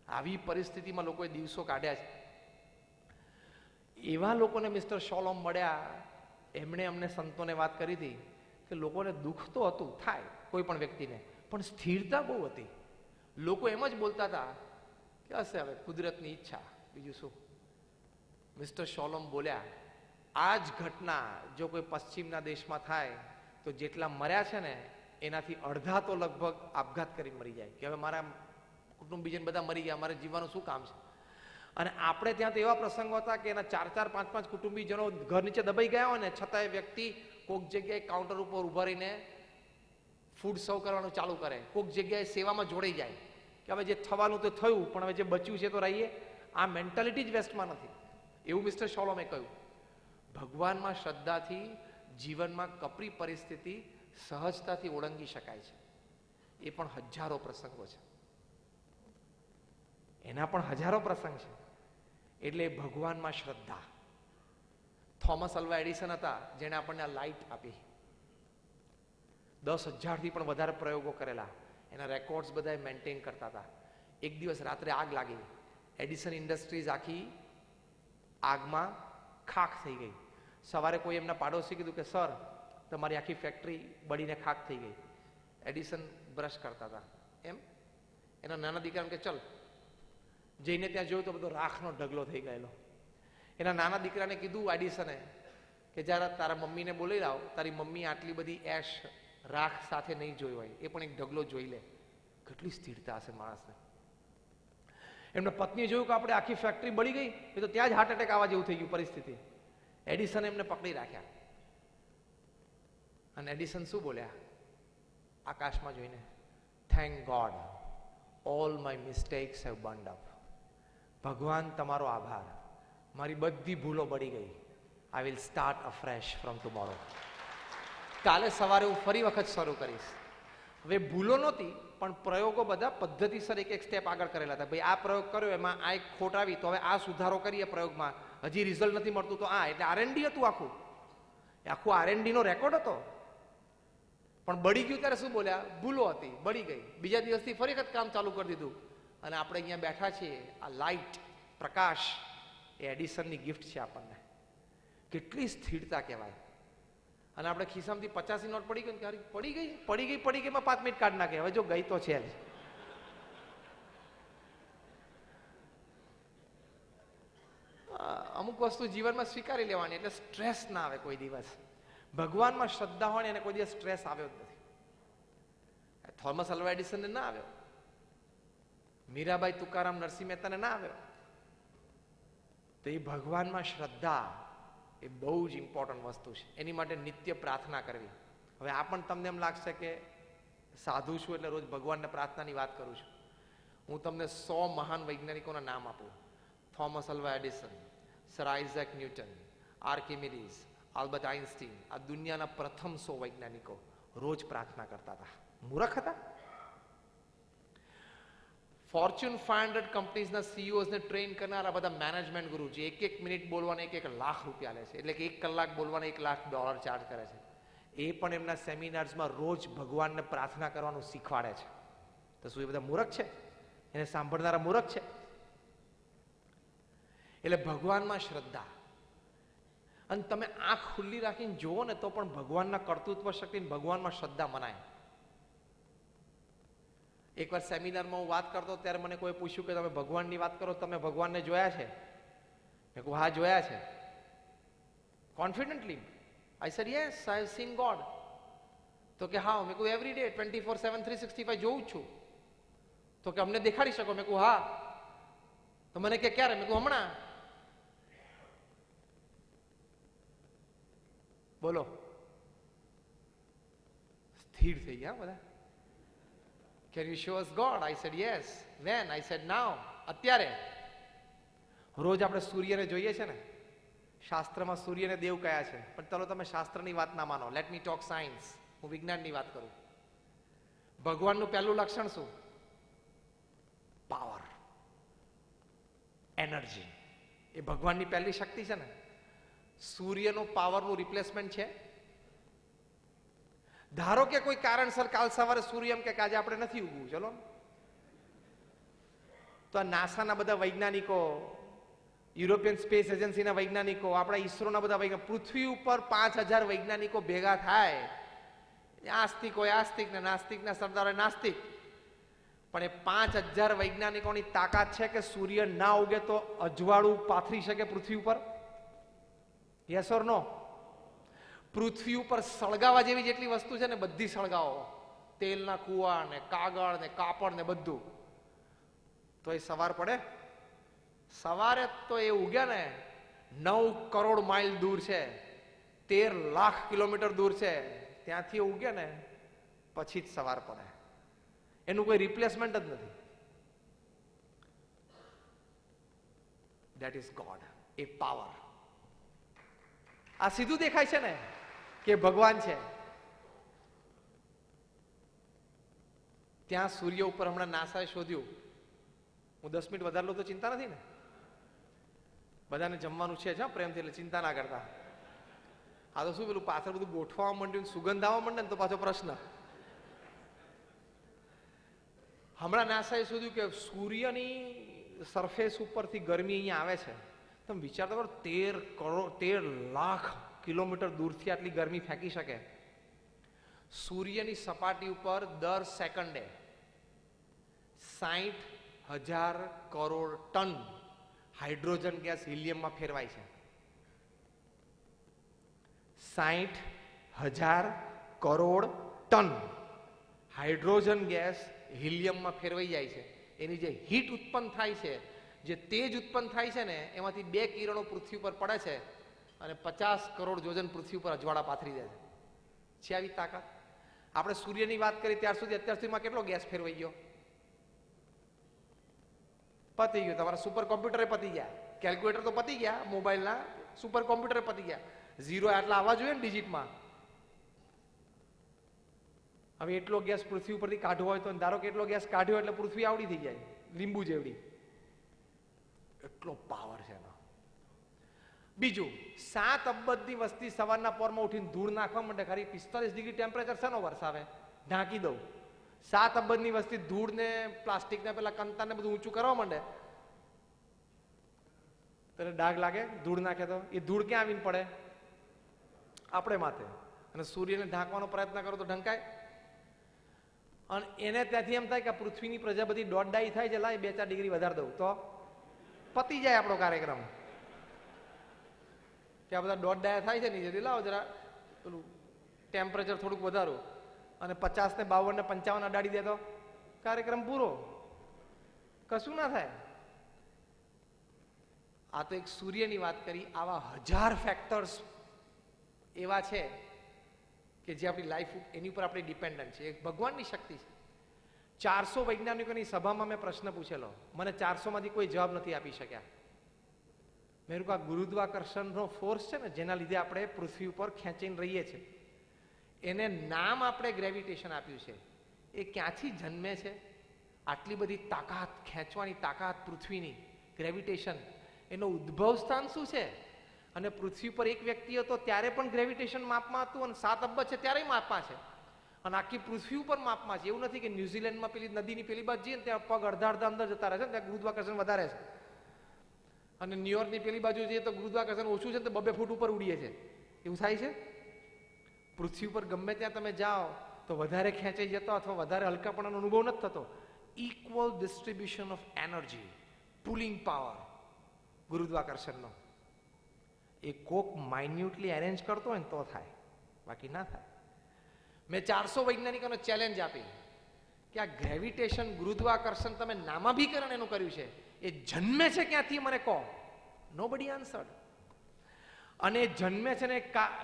Speaker 1: આવી પરિસ્થિતિમાં લોકોએ દિવસો કાઢ્યા છે. એવા લોકોને મિસ્ટર શોલોમ મળ્યા. એમણે અમને સંતોને વાત કરી હતી કે લોકોને દુઃખ તો હતું, થાય કોઈ પણ વ્યક્તિને, પણ સ્થિરતા બહુ હતી. લોકો એમ જ બોલતા હતા કે હશે હવે કુદરતની ઈચ્છા, બીજું શું. મિસ્ટર શોલોમ બોલ્યા, આ જ ઘટના જો કોઈ પશ્ચિમના દેશમાં થાય તો જેટલા મર્યા છે ને એનાથી અડધા તો લગભગ આપઘાત કરીને મરી જાય કે હવે મારા કુટુંબીજન બધા મરી ગયા, મારે જીવવાનું શું કામ છે. અને આપણે ત્યાં તો એવા પ્રસંગો હતા કે એના 4 5 કુટુંબીજનો ઘર નીચે દબાઈ ગયા હોય ને છતાં એ વ્યક્તિ કોઈક જગ્યાએ કાઉન્ટર ઉપર ઉભા રહીને ફૂડ સર્વ કરવાનું ચાલુ કરે, કોઈક જગ્યાએ સેવામાં જોડાઈ જાય કે હવે જે થવાનું તો થયું પણ હવે જે બચ્યું છે તો રહીએ. આ મેન્ટાલિટી જ વેસ્ટમાં નથી, એવું મિસ્ટર શોલોમે કહ્યું. ભગવાનમાં શ્રદ્ધાથી જીવનમાં કપરી પરિસ્થિતિ સહજતાથી ઓળંગી શકાય છે. એ પણ હજારો પ્રસંગો છે, એના પણ હજારો પ્રસંગ છે. એટલે ભગવાનમાં શ્રદ્ધા. થોમસ અલ્વા એડિસન હતા જેણે આપણને આ લાઇટ આપી. 10,000થી પણ વધારે પ્રયોગો કરેલા, એના રેકોર્ડ્સ બધા મેન્ટેન કરતા હતા. એક દિવસ રાત્રે આગ લાગી, એડિસન ઇન્ડસ્ટ્રીઝ આખી આગમાં ખાખ થઈ ગઈ. સવારે કોઈ એમના પાડોશી કીધું કે સર તમારી આખી ફેક્ટરી બળીને ખાખ થઈ ગઈ. એડિસન બ્રશ કરતા હતા, એમ એના નાના દીકરાને કે ચલ, જઈને ત્યાં જોયું તો બધો રાખનો ઢગલો થઈ ગયેલો. એના નાના દીકરાને કીધું એડિસને કે જરા તારા મમ્મીને બોલી લાવ, તારી મમ્મી આટલી બધી એશ રાખ સાથે નહીં જોઈ હોય, એ પણ એક ઢગલો જોઈ લે. કેટલી સ્થિરતા હશે માણસને. એમને પત્નીએ જોયું કે આપણે આખી ફેક્ટરી બળી ગઈ, એ તો ત્યાં જ હાર્ટ એટેક આવવા જેવું થઈ ગયું પરિસ્થિતિ. એડિસને એમને પકડી રાખ્યા. અને એડિસન શું બોલ્યા આકાશમાં જોઈને? Thank God all my mistakes have burned up. ભગવાન તમારો આભાર, મારી બધી ભૂલો બળી ગઈ. I will start afresh from tomorrow. કાલે સવારે હું ફરી વખત શરૂ કરીશ. હવે ભૂલો નહોતી પણ પ્રયોગો બધા પદ્ધતિસર એક સ્ટેપ આગળ કરેલા હતા. ભાઈ આ પ્રયોગ કર્યો એમાં આ એક ખોટ આવી તો હવે આ સુધારો કરીએ પ્રયોગમાં, હજી રિઝલ્ટ નથી મળતું તો આ, એટલે આરએનડી હતું આખું. આખું આરએનડી નો રેકોર્ડ હતો. પણ બળી ગયું ત્યારે શું બોલ્યા? ભૂલો હતી, બળી ગઈ. બીજા દિવસથી ફરી વખત કામ ચાલુ કરી દીધું. અને આપણે અહીંયા બેઠા છીએ, આ લાઇટ પ્રકાશ એ એડિસનની ગિફ્ટ છે આપણને. કેટલી સ્થિરતા કહેવાય. અને આપણે ખિસ્સામાંથી 50 નોટ પડી ગઈ, ત્યારે પડી ગઈ માં 5 મિનિટ કાઢ નાખે. હવે જો ગઈ તો છે જ. અમુક વસ્તુ જીવનમાં સ્વીકારી લેવાની એટલે સ્ટ્રેસ ના આવે કોઈ દિવસ. ભગવાનમાં શ્રદ્ધા હોય ને એને કોઈ દિવસ સ્ટ્રેસ આવ્યો જ નથી. થોમસ અલ્વા એડિસનને ના આવ્યો, મીરાબાઈ તુકારામ નરસિંહ મહેતાને ના આવ્યો. તો એ ભગવાનમાં શ્રદ્ધા એ બહુ જ ઇમ્પોર્ટન્ટ વસ્તુ છે. એની માટે નિત્ય પ્રાર્થના કરવી. હવે આ પણ તમને એમ લાગશે કે સાધુ છું એટલે રોજ ભગવાનને પ્રાર્થનાની વાત કરું છું. હું તમને 100 મહાન વૈજ્ઞાનિકોના નામ આપું. Thomas Alva Edison, sir Isaac Newton, Archimedes, Albert Einstein, આ દુનિયાના પ્રથમ 100 વૈજ્ઞાનિકો રોજ પ્રાર્થના કરતા હતા. મૂર્ખ હતા? ફોર્ચ્યુન 500 કંપનીઝના સીઈઓઝને ટ્રેન કરનારા બધા મેનેજમેન્ટ ગુરુ છે. 1 મિનિટ બોલવાના 1 લાખ રૂપિયા લે છે. એટલે કે 1 કલાક બોલવાના $1 લાખ ચાર્જ કરે છે. એ પણ એમના સેમિનાર્સમાં રોજ ભગવાનને પ્રાર્થના કરવાનું શીખવાડે છે. તો શું એ બધા મૂર્ખ છે? એને સાંભળનારા મૂર્ખ છે? એટલે ભગવાનમાં શ્રદ્ધા. અને તમે આંખ ખુલ્લી રાખીને જુઓ ને તો પણ ભગવાનના કર્તૃત્વ શક્તિ, ભગવાનમાં શ્રદ્ધા મનાય. એકવાર સેમિનારમાં હું વાત કરતો ત્યારે મને કોઈ પૂછ્યું કે તમે ભગવાનની વાત કરો, તમે ભગવાનને જોયા છે? મેં કહ્યું હા જોયા છે. Confidently I said yes I have seen God. તો કે હા. મેં કહ્યું એવરી ડે 24/7 365 જોઉં છું. તો કે અમને દેખાડી શકો? મેં કહ્યું હા. તો મને કે ક્યારે? મેં કહું હમણાં. બોલો, સ્થિર થઈ ગયા બધા. Can you show us God? I said yes. When? I said now. અત્યારે. રોજ આપણે સૂર્યને જોઈએ છે ને, શાસ્ત્રમાં સૂર્યને દેવ કયા છે, પણ ચલો તમે શાસ્ત્રની વાત ના માનો, લેટ મી ટોક સાયન્સ. હું વિજ્ઞાનની વાત કરું. ભગવાનનું પહેલું લક્ષણ શું? Power, energy. એ ભગવાનની પહેલી શક્તિ છે ને. સૂર્યનો પાવરનું રિપ્લેસમેન્ટ છે? ધારો કે કોઈ કારણસર કાલ સવારે સૂર્ય એમ કે આજે આપણે નથી ઉગવું, ચલો, તો આ નાસાના બધા વૈજ્ઞાનિકો, યુરોપિયન સ્પેસ એજન્સીના વૈજ્ઞાનિકો, આપણા ઈસરોના બધા વૈજ્ઞાનિકો, પૃથ્વી ઉપર 5000 વૈજ્ઞાનિકો ભેગા થાય, આસ્તિક હોય આસ્તિક ને નાસ્તિકના સરદાર હોય નાસ્તિક, પણ એ 5000 વૈજ્ઞાનિકોની તાકાત છે કે સૂર્ય ના ઉગે તો અજવાળું પાથરી શકે પૃથ્વી ઉપર? યસ ઓર નો? પૃથ્વી ઉપર સળગાવા જેવી જેટલી વસ્તુ છે ને બધી સળગાવો, તેલના કુવા ને કાગળ ને કાપડ ને બધું, તો એ સવાર પડે? સવારે તો એ ઉગ્યા ને 9 કરોડ માઇલ દૂર છે, 13 લાખ કિલોમીટર દૂર છે, ત્યાંથી ઉગે ને પછી જ સવાર પડે. એનું કોઈ રિપ્લેસમેન્ટ જ નથી. That is God, A power. આ સીધું દેખાય છે ને કે ભગવાન છે. ત્યાં સૂર્ય ઉપર હમણાં નાસાએ શોધ્યું, હું 10 મિનિટ વધારે લઉં તો ચિંતા નથી ને? બધાને જમવાનું છે જ પ્રેમથી, એટલે ચિંતા ના કરતા. આ તો શું પેલું પાછળ બધું ગોઠવા માંડ્યું, સુગંધ આવવા માંડે ને તો પાછો પ્રશ્ન. હમણાં નાસાએ શોધ્યું કે સૂર્યની સરફેસ ઉપરથી ગરમી અહીંયા આવે છે. તમે વિચાર કરો, 13 લાખ કિલોમીટર દૂરથી આટલી ગરમી ફેંકી શકે. સૂર્યની સપાટી ઉપર દર સેકન્ડે 60,000 કરોડ ટન હાઇડ્રોજન ગેસ હિલિયમમાં ફેરવાય છે. 60,000 કરોડ ટન હાઇડ્રોજન ગેસ હિલિયમમાં ફેરવાઈ જાય છે. એની જે હીટ ઉત્પન્ન થાય છે, જે તેજ ઉત્પન્ન થાય છે ને, એમાંથી 2 કિરણો પૃથ્વી પર પડે છે અને 50 કરોડ યોજન પૃથ્વી પર અજવાળા પાથરી દે છે. આવી તાકાત. આપણે સૂર્યની વાત કરી અત્યાર સુધીમાં કેટલો ગેસ ફેરવાઈ ગયો? પતી ગયું. તમારા સુપર કોમ્પ્યુટરે પતી ગયા, કેલ્ક્યુલેટર તો પતી ગયા, મોબાઈલના સુપર કોમ્પ્યુટરે પતી ગયા. ઝીરો આટલા આવવા જોઈએ ને ડિજિટમાં. હવે એટલો ગેસ પૃથ્વી ઉપરથી કાઢવો હોય તો ધારો કે એટલો ગેસ કાઢ્યો એટલે પૃથ્વી આવડી થઈ જાય, લીંબુ જેવડી. એટલો પાવર છે એનો. બીજું, 7 અબજની વસ્તી સવારના પોરમાં ઉઠીને ધૂળ નાખવા માંડે. ખરી 45 ડિગ્રી ટેમ્પરેચર શેનો વરસાવે? ઢાંકી દઉં. 7 અબજની વસ્તી ધૂળ ને પ્લાસ્ટિક ને પેલા કંતાર ને બધું ઊંચું કરવા માંડે, તો ડાઘ લાગે. ધૂળ નાખે તો એ ધૂળ ક્યાં આવીને પડે? આપણે માથે. અને સૂર્યને ઢાંકવાનો પ્રયત્ન કરો તો ઢંકાય. અને એને ત્યાંથી એમ થાય કે પૃથ્વીની પ્રજાપતિ દોડડાઈ થાય છે, લાય 2-4 ડિગ્રી વધારે દઉં તો પતી જાય આપણો કાર્યક્રમ. કે આ બધા દોડડાયા થાય છે નીચેથી, લાવો જરા પેલું ટેમ્પરેચર થોડુંક વધારો, અને 50 ને 52 ને 55 અડાડી દે તો કાર્યક્રમ પૂરો. કશું ના થાય. આ તો એક સૂર્યની વાત કરી. આવા 1000 ફેક્ટર્સ એવા છે કે જે આપણી લાઈફ એની ઉપર આપણે ડિપેન્ડન્ટ છે. એક ભગવાનની શક્તિ છે. 400 વૈજ્ઞાનિકોની સભામાં મેં પ્રશ્ન પૂછેલો, મને 400 માંથી કોઈ જવાબ નથી આપી શક્યા. મેં કહ્યું આ ગુરુત્વાકર્ષણનો ફોર્સ છે ને, જેના લીધે આપણે પૃથ્વી ઉપર ખેંચીને રહીએ છીએ, એને નામ આપણે ગ્રેવિટેશન આપ્યું છે. એ ક્યાંથી જન્મે છે? આટલી બધી તાકાત, ખેંચવાની તાકાત પૃથ્વીની, ગ્રેવિટેશન, એનો ઉદ્ભવ સ્થાન શું છે? અને પૃથ્વી પર એક વ્યક્તિ હતો ત્યારે પણ ગ્રેવિટેશન માપમાં હતું, અને 7 અબજ છે ત્યારે માપમાં છે, અને આખી પૃથ્વી ઉપર માપમાં છે. એવું નથી કે ન્યુઝીલેન્ડમાં પેલી નદીની પેલી બાજુ જઈએ ને ત્યાં પગ અડધા અંદર જતા રહે છે, ત્યાં ગુરુત્વાકર્ષણ વધારે છે, અને ન્યુયોર્કની પેલી બાજુ જઈએ તો ગુરુત્વાકર્ષણ ઓછું છે, તો 2 ફૂટ ઉપર ઉડીએ છે. એવું થાય છે? પૃથ્વી ઉપર ગમે ત્યાં તમે જાઓ તો વધારે ખેંચાઈ જતો અથવા વધારે હલકાપણાનો અનુભવ નથી થતો. Equal distribution of energy, pulling power ગુરુત્વાકર્ષણનો. એ કોક માઇન્યુટલી અરેન્જ કરતો હોય ને તો થાય, બાકી ના થાય. મેં 400 વૈજ્ઞાનિકોને ચેલેન્જ આપી કે આ ગ્રેવિટેશન, ગુરુત્વાકર્ષણ તમે નામાભીકરણ એનું કર્યું છે, એ જન્મે છે ક્યાંથી મને કહો? Nobody answered. અને જન્મે છે ને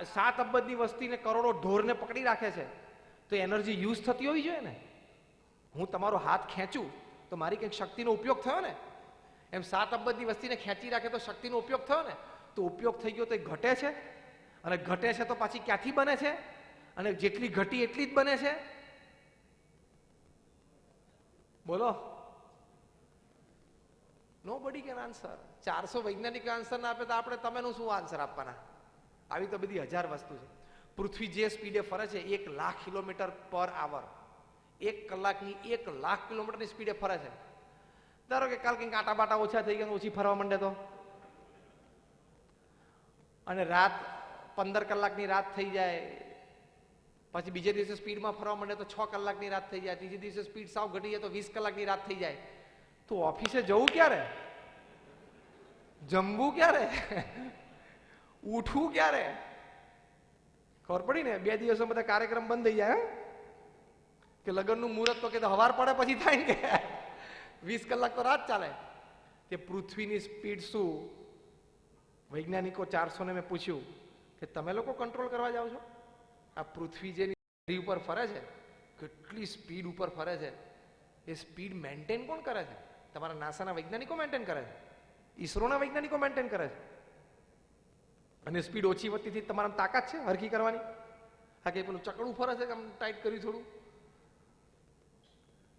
Speaker 1: 7 અબજની વસ્તીને, કરોડો ઢોરને પકડી રાખે છે, તો એનર્જી યુઝ થતી હોવી જોઈએ ને. હું તમારો હાથ ખેંચું તો મારી કંઈક શક્તિનો ઉપયોગ થયો ને. એમ 7 અબજની વસ્તીને ખેંચી રાખે તો શક્તિનો ઉપયોગ થયો ને. તો ઉપયોગ થઈ ગયો તો એ ઘટે છે, અને ઘટે છે તો પાછી ક્યાંથી બને છે? અને જેટલી ઘટી એટલી જ બને છે. બોલો. Nobody can answer. 400 વૈજ્ઞાનિક આન્સર ના આપે તો આપણે તમેનું શું આન્સર આપવાના? આવી તો બધી 1000 વસ્તુ છે. પૃથ્વી જે સ્પીડે ફરે છે 1,00,000 કિલોમીટર પર આવર, 1 કલાકની 1,00,000 કિલોમીટરની સ્પીડે ફરે છે. ધારો કે કાલ કંઈક આટા બાટા ઓછા થઈ ગયા, ઓછી ફરવા માંડે તો, અને રાત 15 કલાકની રાત થઈ જાય, પછી બીજે દિવસે સ્પીડમાં ફરવા માંડે તો 6 કલાકની રાત થઈ જાય, ત્રીજે દિવસે સ્પીડ સાવ ઘટી જાય તો 20 કલાકની રાત થઈ જાય. તો ઓફિસે જવું ક્યારે? જમવું ક્યારે? ઉઠવું ક્યારે? ખબર પડી ને? 2 દિવસો બધા કાર્યક્રમ બંધ થઈ જાય. કે લગ્નનું મુહૂર્ત તો કે હવાર પડે પછી થાય ને, કે 20 કલાક તો રાત ચાલે. તે પૃથ્વીની સ્પીડ શું? વૈજ્ઞાનિકો 400 ને મેં પૂછ્યું કે તમે લોકો કંટ્રોલ કરવા જાઓ છો? આ પૃથ્વી જે ઉપર ફરે છે, કેટલી સ્પીડ ઉપર ફરે છે, એ સ્પીડ મેન્ટેન કોણ કરે છે? તમારા નાસાના વૈજ્ઞાનિકો મેન્ટેન કરે છે, ઈસરોના વૈજ્ઞાનિકો મેન્ટેન કરે છે. અને સ્પીડ ઓછી વધતી તમારા તાકાત છે હરખી કરવાની? હા, કે પેલું ચકડું ફરે છે, આમ ટાઈટ કર્યું થોડું.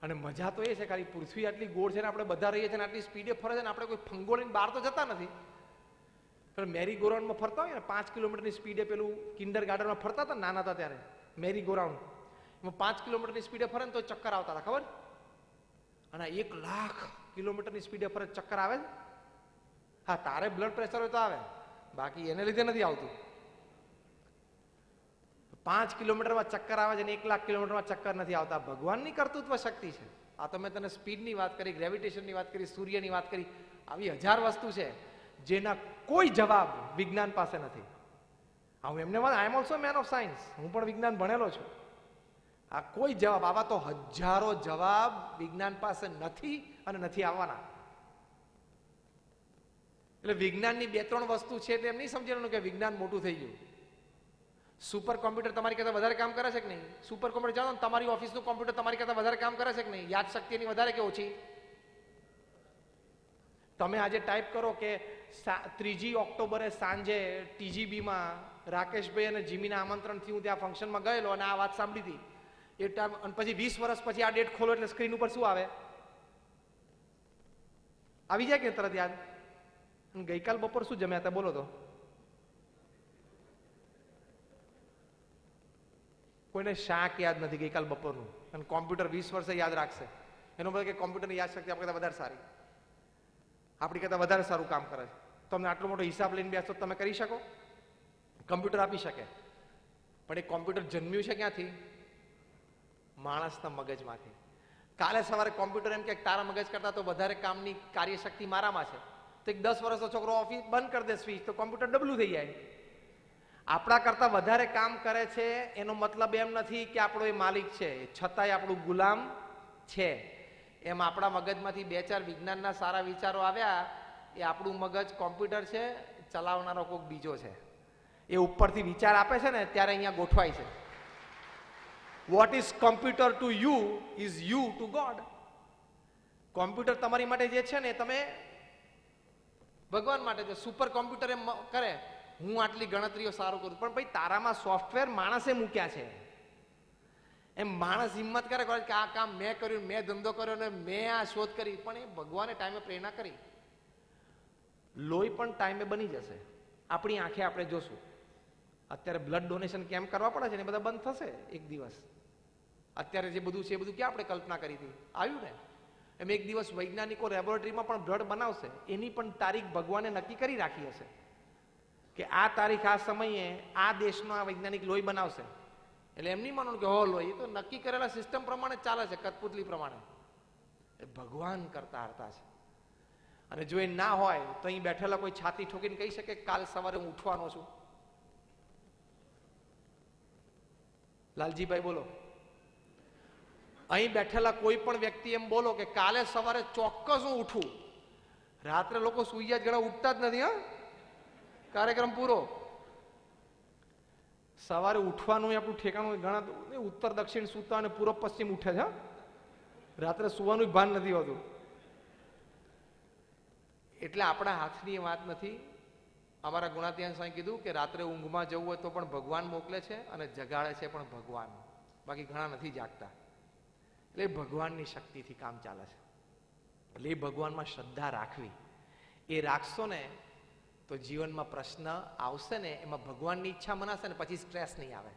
Speaker 1: અને મજા તો એ છે, ખાલી પૃથ્વી આટલી ગોળ છે ને આપણે બધા રહીએ છીએ ને આટલી સ્પીડે ફરે છે ને આપણે કોઈ ફંગોળીને બહાર તો જતા નથી. પણ મેરી ગોરાઉન્ડમાં ફરતા હોય ને 5 કિલોમીટરની સ્પીડે, પેલું કિન્ડર ગાર્ડનમાં ફરતા હતા નાના હતા ત્યારે, મેરી ગોરાઉન્ડ, એમાં 5 કિલોમીટરની સ્પીડે ફરે ને તો ચક્કર આવતા હતા, ખબર? અને 1,00,000 કિલોમીટરની સ્પીડે ફરે ચક્કર આવે છે? હા, તારે બ્લડ પ્રેશર હોય તો આવે, બાકી એને લીધે નથી આવતું. 5 કિલોમીટરમાં ચક્કર આવે છે ને 1,00,000 કિલોમીટરમાં ચક્કર નથી આવતા. ભગવાનની કર્તૃત્વ શક્તિ છે. આ તો મેં તને સ્પીડની વાત કરી, ગ્રેવિટેશનની વાત કરી, સૂર્યની વાત કરી. આવી 1000 વસ્તુ છે જેના કોઈ જવાબ વિજ્ઞાન પાસે નથી. હું એમને I am also man of science, હું પણ વિજ્ઞાન ભણેલો છું. આ કોઈ જવાબ, આવા તો હજારો જવાબ વિજ્ઞાન પાસે નથી અને નથી આવવાના. એટલે વિજ્ઞાનની 2-3 વસ્તુ છે એટલે એમ નહીં સમજવાનું કે વિજ્ઞાન મોટું થઈ ગયું. સુપર કોમ્પ્યુટર તમારી કરતા વધારે કામ કરે છે કે નહીં? સુપર કોમ્પ્યુટર જાણો ને, તમારી ઓફિસનું કોમ્પ્યુટર તમારી કરતા વધારે કામ કરે છે કે નહીં? યાદ શક્તિ એની વધારે કે ઓછી? તમે આજે ટાઈપ કરો કે 3 ઓક્ટોબરે સાંજે TGBમાં રાકેશભાઈ અને જીમીના આમંત્રણથી હું ત્યાં ફંક્શનમાં ગયેલો અને આ વાત સાંભળી હતી એ ટાઈમ, અને પછી 20 વર્ષ પછી આ ડેટ ખોલો એટલે સ્ક્રીન ઉપર શું આવે? આવી જાય કે તરત યાદ? ગઈકાલ બપોર શું જમ્યા હતા બોલો તો? કોઈને શાક યાદ નથી ગઈકાલ બપોરનું, અને કોમ્પ્યુટર 20 વર્ષે યાદ રાખશે. એનો મતલબ કે કોમ્પ્યુટરની યાદશક્તિ આપણી કરતા વધારે સારી, આપણી કરતા વધારે સારું કામ કરે છે. તમને આટલો મોટો હિસાબ લઈને બેસો તમે કરી શકો? કમ્પ્યુટર આપી શકે, પણ એ કોમ્પ્યુટર જન્મ્યું છે ક્યાંથી? માણસના મગજમાંથી. કાલે સવારે કોમ્પ્યુટર એમ કે તારા મગજ કરતા તો વધારે કામની કાર્યશક્તિ મારામાં છે, તો એક 10 વર્ષનો છોકરો ઓફિસ બંધ કરી દે સ્વિચ, તો કોમ્પ્યુટર ડબલું થઈ જાય. આપણા કરતા વધારે કામ કરે છે એનો મતલબ એમ નથી કે આપણો એ માલિક છે, છતાંય આપણું ગુલામ છે. એમ આપણા મગજમાંથી 2-4 વિજ્ઞાનના સારા વિચારો આવ્યા, એ આપણું મગજ કોમ્પ્યુટર છે, ચલાવનારો કોઈક બીજો છે. એ ઉપરથી વિચાર આપે છે ને ત્યારે અહીંયા ગોઠવાય છે. What is computer to you is you two God. Computer તમારી માટે જે છે ને તમે ભગવાન માટે છે. સુપર કોમ્પ્યુટર એમ કરે હું આટલી ગણતરીઓ સારું કરું, પણ ભાઈ તારામાં સોફ્ટવેર માણસે મૂક્યા છે. એમ માણસ હિંમત કરે કે આ કામ મેં કર્યું, મેં ધંધો કર્યો ને મેં આ શોધ કરી, પણ એ ભગવાને ટાઈમે પ્રેરણા કરી. લોહી પણ ટાઈમે બની જશે, આપણી આંખે આપણે જોશું. અત્યારે બ્લડ ડોનેશન કેમ્પ કરવા પડે છે ને, બધા બંધ થશે એક દિવસ. અત્યારે જે બધું છે એ બધું ક્યાં આપણે કલ્પના કરી હતી, આવ્યું ને? એમ એક દિવસ વૈજ્ઞાનિકો લેબોરેટરીમાં પણ બ્લડ બનાવશે, એની પણ તારીખ ભગવાને નક્કી કરી રાખી હશે કે આ તારીખ આ સમયે આ દેશનો આ વૈજ્ઞાનિક લોહી બનાવશે. એટલે એમ નહીં માનવું કે હો લોહી, એ તો નક્કી કરેલા સિસ્ટમ પ્રમાણે ચાલે છે, કઠપુતલી પ્રમાણે. એ ભગવાન કરતા હરતા છે. અને જો એ ના હોય તો અહીં બેઠેલા કોઈ છાતી ઠોકીને કહી શકે કાલ સવારે હું ઉઠવાનો છું? લાલજીભાઈ બોલો. અહીં બેઠેલા કોઈ પણ વ્યક્તિ એમ બોલો કે કાલે સવારે ચોક્કસ હું ઉઠું, રાત્રે લોકો સુઈ જાય ઘણા ઉઠતા જ નથી. હા, કાર્યક્રમ પૂરો. સવારે ઉઠવાનું આપણું ઠેકાણું ઘણા ઉત્તર દક્ષિણ સૂતા અને પૂર્વ પશ્ચિમ ઉઠે છે. રાત્રે સુવાનું ભાન નથી હોતું. એટલે આપણા હાથની વાત નથી. અમારા ગુણાતીયન સ્વામી કીધું કે રાત્રે ઊંઘમાં જવું હોય તો પણ ભગવાન મોકલે છે અને જગાડે છે પણ ભગવાન, બાકી ઘણા નથી જાગતા. એટલે ભગવાનની શક્તિથી કામ ચાલે છે. એટલે એ ભગવાનમાં શ્રદ્ધા રાખવી. એ રાખશો ને તો જીવનમાં પ્રશ્ન આવશે ને એમાં ભગવાનની ઈચ્છા મનાશે ને પછી સ્ટ્રેસ નહીં આવે.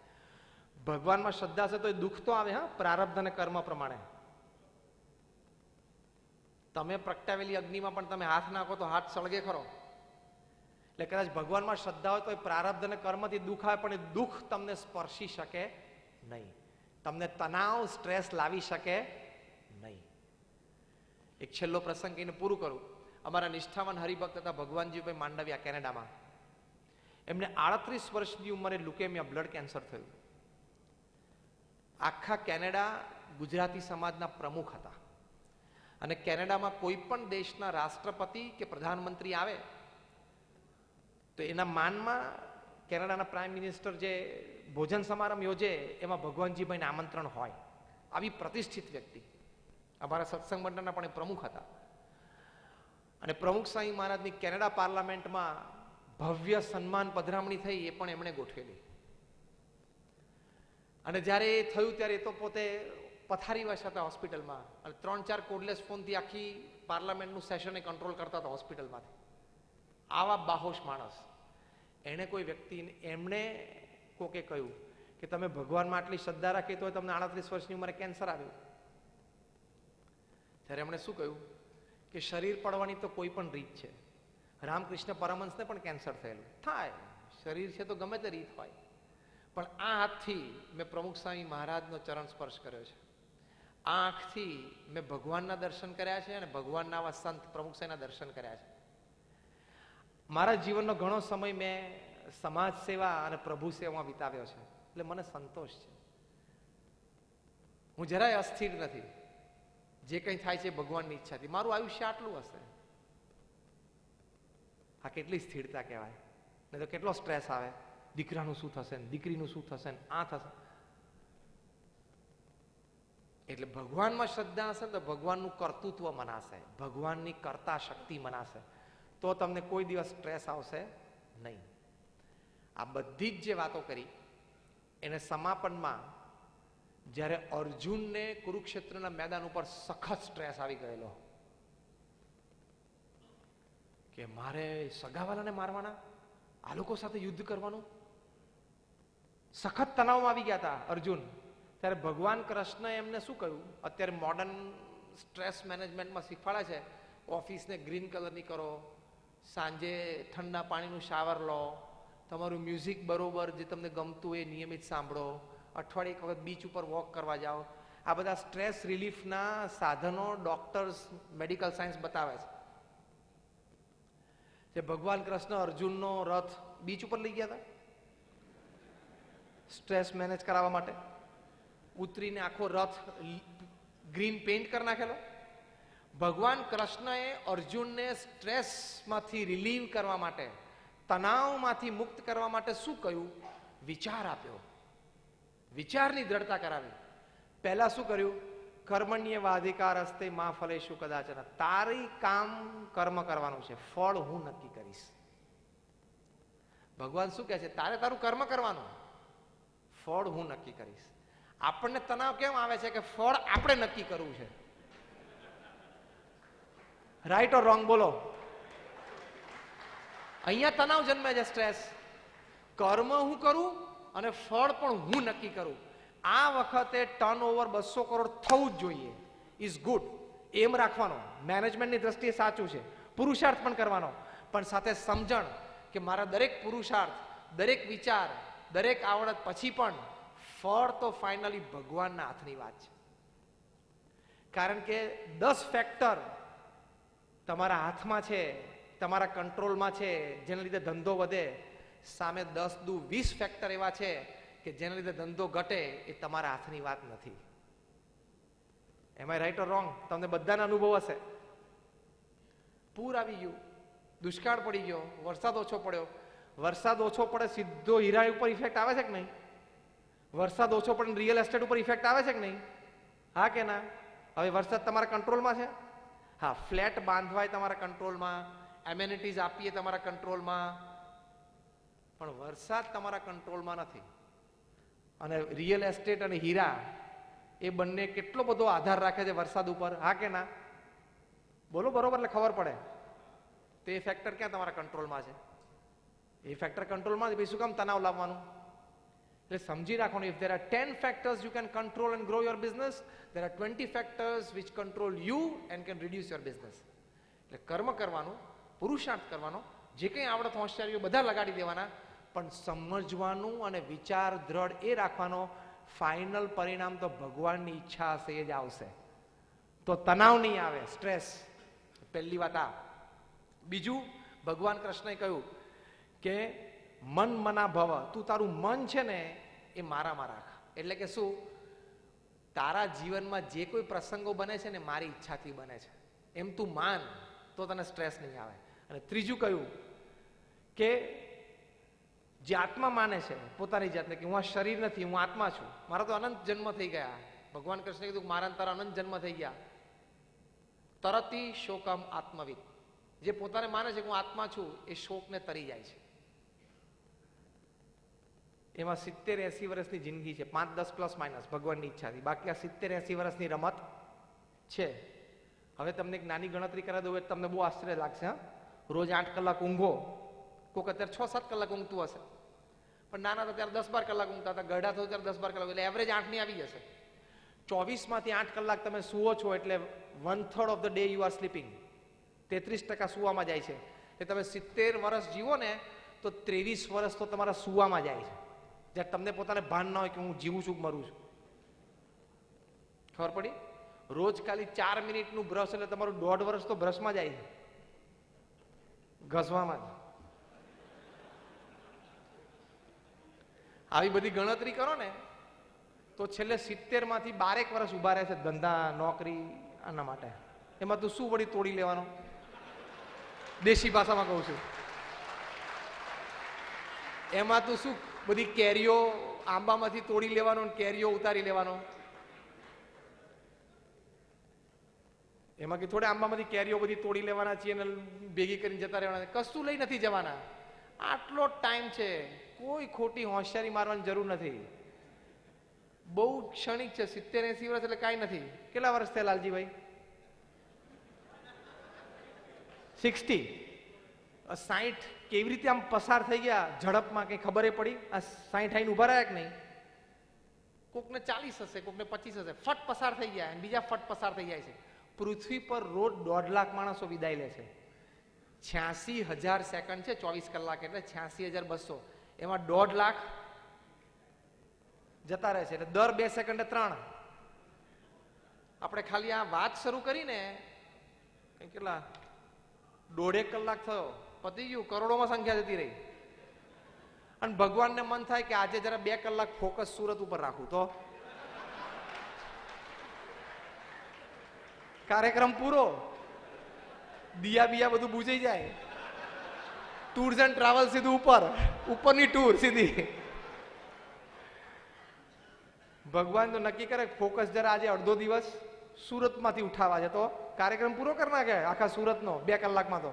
Speaker 1: ભગવાનમાં શ્રદ્ધા છે તો એ દુઃખ તો આવે. હા, પ્રારબ્ધ અને કર્મ પ્રમાણે. તમે પ્રગટાવેલી અગ્નિમાં પણ તમે હાથ નાખો તો હાથ સળગે ખરો. એટલે કદાચ ભગવાનમાં શ્રદ્ધા હોય તો એ પ્રારબ્ધ અને કર્મથી દુઃખ આવે પણ એ દુઃખ તમને સ્પર્શી શકે નહીં, તમને તણાવ સ્ટ્રેસ લાવી શકે નહીં. એક છેલ્લો પ્રસંગ કહીને પૂરું કરું. અમારા નિષ્ઠાવાન હરિભક્ત હતા ભગવાનજીભાઈ માંડવિયા, કેનેડામાં. એમને 38 વર્ષની ઉંમરે લ્યુકેમિયા, બ્લડ કેન્સર થયું. આખા કેનેડા ગુજરાતી સમાજના પ્રમુખ હતા અને કેનેડામાં કોઈ પણ દેશના રાષ્ટ્રપતિ કે પ્રધાનમંત્રી આવે તો એના માનમાં કેનેડાના પ્રાઇમ મિનિસ્ટર જે ભોજન સમારંભ યોજે એમાં ભગવાનજીભાઈને આમંત્રણ હોય. આવી પ્રતિષ્ઠિત વ્યક્તિ અમારા સત્સંગ મંડળના પણ એ પ્રમુખ હતા. અને પ્રમુખ સ્વામી મહારાજની કેનેડા પાર્લામેન્ટમાં ભવ્ય સન્માન પધરામણી થઈ, એ પણ એમણે ગોઠવેલી. અને જ્યારે એ થયું ત્યારે એ તો પોતે પથારીવશ હતા હોસ્પિટલમાં અને 3-4 કોર્ડલેસ ફોનથી આખી પાર્લામેન્ટનું સેશન કંટ્રોલ કરતા હતા હોસ્પિટલમાંથી. આવા બાહોશ માણસ. એને કોઈ વ્યક્તિ, એમણે કોકે કહ્યું કે તમે ભગવાનમાં આટલી શ્રદ્ધા રાખી તો તમને 38 વર્ષની ઉંમરે કેન્સર આવ્યું. ત્યારે એમણે શું કહ્યું કે શરીર પડવાની તો કોઈ પણ રીત છે. રામકૃષ્ણ પરમહંસને પણ કેન્સર થયેલું થાય, શરીર છે તો ગમે તે રીત હોય. પણ આ હાથથી મેં પ્રમુખ સ્વામી મહારાજનો ચરણ સ્પર્શ કર્યો છે. આ આંખથી મેં ભગવાનના દર્શન કર્યા છે અને ભગવાનના આવા સંત પ્રમુખ સ્વામીના દર્શન કર્યા છે. મારા જીવનનો ઘણો સમય મેં સમાજ સેવા અને પ્રભુ સેવામાં વિતાવ્યો છે. એટલે મને સંતોષ છે. હું જરાય અસ્થિર નથી. જે કંઈ થાય છે ભગવાનની ઈચ્છાથી. મારું આયુષ્ય આટલું હશે. આ કેટલી સ્થિરતા કહેવાય. નહીં તો કેટલો સ્ટ્રેસ આવે. દીકરાનું શું થશે ને, દીકરીનું શું થશે ને, આ થશે. એટલે ભગવાનમાં શ્રદ્ધા હશે તો ભગવાનનું કર્તૃત્વ મનાશે, ભગવાનની કર્તા શક્તિ મનાશે, તો તમને કોઈ દિવસ સ્ટ્રેસ આવશે નહીં. આ બધી જ જે વાતો કરી એને સમાપનમાં જ્યારે અર્જુનને કુરુક્ષેત્રના મેદાન ઉપર સખત સ્ટ્રેસ આવી ગયેલો કે મારે સગાવાલાને મારવાના, આ લોકો સાથે યુદ્ધ કરવાનું, સખત તણાવમાં આવી ગયા હતા અર્જુન. ત્યારે ભગવાન કૃષ્ણએ એમને શું કહ્યું, અત્યારે મોડર્ન સ્ટ્રેસ મેનેજમેન્ટમાં શીખવાડે છે, ઓફિસને ગ્રીન કલરની કરો, સાંજે ઠંડા પાણીનું શાવર લો, તમારું મ્યુઝિક બરોબર જે તમને ગમતું એ નિયમિત સાંભળો, અઠવાડિયે એક વખત બીચ ઉપર વોક કરવા જાઓ. આ બધા સ્ટ્રેસ રિલીફના સાધનો ડોક્ટર્સ, મેડિકલ સાયન્સ બતાવે છે. જે ભગવાન કૃષ્ણ અર્જુનનો રથ બીચ ઉપર લઈ ગયા હતા સ્ટ્રેસ મેનેજ કરાવવા માટે. ઉતરીને આખો રથ ગ્રીન પેઇન્ટ કરી નાખેલો. ભગવાન કૃષ્ણએ અર્જુનને સ્ટ્રેસમાંથી રિલીવ કરવા માટે, તણાવમાંથી મુક્ત કરવા માટે શું કહ્યું? વિચાર આપ્યો, વિચારની દ્રઢતા કરાવી. પહેલા શું કર્યું? કર્મણ્યવાધિકાર હસ્તે મા ફલેષુ કદાચન. તારી કામ કર્મ કરવાનું છે, ફળ હું નક્કી કરીશ. ભગવાન શું કહે છે? તારે તારું કર્મ કરવાનું, ફળ હું નક્કી કરીશ. આપણને તણાવ કેમ આવે છે? કે ફળ આપણે નક્કી કરવું છે. રાઈટ ઓર રોંગ બોલો? અહીંયા તણાવ જન્મે છે, સ્ટ્રેસ. કર્મ હું કરું અને ફળ પણ હું નક્કી કરું. આ વખતે ટર્નઓવર 200 કરોડ થવું જ જોઈએ. Is good. એમ રાખવાનો, મેનેજમેન્ટની દ્રષ્ટિએ સાચું છે. પુરુષાર્થ પણ કરવાનો, પણ સાથે સમજણ કે મારા દરેક પુરુષાર્થ, દરેક વિચાર, દરેક આવડત પછી પણ ફળ તો ફાઇનલી ભગવાનના હાથની વાત છે. કારણ કે 10 ફેક્ટર તમારા હાથમાં છે, તમારા કંટ્રોલમાં છે, જેના લીધે ધંધો વધે. સામે 10 દુ 20 ફેક્ટર એવા છે કે જેના લીધે ધંધો ઘટે. એ તમારા હાથની વાત નથી. એમ આઈ રાઈટ ઓર રોંગ? તમને બધાને અનુભવ હશે. પૂર આવી ગયું, દુષ્કાળ પડી ગયો, વરસાદ ઓછો પડ્યો. વરસાદ ઓછો પડે સીધો હીરા ઉપર ઇફેક્ટ આવે છે કે નહીં? વરસાદ ઓછો પડે રિયલ એસ્ટેટ ઉપર ઇફેક્ટ આવે છે કે નહીં? હા કે ના? હવે વરસાદ તમારા કંટ્રોલમાં છે? હા. ફ્લેટ બાંધવાય તમારા કંટ્રોલમાં, એમેનિટીઝ આપીએ તમારા કંટ્રોલમાં, પણ વરસાદ તમારા કંટ્રોલમાં નથી. અને રિયલ એસ્ટેટ અને હીરા એ બંને કેટલો બધો આધાર રાખે છે વરસાદ ઉપર, હા કે ના? બોલો બરોબર, એટલે ખબર પડે. તો એ ફેક્ટર ક્યાં તમારા કંટ્રોલમાં છે? એ ફેક્ટર કંટ્રોલમાં છે, પછી શું કામ તણાવ લાવવાનું? એટલે સમજી રાખવાનું, if there are 10 factors you can control and grow your business, there are 20 factors which control you and can reduce your business. એટલે કર્મ કરવાનું, પુરુષાર્થ કરવાનો, જે કંઈ આવડત હોશિયારીઓ બધા લગાડી દેવાના, પણ સમજવાનું અને વિચાર દ્રઢ એ રાખવાનો, ફાઇનલ પરિણામ તો ભગવાનની ઈચ્છા હશે એ જ આવશે. તો તણાવ નહીં આવે, સ્ટ્રેસ. પહેલી વાત આ. બીજું, ભગવાન કૃષ્ણએ કહ્યું કે મન મના ભવ, તું તારું મન છે ને એ મારામાં રાખ. એટલે કે શું? તારા જીવનમાં જે કોઈ પ્રસંગો બને છે ને મારી ઈચ્છાથી બને છે, એમ તું માન, તો તને સ્ટ્રેસ નહીં આવે. અને ત્રીજું કહ્યું કે જે આત્મા માને છે પોતાની જાતને કે હું આ શરીર નથી, હું આત્મા છું, મારા તો અનંત જન્મ થઈ ગયા. ભગવાન કૃષ્ણે કીધું મારા તારા અનંત જન્મ થઈ ગયા. તરતી શોકમ આત્મવિદ, જે પોતાને માને છે કે હું આત્મા છું એ શોકને તરી જાય છે. એમાં 70-80 વર્ષની જિંદગી છે, 5-10 પ્લસ માઇનસ ભગવાનની ઈચ્છાથી. બાકી આ 70-80 વર્ષની રમત છે. હવે તમને એક નાની ગણતરી કરાવી દઉં એટલે તમને બહુ આશ્ચર્ય લાગશે. હા, રોજ 8 કલાક ઊંઘો. કોઈક અત્યારે 6-7 કલાક ઊંઘતું હશે, પણ નાના હતા ત્યારે 10-12 કલાક ઊંઘતા હતા, ગરડા થયું ત્યારે 10-12 કલાક, એટલે એવરેજ 8ની આવી જશે. 24માંથી 8 કલાક તમે સુવો છો, એટલે 1/3 of the day you are sleeping. 33% સુવામાં જાય છે. એટલે તમે 70 વર્ષ જીવો ને તો 23 વર્ષ તો તમારા સુવામાં જાય છે, જ્યારે તમને પોતાને ભાન ના હોય કે હું જીવું છું કે મરું છું. ખબર પડી? રોજ ખાલી 4 મિનિટનું બ્રશ એટલે તમારું 1.5 વર્ષ તો બ્રશમાં જાય છે, ઘસવામાં જ. આવી બધી ગણતરી કરો ને તો છેલ્લે 70માંથી 12 વર્ષ ઉભા રહે છે ધંધા, નોકરી, આના માટે. એમાં તું શું વળી તોડી લેવાનો? દેશી ભાષામાં કહું છું, એમાં તું શું બધી કેરીઓ આંબામાંથી તોડી લેવાનો, કેરીઓ ઉતારી લેવાનો? એમાં કે થોડે આંબામાંથી કેરીઓ બધી તોડી લેવાના છીએ અને ભેગી કરીને જતા રહેવાના? કશું લઈ નથી જવાના. આટલો ટાઈમ છે, કોઈ ખોટી હોશિયારી મારવાની જરૂર નથી. બહુ ક્ષણિક છે. 70-80 વર્ષ એટલે કાંઈ નથી. કેટલા વર્ષ થયા લાલજીભાઈ? 60. 60 કેવી રીતે આમ પસાર થઈ ગયા ઝડપમાં, કઈ ખબર પડી? આ 60 આઈને ઉભા રહ્યા કે નહીં? કોકને 40 હશે, કોકને 25 હશે, ફટ પસાર થઈ ગયા, અને બીજા ફટ પસાર થઈ જાય છે. પૃથ્વી પર રોજ 1.5 લાખ માણસો વિદાય લે છે. 86,000 સેકન્ડ છે, 24 કલાક એટલે 86,200. એમાં 1.5 લાખ જતા રહે છે, એટલે દર 2 સેકન્ડે 3. આપણે ખાલી આ વાત શરૂ કરીને કેટલા 1.5 કલાક થયો, પતી ગયું, કરોડોમાં સંખ્યા જતી રહી. અને ભગવાનને મન થાય કે આજે જરા 2 કલાક ફોકસ સુરત ઉપર રાખું, તો કાર્યક્રમ પૂરો, દિયા બિયા બધું બુજાઈ જાય, ટૂર્સ એન્ડ ટ્રાવેલ સીધું ઉપરની ટૂર સીધી. ભગવાન તો નક્કી કરે ફોકસ જરા આજે અડધો દિવસ સુરતમાંથી ઉઠાવા છે, તો કાર્યક્રમ પૂરો કરી નાખે આખા સુરતનો 2 કલાકમાં. તો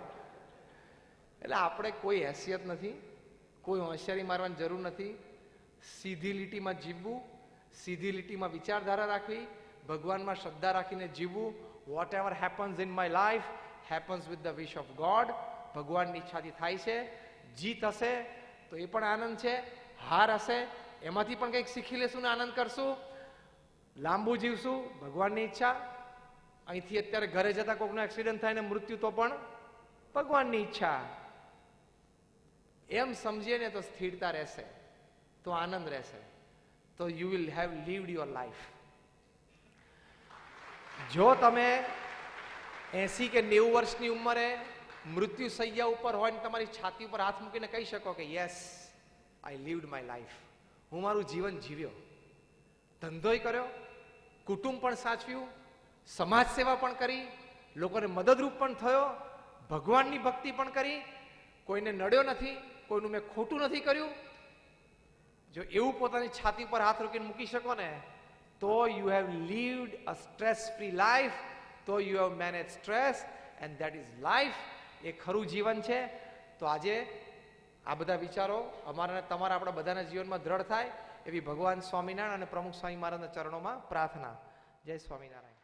Speaker 1: એટલે આપણે કોઈ હેસિયત નથી, કોઈ હોશિયારી મારવાની જરૂર નથી. સીધી લીટીમાં જીવવું, સીધી લીટીમાં વિચારધારા રાખવી, ભગવાનમાં શ્રદ્ધા રાખીને જીવવું. Whatever happens in my life happens with the wish of God. ભગવાનની ઈચ્છાથી થાય છે. જીત હશે તો એ પણ આનંદ છે, હાર હશે એમાંથી પણ કંઈક શીખી લેશું ને આનંદ કરશું. લાંબુ જીવશું, ભગવાનની ઈચ્છા. અહીંથી અત્યારે ઘરે જતા કોઈકનો એક્સિડન્ટ થાય ને મૃત્યુ, તો પણ ભગવાનની ઈચ્છા. એમ સમજીએ ને તો સ્થિરતા રહેશે, તો આનંદ રહેશે, તો you will have lived your life. જો તમે 80 કે 90 વર્ષની ઉંમરે મૃત્યુ સૈયા ઉપર હોય ને તમારી છાતી ઉપર હાથ મૂકીને કહી શકો કે yes, I lived my life, હું મારું જીવન જીવ્યો, ધંધોય કર્યો, કુટુંબ પણ સાચવ્યું, સમાજ સેવા પણ કરી, લોકોને મદદરૂપ પણ થયો, ભગવાનની ભક્તિ પણ કરી, કોઈને નડ્યો નથી, કોઈનું મેં ખોટું નથી કર્યું. જો એવું પોતાની છાતી પર હાથ રોકીને મૂકી શકો ને, તો you have lived a stress free life, તો you have manage stress and that is life. એ ખરું જીવન છે. તો આજે આ બધા વિચારો અમારા તમારા આપણા બધાના જીવનમાં દ્રઢ થાય એવી ભગવાન સ્વામિનારાયણ અને પ્રમુખ સ્વામી મહારાજના ચરણોમાં પ્રાર્થના. જય સ્વામિનારાયણ.